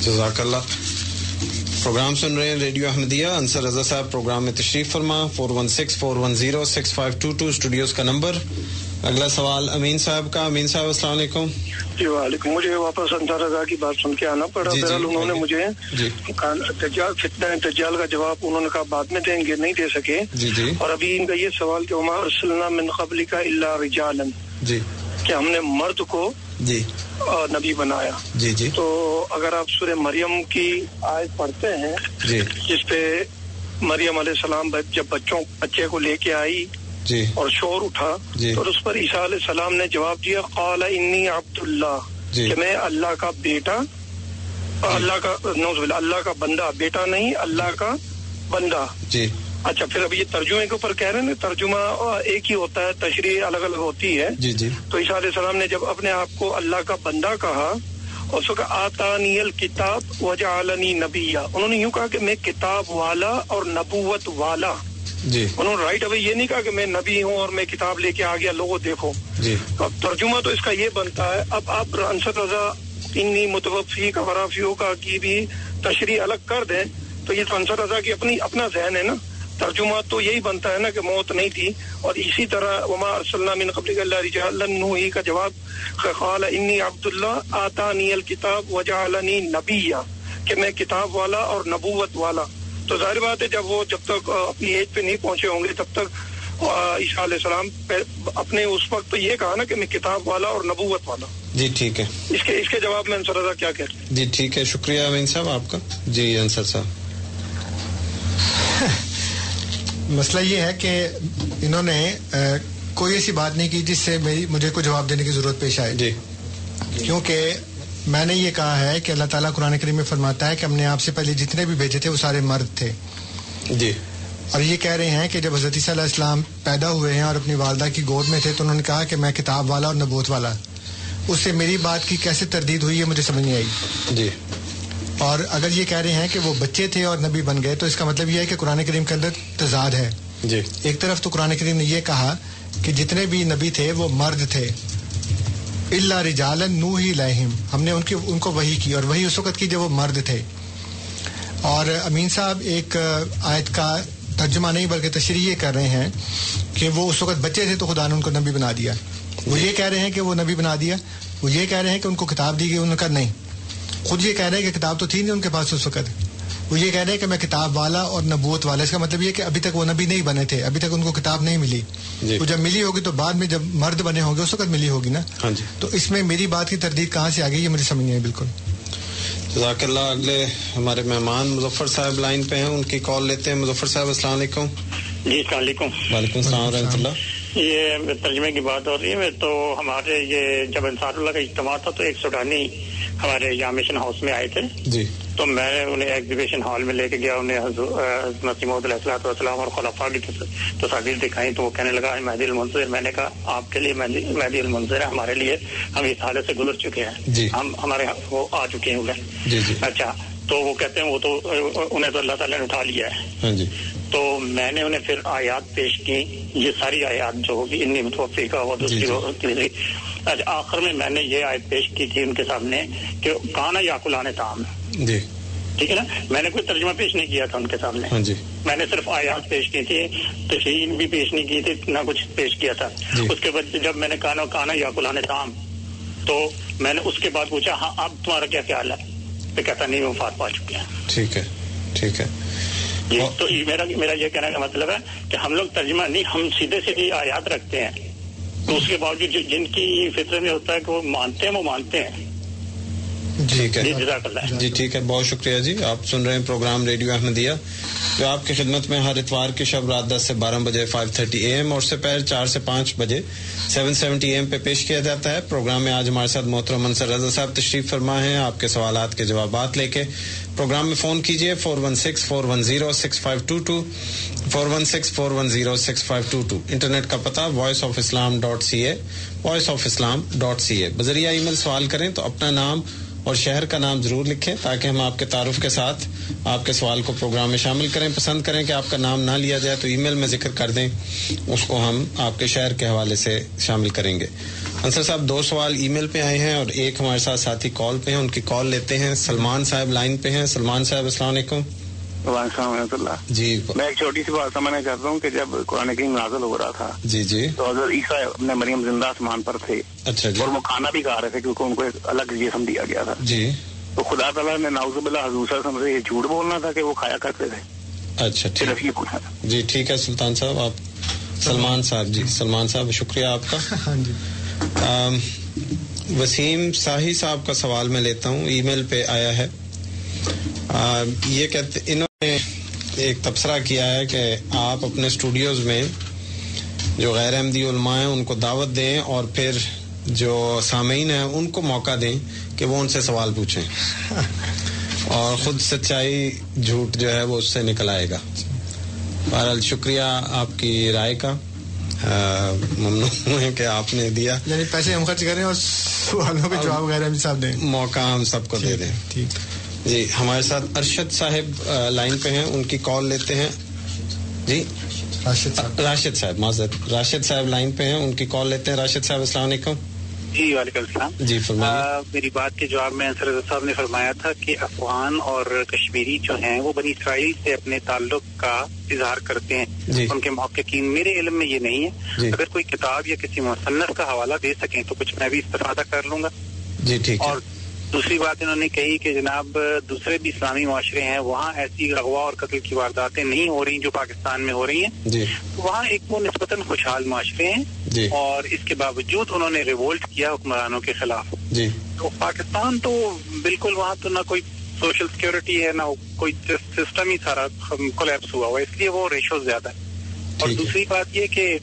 جزاک اللہ. پروگرام سن رہے ہیں ریڈیو احمدیہ. انصر رضا صاحب پروگرام میں تشریف فرما. 416-410-6522 اسٹوڈیوز کا نمبر. اگلا سوال امین صاحب کا. امین صاحب السلام علیکم. جی وعلیکم. مجھے واپس انصر رضا کی بات سن کے آنا پڑا. بہرحال انہوں نے مجھے دجال کا جواب انہوں نے کہا بعد میں دیں گے, نہیں دے سکے. اور ابھی ان کا یہ سوال کہ وما ارسلنا من قبلک الا رجالا, کہ ہم نے مرد کو نبی بنایا. تو اگر آپ سورہ مریم کی آیت پڑھتے ہیں جس پہ مریم علیہ السلام جب بچے کو لے کے آئی اور شور اٹھا تو اس پر عیسیٰ علیہ السلام نے جواب دیا قال انی عبد اللہ, کہ میں اللہ کا بیٹا, اللہ کا بندہ, بیٹا نہیں اللہ کا بندہ. اچھا پھر اب یہ ترجمے کے اوپر کہہ رہے ہیں, ترجمہ ایک ہی ہوتا ہے, تشریح الگ الگ ہوتی ہے. تو عیسیٰ علیہ السلام نے جب اپنے آپ کو اللہ کا بندہ کہا اور اس کو آتانی الکتاب وجعلنی نبیا, انہوں نے یوں کہا کہ میں کتاب والا اور نبوت والا. انہوں نے رائٹ ابھی یہ نہیں کہا کہ میں نبی ہوں اور میں کتاب لے کے آ گیا لوگوں دیکھو. اب ترجمہ تو اس کا یہ بنتا ہے. اب آپ انصر رضا انی متوفی کا ورافیوں کا کی بھی تشریح الگ کر دیں تو یہ تو انصر رضا کی اپنا ذہن ہے نا. ترجمہ تو یہی بنتا ہے نا کہ موت نہیں تھی. اور اسی طرح وما ارسلنا من قبلک الا رجالا نوحی کا جواب قال انی عبد اللہ آتانی الکتاب وجعلنی نبیا, کہ میں کتاب والا اور نبوت والا. تو ظاہر بات ہے جب تک اپنی ایج پہ نہیں پہنچے ہوں گے تب تک عیسیٰ علیہ السلام اپنے اس وقت تو یہ کہا نا کہ میں کتاب والا اور نبوت والا. جی ٹھیک ہے. اس کے جواب میں انصر رضا کیا کہتے ہیں؟ جی ٹھیک ہے, شکریہ امین صاحب آپ کا. جی انصر صاحب. مسئلہ یہ ہے کہ انہوں نے کوئی ایسی بات نہیں کی جس سے مجھے کوئی جواب دینے کی ضرورت پیش آئے. کیونکہ میں نے یہ کہا ہے کہ اللہ تعالیٰ قرآن کریم میں فرماتا ہے کہ ہم نے آپ سے پہلے جتنے بھی بھیجے تھے وہ سارے مرد تھے. اور یہ کہہ رہے ہیں کہ جب حضرت عیسیٰ علیہ السلام پیدا ہوئے ہیں اور اپنی والدہ کی گود میں تھے تو انہوں نے کہا کہ میں کتاب والا اور نبوت والا. اس سے میری بات کی کیسے تردید ہوئی ہے مجھے سمجھ نہیں آئی. اور اگر یہ کہہ رہے ہیں کہ وہ بچے تھے اور نبی بن گئے تو اس کا مطلب یہ ہے کہ قرآن کریم کے اندر تضاد ہے. ایک طرف تو قرآن کریم نے یہ کہا کہ جتنے بھی نبی تھے وہ مرد تھے, الا رجالا نوحی الیہم, ہم نے ان کو وحی کی, اور وحی اس وقت کی جب وہ مرد تھے. اور امین صاحب ایک آیت کا ترجمہ نہیں بلکہ تشریح یہ کر رہے ہیں کہ وہ اس وقت بچے تھے تو خدا نے ان کو نبی بنا دیا. وہ یہ کہہ رہے ہیں کہ وہ نبی بنا دیا, وہ یہ کہہ رہے ہیں کہ ان کو کتاب دی گئی, انہوں نے کہا نہیں. خود یہ کہہ رہے ہیں کہ کتاب تو تھی نہیں ان کے پاس اس وقت. وہ یہ کہہ رہے ہیں کہ میں کتاب والا اور نبوت والا. اس کا مطلب یہ کہ ابھی تک وہ نبی نہیں بنے تھے, ابھی تک ان کو کتاب نہیں ملی. وہ جب ملی ہوگی تو بعد میں جب مرد بنے ہوں گے اس وقت ملی ہوگی نا. تو اس میں میری بات کی تردید کہاں سے آ گئی یہ مجھے سمجھ نہیں ہے بالکل. جزاک اللہ. اگلے ہمارے مہمان مظفر صاحب لائن پہ ہیں, ان کی کال لیتے ہیں. مظفر صاحب السلام علیکم. جی السلام علیکم. وعلیکم السلام و رحمۃ اللہ. یہ ترجمے کی بات ہو رہی ہے. تو ہمارے یہ جب انصار اللہ کا اجتماع تھا تو ایک سوڈانی ہمارے یہاں مشن ہاؤس میں آئے تھے. تو میں نے انہیں ایگزیبیشن ہال میں لے کے گیا, انہیں حضرت مسیح موعود علیہ الصلوۃ والسلام اور خلفاء کی تصاویر دکھائیں. تو وہ کہنے لگا مہدی المنتظر. میں نے کہا آپ کے لیے مہدی المنتظر ہے, ہمارے لیے ہم اس حالت سے گزر چکے ہیں, ہم ہمارے وہ آ چکے ہیں. اچھا تو وہ کہتے ہیں وہ تو انہیں تو اللہ تعالیٰ نے اٹھا لیا ہے. تو میں نے انہیں پھر آیات پیش کی, یہ ساری آیات جو ہوگی انی متوفی کا وہ دوسری. آخر میں میں نے یہ آیت پیش کی تھی ان کے سامنے کہ کانا یاکلان طعام. ٹھیک ہے نا, میں نے کوئی ترجمہ پیش نہیں کیا تھا ان کے سامنے. میں نے صرف آیات پیش کی تھی, تشریح بھی پیش نہیں کی تھی, نہ کچھ پیش کیا تھا. اس کے بعد جب میں نے کانا یاکلان طعام تو میں نے اس کے بعد پوچھا ہاں اب تمہارا کیا خیال ہے, تو کہتا نہیں وفات پا چکے ہیں. ٹھیک ہے ٹھیک ہے. تو میرا یہ کہنے کا مطلب ہے کہ ہم لوگ ترجمہ نہیں, ہم سیدھے سیدھی آیات رکھتے ہیں. تو اس کے باوجود جن کی فطرت میں ہوتا ہے کہ وہ مانتے ہیں وہ مانتے ہیں. ٹھیک ہے جی ٹھیک ہے, بہت شکریہ جی. آپ سن رہے ہیں پروگرام ریڈیو احمدیہ جو آپ کی خدمت میں ہر اتوار کی شب رات 10 سے 12 بجے 5:30 AM اور سپہر 4 سے 5 بجے 7:70 AM پہ پیش کیا جاتا ہے. پروگرام میں آج ہمارے ساتھ محترم انصر رضا صاحب تشریف فرما ہیں. آپ کے سوالات کے جوابات لے کے پروگرام میں فون کیجیے 416-410-6522 416-410-6522. انٹرنیٹ کا پتہ voiceofislam.ca voiceofislam.ca. بذریعہ ای میل سوال کریں تو اپنا نام اور شہر کا نام ضرور لکھیں تاکہ ہم آپ کے تعارف کے ساتھ آپ کے سوال کو پروگرام میں شامل کریں. پسند کریں کہ آپ کا نام نہ لیا جائے تو ای میل میں ذکر کر دیں, اس کو ہم آپ کے شہر کے حوالے سے شامل کریں گے. انصر صاحب 2 سوال ای میل پہ آئے ہیں اور ایک ہمارے ساتھ ساتھی کال پہ ہیں, ان کی کال لیتے ہیں. سلمان صاحب لائن پہ ہیں. سلمان صاحب السلام علیکم. وعلیکم السلام ورحمۃ اللہ. جی میں ایک چھوٹی سی بات سمجھنا چاہتا ہوں کہ جب قرآن کریم نازل ہو رہا تھا جی جی تو حضرت عیسیٰ اپنے مریم زندہ آسمان پر تھے. اچھا جی. اور وہ کھانا بھی کھا رہے تھے کیونکہ ان کو ایک الگ جسم دیا گیا تھا. جی. تو خدا تعالیٰ نے نعوذ باللہ حضور صلی اللہ علیہ وسلم سے یہ جھوٹ بولنا تھا کہ وہ کھایا کرتے تھے. اچھا ٹھیک یہ پوچھا تھا. جی ٹھیک ہے سلطان صاحب. آپ سلمان صاحب. جی سلمان صاحب شکریہ آپ کا. ہاں جی. وسیم ساہی صاحب کا سوال میں لیتا ہوں, ای میل پہ آیا ہے. یہ کہتے انہوں نے ایک تبصرہ کیا ہے کہ آپ اپنے اسٹوڈیوز میں جو غیر احمدی علماء ہیں ان کو دعوت دیں اور پھر جو سامعین ہیں ان کو موقع دیں کہ وہ ان سے سوال پوچھیں اور خود سچائی جھوٹ جو ہے وہ اس سے نکل آئے گا. بہرحال شکریہ آپ کی رائے کا, ممنون ہے کہ آپ نے دیا. یعنی پیسے ہم خرچ کریں اور سوالوں کے جواب غیر احمدی صاحب دیں, موقع ہم سب کو دے دیں. ٹھیک. جی ہمارے ساتھ ارشد صاحب لائن پہ ہیں, ان کی کال لیتے ہیں. جی راشد صاحب معذرت, راشد صاحب لائن پہ ہیں, ان کی کال لیتے ہیں. راشد صاحب السلام علیکم. جی وعلیکم السلام. جی فرمائیے. میری بات کے جواب میں انصر رضا صاحب نے فرمایا تھا کہ افغان اور کشمیری جو ہیں وہ بنی اسرائیل سے اپنے تعلق کا اظہار کرتے ہیں. جی. ان کے محققین, میرے علم میں یہ نہیں ہے. جی. اگر کوئی کتاب یا کسی مصنف کا حوالہ دے سکیں تو کچھ میں بھی استفادہ کر لوں گا. جی ٹھیک ہے. اور دوسری بات انہوں نے کہی کہ جناب دوسرے بھی اسلامی معاشرے ہیں وہاں ایسی اغوا اور قتل کی وارداتیں نہیں ہو رہی جو پاکستان میں ہو رہی ہیں. جی. وہاں ایک وہ نسبتاً خوشحال معاشرے ہیں. جی. اور اس کے باوجود انہوں نے ریوولٹ کیا حکمرانوں کے خلاف. جی. تو پاکستان تو بالکل وہاں تو نہ کوئی سوشل سیکورٹی ہے نہ کوئی سسٹم ہی سارا کولیپس ہوا ہوا, اس لیے وہ ریشو زیادہ ہے. اور دوسری بات یہ کہ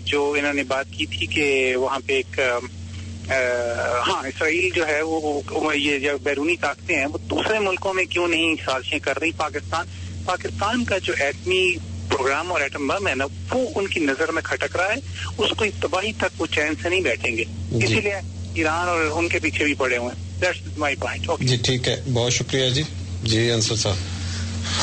جو انہوں نے بات کی تھی کہ وہاں پہ ایک ہاں اسرائیل جو ہے وہ یہ جو بیرونی طاقتیں ہیں وہ دوسرے ملکوں میں کیوں نہیں سازشیں کر رہی. پاکستان کا جو ایٹمی پروگرام اور ایٹم بم ہے نا وہ ان کی نظر میں کھٹک رہا ہے, اس کو تباہی تک وہ چین سے نہیں بیٹھیں گے. اسی لیے ایران اور ان کے پیچھے بھی پڑے ہوئے ہیں. That's my point. جی ٹھیک ہے, بہت شکریہ. جی جی انصر صاحب.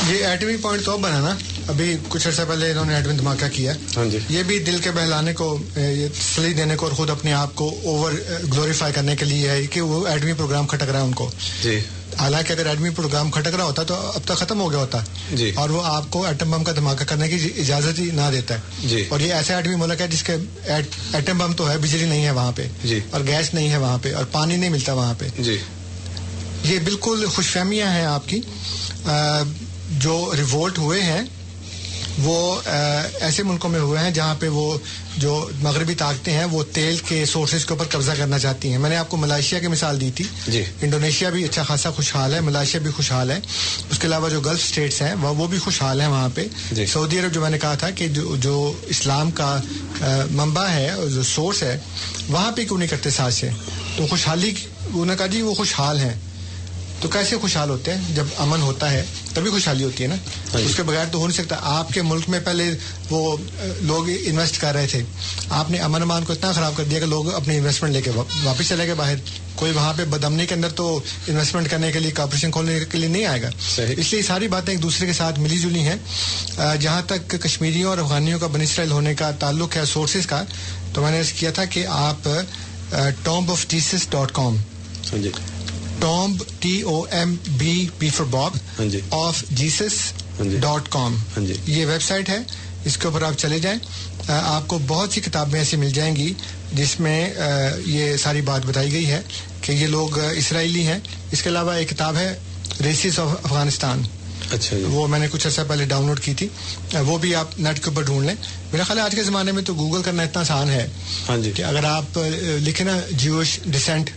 یہ ایٹمی پوائنٹ تو اب بنا نا, ابھی کچھ عرصہ پہلے انہوں نے ایٹمی دھماکہ کیا. ہاں جی. یہ بھی دل کے بہلانے کو, تسلی دینے کو اور خود اپنے آپ کو اوور گلوریفائی کرنے کے لیے ہے کہ وہ ایٹمی پروگرام کھٹک رہا ہے ان کو. جی. حالانکہ اگر ایٹمی پروگرام کھٹک رہا ہوتا تو اب تک ختم ہو گیا ہوتا. جی. اور وہ آپ کو ایٹم بم کا دھماکہ کرنے کی اجازت ہی نہ دیتا ہے. جی. اور یہ ایسا ایٹمی ملک ہے جس کے ایٹم بم تو ہے, بجلی نہیں ہے وہاں پہ. جی. اور گیس نہیں ہے وہاں پہ, اور پانی نہیں ملتا وہاں پہ. جی. یہ بالکل خوش فہمیاں ہیں آپ کی. جو ریوولٹ ہوئے ہیں وہ ایسے ملکوں میں ہوئے ہیں جہاں پہ وہ جو مغربی طاقتیں ہیں وہ تیل کے سورسز کے اوپر قبضہ کرنا چاہتی ہیں. میں نے آپ کو ملائیشیا کی مثال دی تھی. جی. انڈونیشیا بھی اچھا خاصا خوشحال ہے, ملائیشیا بھی خوشحال ہے. اس کے علاوہ جو گلف اسٹیٹس ہیں وہ بھی خوشحال ہیں وہاں پہ. جی. سعودی عرب جو میں نے کہا تھا کہ جو اسلام کا منبع ہے, جو سورس ہے, وہاں پہ کیوں نہیں کرتے ساتھ سے. تو خوشحالی انہوں نے کہا جی وہ خوشحال ہیں. تو کیسے خوشحال ہوتے ہیں؟ جب امن ہوتا ہے تبھی خوشحالی ہوتی ہے نا. اس کے بغیر تو ہو نہیں سکتا. آپ کے ملک میں پہلے وہ لوگ انویسٹ کر رہے تھے, آپ نے امن امان کو اتنا خراب کر دیا کہ لوگ اپنی انویسٹمنٹ لے کے واپس چلے گئے باہر. کوئی وہاں پہ بدامنی کے اندر تو انویسٹمنٹ کرنے کے لیے, کارپوریشن کھولنے کے لیے نہیں آئے گا. اس لیے ساری باتیں ایک دوسرے کے ساتھ ملی جلی ہیں. جہاں تک کشمیریوں اور افغانیوں کا بنی اسرائیل ہونے کا تعلق ہے سورسز کا, تو میں نے عرض کیا تھا کہ آپ tombofjesus.com tomb TOMB for Bob of Jesus.com یہ ویب سائٹ ہے. اس کے اوپر آپ چلے جائیں, آپ کو بہت سی کتابیں ایسی مل جائیں گی جس میں یہ ساری بات بتائی گئی ہے کہ یہ لوگ اسرائیلی ہیں. اس کے علاوہ ایک کتاب ہے ریسز آف افغانستان. اچھا. وہ میں نے کچھ عرصہ پہلے ڈاؤن لوڈ کی تھی, وہ بھی آپ نیٹ کے اوپر ڈھونڈ لیں. میرا خیال ہے آج کے زمانے میں تو گوگل کرنا اتنا آسان ہے کہ اگر آپ لکھیں نا جیوش ڈسینٹ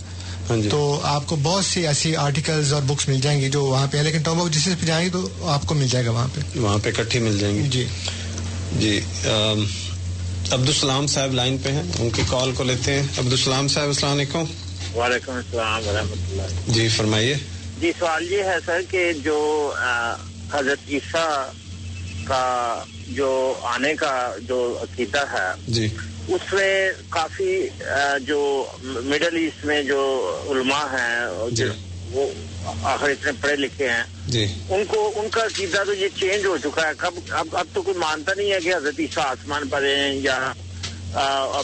تو آپ کو بہت سی ایسی آرٹیکلز اور بکس مل جائیں گی جو وہاں پہ ہے. لیکن ٹوم آف جیسس پہ جائیں گے تو آپ کو مل جائے گا وہاں پہ اکٹھی مل جائیں گی. جی جی. عبدالسلام صاحب لائن پہ ہیں, ان کی کال کو لیتے ہیں. عبدالسلام صاحب السلام علیکم. وعلیکم السلام ورحمۃ اللہ. جی فرمائیے. جی سوال یہ ہے سر کہ جو حضرت عیسیٰ کا جو آنے کا جو عقیدہ ہے جی اس میں کافی جو مڈل ایسٹ میں جو علماء ہیں جی. وہ آخر اتنے پڑھے لکھے ہیں جی, ان کا عقیدہ تو یہ چینج ہو چکا ہے. اب تو کوئی مانتا نہیں ہے کہ حضرت عیسیٰ آسمان پر ہیں یا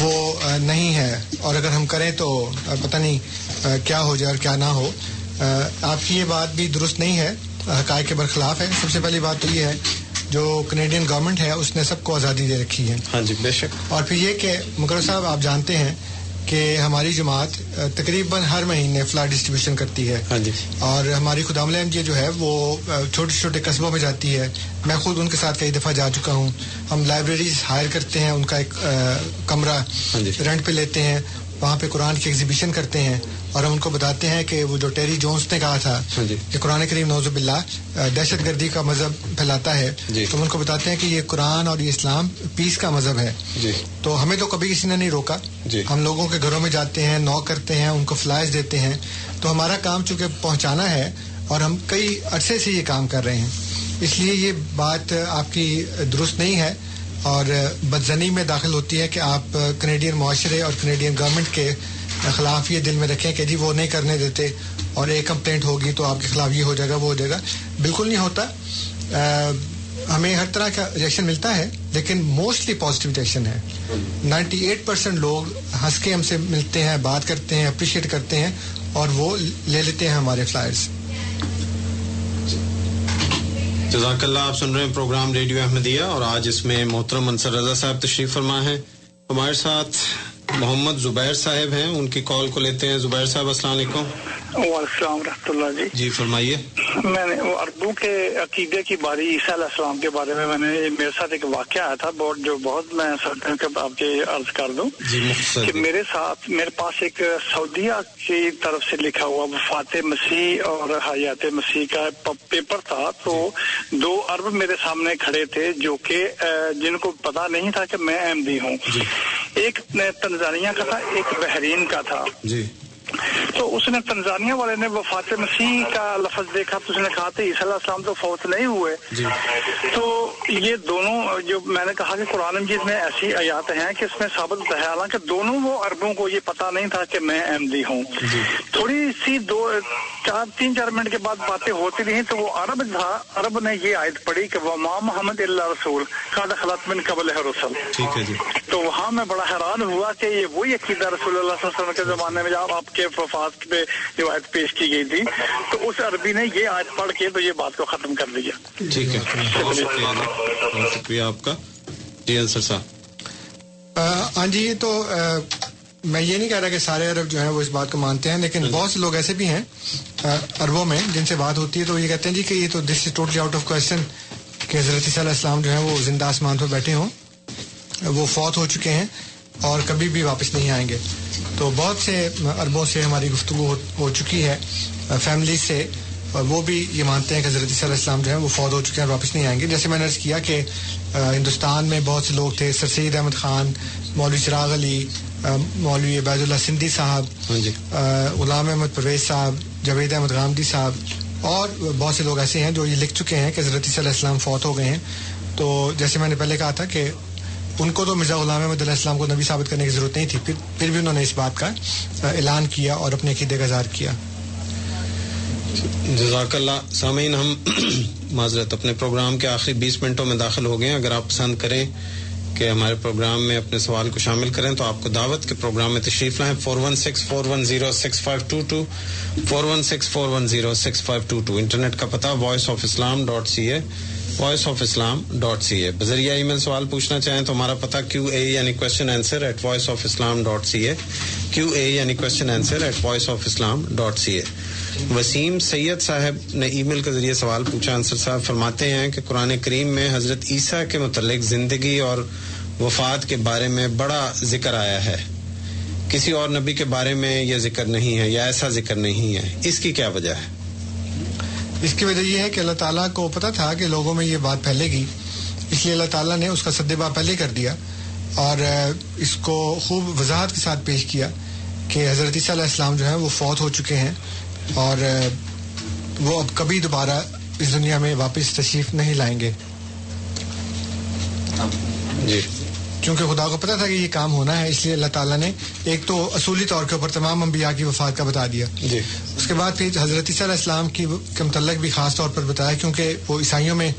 وہ نہیں ہے, اور اگر ہم کریں تو پتہ نہیں کیا ہو جائے اور کیا نہ ہو. آپ کی یہ بات بھی درست نہیں ہے, حقائق کے برخلاف ہے. سب سے پہلی بات تو یہ ہے جو کینیڈین گورنمنٹ ہے اس نے سب کو آزادی دے رکھی ہے. ہاں جی بے شک. اور پھر یہ کہ مقرر صاحب آپ جانتے ہیں کہ ہماری جماعت تقریباً ہر مہینے فلاٹ ڈسٹریبیوشن کرتی ہے. ہاں جی. اور ہماری خدا ملین جو ہے وہ چھوٹے چھوٹے قصبوں میں جاتی ہے. میں خود ان کے ساتھ کئی دفعہ جا چکا ہوں. ہم لائبریریز ہائر کرتے ہیں, ان کا ایک کمرہ رینٹ پہ لیتے ہیں, وہاں پہ قرآن کی ایگزیبیشن کرتے ہیں, اور ہم ان کو بتاتے ہیں کہ وہ جو ٹیری جونز نے کہا تھا کہ قرآن کریم نعوذ باللہ دہشت گردی کا مذہب پھیلاتا ہے, تو ہم ان کو بتاتے ہیں کہ یہ قرآن اور یہ اسلام پیس کا مذہب ہے. تو ہمیں تو کبھی کسی نے نہیں روکا. ہم لوگوں کے گھروں میں جاتے ہیں, نوک کرتے ہیں, ان کو فلائز دیتے ہیں. تو ہمارا کام چونکہ پہنچانا ہے اور ہم کئی عرصے سے یہ کام کر رہے ہیں, اس لیے یہ بات آپ کی درست نہیں ہے اور بدزنی میں داخل ہوتی ہے کہ آپ کینیڈین معاشرے اور کینیڈین گورنمنٹ کے خلاف یہ دل میں رکھیں کہ جی وہ نہیں کرنے دیتے اور ایک کمپلینٹ ہوگی تو آپ کے خلاف یہ ہو جائے گا وہ ہو جائے گا. بالکل نہیں ہوتا. ہمیں ہر طرح کا ریئیکشن ملتا ہے لیکن موسٹلی پازیٹیو ریئیکشن ہے. 98% لوگ ہنس کے ہم سے ملتے ہیں, بات کرتے ہیں, اپریشیٹ کرتے ہیں اور وہ لے لیتے ہیں ہمارے فلائرز. جزاک اللہ. آپ سن رہے ہیں پروگرام ریڈیو احمدیہ اور آج اس میں محترم انصر رضا صاحب تشریف فرما ہیں. ہمارے ساتھ محمد زبیر صاحب ہیں, ان کی کال کو لیتے ہیں. زبیر صاحب السلام علیکم. وعلیکم السلام ورحمۃ اللہ. جی فرمائیے. میں نے عربوں کے عقیدے کی باری عیسیٰ علیہ السلام کے بارے میں میرے ساتھ ایک واقعہ آیا تھا بہت میں آپ کے عرض کر دوں کہ میرے پاس ایک سعودیہ کی طرف سے لکھا ہوا وفات مسیح اور حیات مسیح کا پیپر تھا. تو 2 عرب میرے سامنے کھڑے تھے جو کہ جن کو پتا نہیں تھا کہ میں احمدی ہوں. ایک تنزانیہ کا تھا, ایک بحرین کا تھا. تو اس نے تنزانیہ والے نے وفات مسیح کا لفظ دیکھا تو اس نے کہا تھا عیسیٰ علیہ السلام تو فوت نہیں ہوئے. تو یہ دونوں جو میں نے کہا کہ قرآن مجید میں ایسی آیات ہیں کہ اس میں ثابت ہوتا ہے, حالانکہ دونوں وہ عربوں کو یہ پتا نہیں تھا کہ میں احمدی ہوں. تھوڑی سی 3-4 منٹ کے بعد باتیں ہوتی رہی تو وہ عرب تھا, عرب نے یہ آیت پڑھی کہ وما محمد الا رسول قد خلت من قبلہ الرسل. تو وہاں میں بڑا حیران ہوا کہ یہ وہی عقیدہ رسول اللہ صلی اللہ علیہ وسلم کے زمانے میں جب آپ کے وفات پہ جو آیت پیش کی گئی تھی تو اس عربی نے یہ آیت پڑھ کے تو یہ بات کو ختم کر دیا. ٹھیک ہے, بہت شکریہ آپ کا. جی انصر صاحب. ہاں جی, تو میں یہ نہیں کہہ رہا کہ سارے عرب جو ہیں وہ اس بات کو مانتے ہیں, لیکن بہت سے لوگ ایسے بھی ہیں عربوں میں جن سے بات ہوتی ہے تو یہ کہتے ہیں جی کہ یہ تو this is totally out of question کہ حضرت عیسیٰ علیہ السلام جو ہیں وہ زندہ آسمان پر بیٹھے ہوں, وہ فوت ہو چکے ہیں اور کبھی بھی واپس نہیں آئیں گے. تو بہت سے عربوں سے ہماری گفتگو ہو چکی ہے, فیملی سے, اور وہ بھی یہ مانتے ہیں کہ حضرت عیسیٰ علیہ السلام جو ہیں وہ فوت ہو چکے ہیں اور واپس نہیں آئیں گے. جیسے میں نے عرض کیا کہ ہندوستان میں بہت سے لوگ تھے, سر سید احمد خان, مولوی چراغ علی, مولوی عبید اللہ سندھی صاحب, غلام احمد پرویز صاحب, جاوید احمد غامدی صاحب, اور بہت سے لوگ ایسے ہیں جو یہ لکھ چکے ہیں کہ حضرت عیسیٰ علیہ السلام فوت ہو گئے ہیں. تو جیسے میں نے پہلے کہا تھا کہ ان کو تو مرزا غلام احمد علیہ السلام کو نبی ثابت کرنے کی ضرورت نہیں تھی, پھر بھی انہوں نے اس بات کا اعلان کیا اور اپنے عقیدے کا اظہار کیا. جزاک اللہ. سامعین, ہم معذرت اپنے پروگرام کے آخری 20 منٹوں میں داخل ہو گئے ہیں. اگر آپ پسند کریں کہ ہمارے پروگرام میں اپنے سوال کو شامل کریں تو آپ کو دعوت کے پروگرام میں تشریف لائیں. 416-410-6522 416-410-6522. انٹرنیٹ کا پتہ voiceofislam.ca voiceofislam.ca. بذریعہ ای میل سوال پوچھنا چاہیں تو ہمارا پتہ QA یعنی کوشچن آنسر @voiceofislam.ca QA یعنی کوشچن آنسر @voiceofislam.ca. وسیم سید صاحب نے ای میل کے ذریعے سوال پوچھا. انصر صاحب فرماتے ہیں کہ قرآن کریم میں حضرت عیسیٰ کے متعلق زندگی اور وفات کے بارے میں بڑا ذکر آیا ہے, کسی اور نبی کے بارے میں یہ ذکر نہیں ہے یا ایسا ذکر نہیں ہے, اس کی کیا وجہ ہے؟ اس کی وجہ یہ ہے کہ اللہ تعالیٰ کو پتا تھا کہ لوگوں میں یہ بات پھیلے گی, اس لیے اللہ تعالیٰ نے اس کا سدبا پہلے کر دیا اور اس کو خوب وضاحت کے ساتھ پیش کیا کہ حضرت عیسیٰ علیہ السلام جو ہیں وہ فوت ہو چکے ہیں اور وہ اب کبھی دوبارہ اس دنیا میں واپس تشریف نہیں لائیں گے. جی, کیونکہ خدا کو پتا تھا کہ یہ کام ہونا ہے, اس لیے اللہ تعالیٰ نے ایک تو اصولی طور کے اوپر تمام انبیاء کی وفات کا بتا دیا. اس کے بعد پھر حضرت عیسیٰ علیہ السلام کے متعلق بھی خاص طور پر بتایا, کیونکہ وہ عیسائیوں میں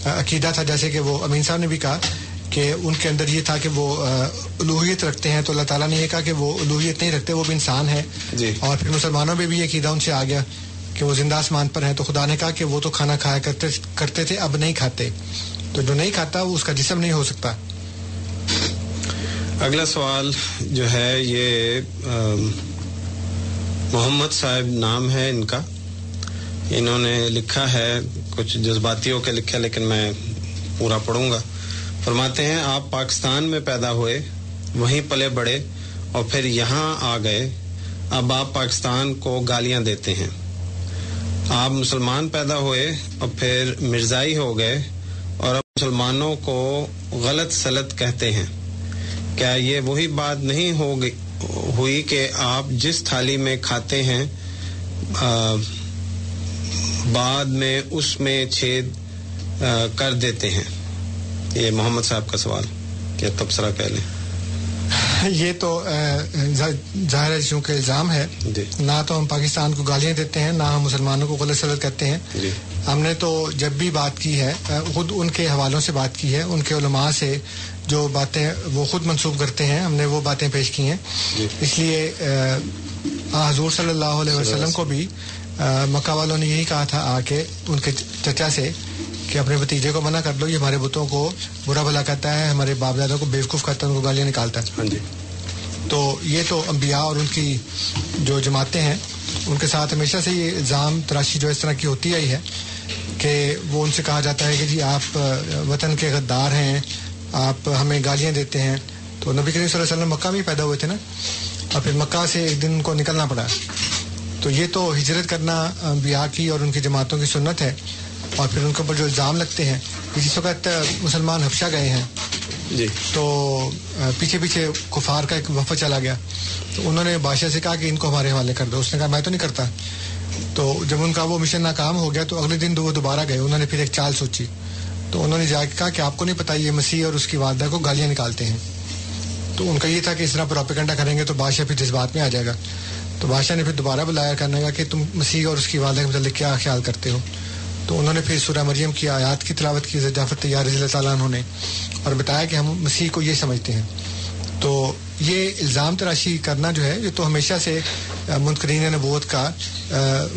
عقیدہ تھا, جیسے کہ وہ امین صاحب نے بھی کہا کہ ان کے اندر یہ تھا کہ وہ الوہیت رکھتے ہیں, تو اللہ تعالیٰ نے یہ کہا کہ وہ الوہیت نہیں رکھتے, وہ بھی انسان ہے. اور پھر مسلمانوں میں بھی یہ عقیدہ ان سے آ گیا کہ وہ زندہ آسمان پر ہیں, تو خدا نے کہا کہ وہ تو کھانا کھایا کرتے تھے, اب نہیں کھاتے. تو جو نہیں کھاتا وہ اس کا جسم نہیں ہو سکتا. اگلا سوال جو ہے یہ محمد صاحب نام ہے ان کا, انہوں نے لکھا ہے, کچھ جذباتی ہو کے لکھا لیکن میں پورا پڑھوں گا. فرماتے ہیں آپ پاکستان میں پیدا ہوئے, وہیں پلے بڑھے اور پھر یہاں آ گئے, اب آپ پاکستان کو گالیاں دیتے ہیں. آپ مسلمان پیدا ہوئے اور پھر مرزائی ہو گئے اور اب مسلمانوں کو غلط سلط کہتے ہیں. کیا یہ وہی بات نہیں ہوئی کہ آپ جس تھالی میں کھاتے ہیں بعد میں اس میں چھید کر دیتے ہیں؟ یہ محمد صاحب کا سوال, کیا تبصرہ کہہ لیں؟ یہ تو ظاہر ہے چونکہ الزام ہے, نہ تو ہم پاکستان کو گالیاں دیتے ہیں, نہ ہم مسلمانوں کو غلط سلط کہتے ہیں. ہم نے تو جب بھی بات کی ہے خود ان کے حوالوں سے بات کی ہے, ان کے علماء سے جو باتیں وہ خود منسوب کرتے ہیں ہم نے وہ باتیں پیش کی ہیں. اس لیے حضور صلی اللہ علیہ وسلم کو بھی مکہ والوں نے یہی کہا تھا آ کے ان کے چچا سے کہ اپنے بھتیجے کو منع کر دو, یہ ہمارے بتوں کو برا بھلا کہتا ہے, ہمارے باپ دادا کو بیوقوف کرتا ہے, ان کو گالیاں نکالتا ہے. تو یہ تو انبیاء اور ان کی جو جماعتیں ہیں ان کے ساتھ ہمیشہ سے یہ الزام تراشی جو اس طرح کی ہوتی آئی ہے کہ وہ ان سے کہا جاتا ہے کہ جی آپ وطن کے غدار ہیں, آپ ہمیں گالیاں دیتے ہیں. تو نبی کریم صلی اللہ علیہ وسلم مکہ میں ہی پیدا ہوئے تھے نا, اور پھر مکہ سے ایک دن ان کو نکلنا پڑا. تو یہ تو ہجرت کرنا انبیاء کی اور ان کی جماعتوں کی سنت ہے. اور پھر ان کے اوپر جو الزام لگتے ہیں, جس وقت مسلمان حبشہ گئے ہیں تو پیچھے پیچھے کفار کا ایک وفد چلا گیا, تو انہوں نے بادشاہ سے کہا کہ ان کو ہمارے حوالے کر دو. اس نے کہا میں تو نہیں کرتا. تو جب ان کا وہ مشن ناکام ہو گیا تو اگلے دن وہ دوبارہ گئے, انہوں نے پھر ایک چال سوچی. تو انہوں نے جا کے کہا کہ آپ کو نہیں پتا یہ مسیح اور اس کی والدہ کو گالیاں نکالتے ہیں. تو ان کا یہ تھا کہ اس طرح پروپیگنڈا کریں گے تو بادشاہ پھر جذبات میں آ جائے گا. تو بادشاہ نے پھر دوبارہ بلایا, کرنے کا کہ تم مسیح اور اس کی والدہ کے متعلق کیا خیال کرتے ہو. تو انہوں نے پھر سورہ مریم کی آیات کی تلاوت کی جعفر طیار رضی اللہ تعالیٰ عنہ نے, اور بتایا کہ ہم مسیح کو یہ سمجھتے ہیں. تو یہ الزام تراشی کرنا جو ہے یہ تو ہمیشہ سے منکرین نبوت کا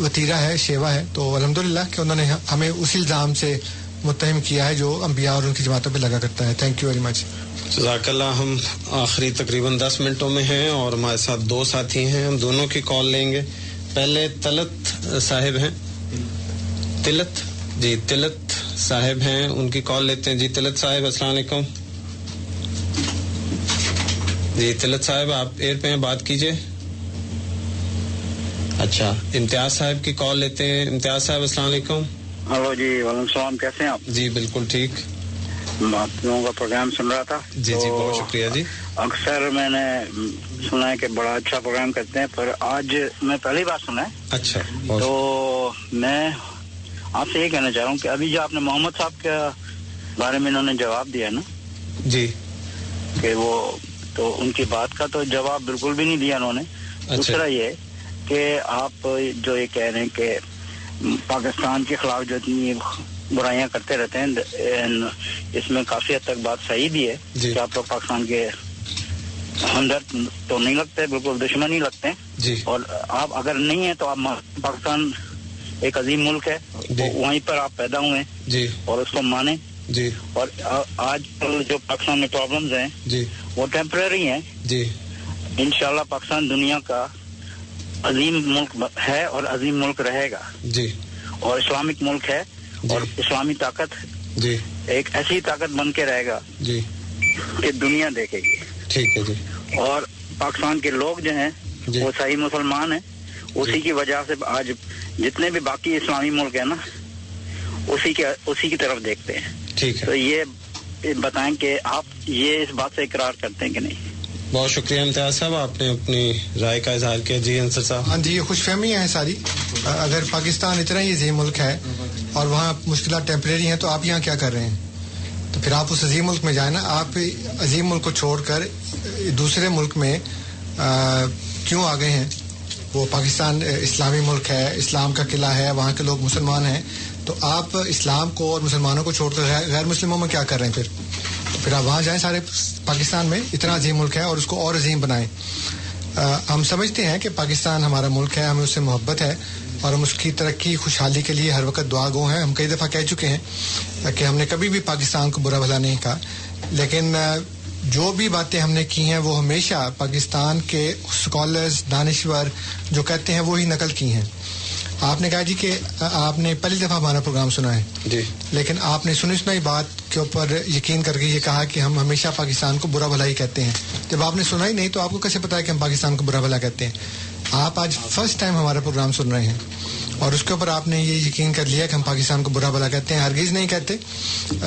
وتیرہ ہے, شیوا ہے. تو الحمدللہ کہ انہوں نے ہمیں اسی الزام سے متہم کیا ہے جو انبیاء اور ان کی جماعتوں پہ لگا کرتا ہے. Thank you very much. جزاک اللہ. ہم آخری تقریباً 10 منٹوں میں ہیں اور ہمارے ساتھ 2 ساتھی ہیں, ہم دونوں کی کال لیں گے. پہلے طلت صاحب ہیں, طلت صاحب ہیں, ان کی کال لیتے ہیں. جی طلت صاحب السلام علیکم. جی طلت صاحب آپ ایئر پہ ہیں, بات کیجئے. اچھا امتیاز صاحب کی کال لیتے ہیں. امتیاز صاحب السلام علیکم. ہلو جی وعلیکم السلام, کیسے ہیں آپ؟ جی بالکل ٹھیک, آپ لوگوں کا پروگرام سن رہا تھا. جی جی بہت شکریہ. جی اکثر میں نے سنا ہے کہ بڑا اچھا پروگرام کرتے ہیں, پر آج میں پہلی بار سنا ہے. اچھا تو میں آپ سے یہ کہنا چاہ رہا ہوں کہ ابھی جو آپ نے محمد صاحب کے بارے میں انہوں نے جواب دیا نا, جی کہ وہ تو ان کی بات کا تو جواب بالکل بھی نہیں دیا انہوں نے. دوسرا یہ کہ آپ جو یہ کہہ رہے ہیں کہ پاکستان کے خلاف جو اتنی برائیاں کرتے رہتے ہیں, اس میں کافی حد تک بات صحیح بھی ہے کہ آپ لوگ پاکستان کے ہمدرد تو نہیں لگتے, بالکل دشمن ہی لگتے ہیں. اور آپ اگر نہیں ہیں تو آپ پاکستان ایک عظیم ملک ہے, وہیں پر آپ پیدا ہوئے ہیں اور اس کو مانیں. اور آج کل جو پاکستان میں پرابلمز ہیں وہ ٹیمپرری ہیں. انشاءاللہ پاکستان دنیا کا عظیم ملک ہے اور عظیم ملک رہے گا. اور اسلامک ملک ہے اور اسلامی طاقت ایک ایسی طاقت بن کے رہے گا کہ دنیا دیکھے گی. ٹھیک ہے جی. اور پاکستان کے لوگ جو ہیں وہ صحیح مسلمان ہیں, اسی کی وجہ سے آج جتنے بھی باقی اسلامی ملک ہیں نا اسی کی طرف دیکھتے ہیں. تو یہ بتائیں کہ آپ یہ اس بات سے اقرار کرتے ہیں کہ نہیں؟ بہت شکریہ امتیاز صاحب, آپ نے اپنی رائے کا اظہار کیا. جی انصر صاحب. ہاں جی, یہ خوش فہمیاں ہیں ساری. اگر پاکستان اتنا ہی عظیم ملک ہے اور وہاں مشکلات ٹیمپریری ہیں تو آپ یہاں کیا کر رہے ہیں؟ تو پھر آپ اس عظیم ملک میں جائیں نا. آپ عظیم ملک کو چھوڑ کر دوسرے ملک میں کیوں آ گئے ہیں؟ وہ پاکستان اسلامی ملک ہے, اسلام کا قلعہ ہے, وہاں کے لوگ مسلمان ہیں. تو آپ اسلام کو اور مسلمانوں کو چھوڑ کر غیر مسلموں میں کیا کر رہے ہیں؟ پھر پھر آپ وہاں جائیں سارے پاکستان میں، اتنا عظیم ملک ہے اور اس کو اور عظیم بنائیں. ہم سمجھتے ہیں کہ پاکستان ہمارا ملک ہے، ہمیں اس سے محبت ہے اور ہم اس کی ترقی خوشحالی کے لیے ہر وقت دعا گو ہیں. ہم کئی دفعہ کہہ چکے ہیں کہ ہم نے کبھی بھی پاکستان کو برا بھلا نہیں کہا، لیکن جو بھی باتیں ہم نے کی ہیں وہ ہمیشہ پاکستان کے اسکالرز، دانشور جو کہتے ہیں وہی نقل کی ہیں. آپ نے کہا جی کہ آپ نے پہلی دفعہ ہمارا پروگرام سنا ہے جی، لیکن آپ نے سنی بات کے اوپر یقین کر کے یہ کہا کہ ہم ہمیشہ پاکستان کو برا بھلا ہی کہتے ہیں. جب آپ نے سنا ہی نہیں تو آپ کو کیسے پتا ہے کہ ہم پاکستان کو برا بھلا کہتے ہیں؟ آپ آج فرسٹ ٹائم ہمارا پروگرام سن رہے ہیں اور اس کے اوپر آپ نے یہ یقین کر لیا کہ ہم پاکستان کو برا بھلا کہتے ہیں. ہرگز نہیں کہتے.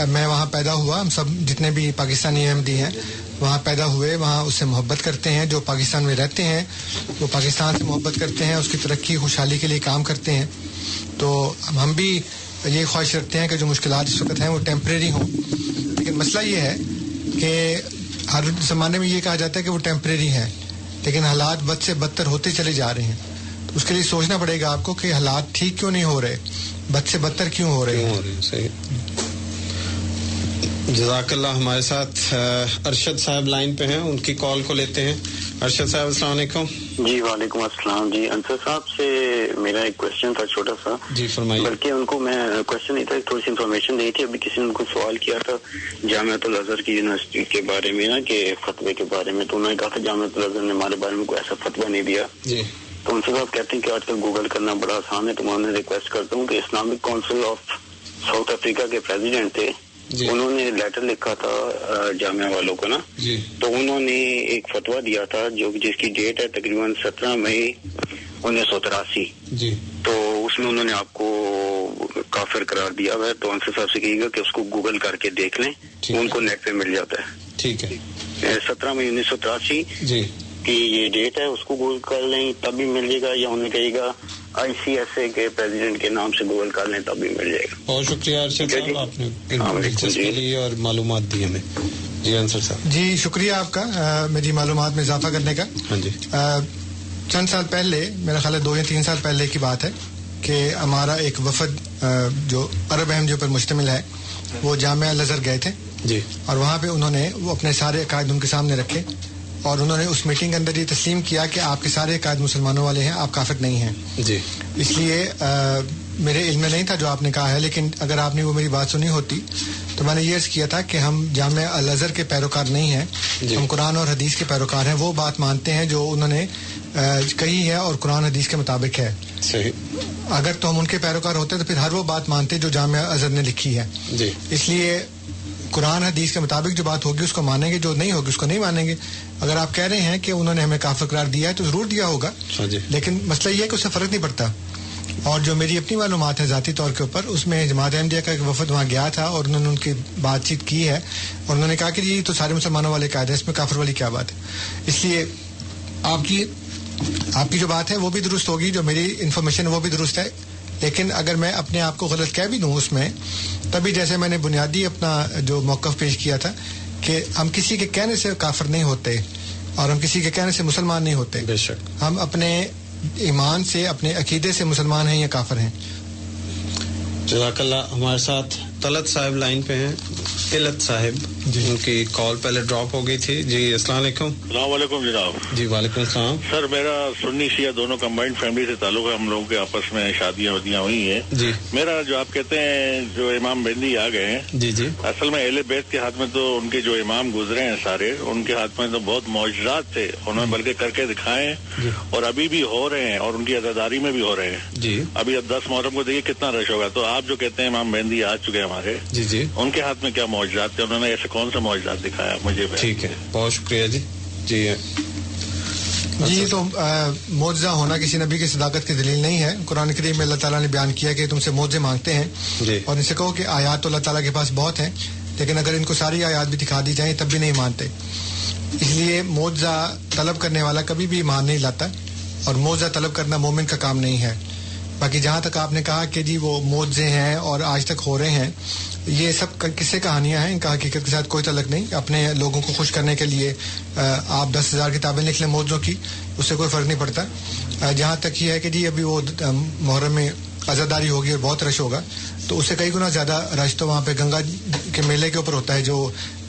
میں وہاں پیدا ہوا، ہم سب جتنے بھی پاکستانی احمدی ہیں وہاں پیدا ہوئے، وہاں اس سے محبت کرتے ہیں. جو پاکستان میں رہتے ہیں وہ پاکستان سے محبت کرتے ہیں، اس کی ترقی خوشحالی کے لیے کام کرتے ہیں. تو ہم بھی یہ خواہش رکھتے ہیں کہ جو مشکلات اس وقت ہیں وہ ٹیمپریری ہوں، لیکن مسئلہ یہ ہے کہ ہر زمانے میں یہ کہا جاتا ہے کہ وہ ٹیمپریری ہے، لیکن حالات بد سے بدتر ہوتے چلے جا رہے ہیں. تو اس کے لیے سوچنا پڑے گا آپ کو کہ حالات ٹھیک کیوں نہیں ہو رہے، بد سے بدتر کیوں ہو رہے ہیں. صحیح. جزاک اللہ. ہمارے ساتھ ارشد صاحب لائن پہ ہیں، ان کی کال کو لیتے ہیں. ارشد صاحب السلام علیکم. جی وعلیکم السلام. جی انصر صاحب سے میرا ایک کوشچن تھا چھوٹا سا. جی فرمائیے. بلکہ ان کو میں کوشچن نہیں تھا، تھوڑی سی انفارمیشن دی تھی. ابھی کسی نے ان کو سوال کیا تھا جامعۃ الازہر کی یونیورسٹی کے بارے میں نا، کہ فتوے کے بارے میں، تو انہوں نے کہا تھا جامعۃ الازہر نے ہمارے بارے میں کوئی ایسا فتویٰ نہیں دیا. جی. تو انصر صاحب کہتے ہیں کہ آج کل گوگل کرنا بڑا آسان ہے، تو میں انہیں ریکویسٹ کرتا ہوں کہ Islamic council of South Africa کے پریزیڈنٹ تھے، انہوں نے لیٹر لکھا تھا جامعہ والوں کو نا. تو انہوں نے ایک فتویٰ دیا تھا جس کی ڈیٹ ہے تقریباً 17 مئی 1983. تو اس میں انہوں نے آپ کو کافر قرار دیا ہوا ہے. تو انصر صاحب سے کہیے گا کہ اس کو گوگل کر کے دیکھ لیں، ان کو نیٹ پہ مل جاتا ہے. ٹھیک ہے. 17 مئی 1983 کی یہ ڈیٹ ہے، اس کو گوگل کر لیں تب بھی مل جائے گا، یا انہیں کہے گا ICSA کے پریزیڈنٹ کے نام سے گوگل کر لیں تب بھی مل جائے گا. بہت شکریہ ارشد صاحب، آپ نے دلچسپی لی اور معلومات دی ہمیں. جی انصر صاحب. جی شکریہ آپ کا میری معلومات میں اضافہ کرنے کا. ہاں جی. چند سال پہلے، میرا خیال ہے 2 یا 3 سال پہلے کی بات ہے، کہ ہمارا ایک وفد جو عرب احمدیوں پر مشتمل ہے وہ جامعہ الازہر گئے تھے جی، اور وہاں پہ انہوں نے وہ اپنے سارے عقائد ان کے سامنے رکھے اور انہوں نے اس میٹنگ کے اندر یہ تسلیم کیا کہ آپ کے سارے عقائد مسلمانوں والے ہیں، آپ کافر نہیں ہیں. جی. اس لیے میرے علم میں نہیں تھا جو آپ نے کہا ہے، لیکن اگر آپ نے وہ میری بات سنی ہوتی تو میں نے یہ عرض کیا تھا کہ ہم جامعہ الازہر کے پیروکار نہیں ہیں. ہم قرآن اور حدیث کے پیروکار ہیں. وہ بات مانتے ہیں جو انہوں نے کہی ہے اور قرآن حدیث کے مطابق ہے. صحیح. اگر تو ہم ان کے پیروکار ہوتے تو پھر ہر وہ بات مانتے جو جامعہ الازہر نے لکھی ہے. جی. اس لیے قرآن حدیث کے مطابق جو بات ہوگی اس کو مانیں گے، جو نہیں ہوگی اس کو نہیں مانیں گے. اگر آپ کہہ رہے ہیں کہ انہوں نے ہمیں کافر قرار دیا ہے تو ضرور دیا ہوگا، لیکن مسئلہ یہ ہے کہ اس سے فرق نہیں پڑتا. اور جو میری اپنی معلومات ہیں ذاتی طور کے اوپر، اس میں جماعت احمدیہ کا ایک وفد وہاں گیا تھا اور انہوں نے ان کی بات چیت کی ہے اور انہوں نے کہا کہ یہ تو سارے مسلمانوں والے قاعدے ہیں، اس میں کافر والی کیا بات ہے. اس لیے آپ کی جو بات ہے وہ بھی درست ہوگی، جو میری انفارمیشن وہ بھی درست ہے. لیکن اگر میں اپنے آپ کو غلط کہہ بھی دوں اس میں، تبھی جیسے میں نے بنیادی اپنا جو موقف پیش کیا تھا کہ ہم کسی کے کہنے سے کافر نہیں ہوتے اور ہم کسی کے کہنے سے مسلمان نہیں ہوتے. بے شک ہم اپنے ایمان سے، اپنے عقیدے سے مسلمان ہیں یا کافر ہیں. جزاک اللہ. ہمارے ساتھ طلعت صاحب لائن پہ ہیں. طلعت صاحب جی، ان کی کال پہلے ڈراپ ہو گئی تھی. جی السلام علیکم. السلام علیکم جناب. جی وعلیکم السلام. سر میرا سنی شیعہ دونوں کمبائنڈ فیملی سے تعلق ہے، ہم لوگوں کے آپس میں شادیاں ودیاں ہوئی ہیں. جی. میرا جو آپ کہتے ہیں جو امام مہدی آ گئے ہیں، جی جی، اصل میں اہل بیت کے ہاتھ میں تو ان کے جو امام گزرے ہیں سارے، ان کے ہاتھ میں تو بہت معجزات تھے، انہوں نے بلکہ کر کے دکھائے ہیں اور ابھی بھی ہو رہے ہیں اور ان کی عزاداری میں بھی ہو رہے ہیں. جی. ابھی اب 10 محرم کو دیکھیے کتنا رش ہوگا. تو آپ جو کہتے ہیں امام مہدی آ چکے ہیں ہمارے، جی جی، ان کے ہاتھ میں کیا معجزات تھے؟ انہوں نے ایسے کون سا معجزات دکھایا مجھے؟ ٹھیک ہے، بہت شکریہ. جی جی تو معجزہ ہونا کسی نبی کی صداقت کی دلیل نہیں ہے. قرآن کریم میں اللہ تعالیٰ نے بیان کیا کہ تم سے معجزے مانگتے ہیں اور ان سے کہو کہ آیات تو اللہ تعالیٰ کے پاس بہت ہیں، لیکن اگر ان کو ساری آیات بھی دکھا دی جائیں تب بھی نہیں مانتے. اس لیے معجزہ طلب کرنے والا کبھی بھی ایمان نہیں لاتا اور معجزہ طلب کرنا مومن کا کام نہیں ہے. باقی جہاں تک آپ نے کہا کہ جی وہ معجزے ہیں اور آج تک ہو رہے ہیں، یہ سب قصے کہانیاں ہیں، ان کا حقیقت کے ساتھ کوئی تعلق نہیں. اپنے لوگوں کو خوش کرنے کے لیے آپ 10,000 کتابیں لکھ لیں معجزوں کی، اس سے کوئی فرق نہیں پڑتا. جہاں تک یہ ہے کہ جی ابھی وہ محرم میں عزاداری ہوگی اور بہت رش ہوگا، تو اس سے کئی گنا زیادہ رش تو وہاں پہ گنگا کے میلے کے اوپر ہوتا ہے جو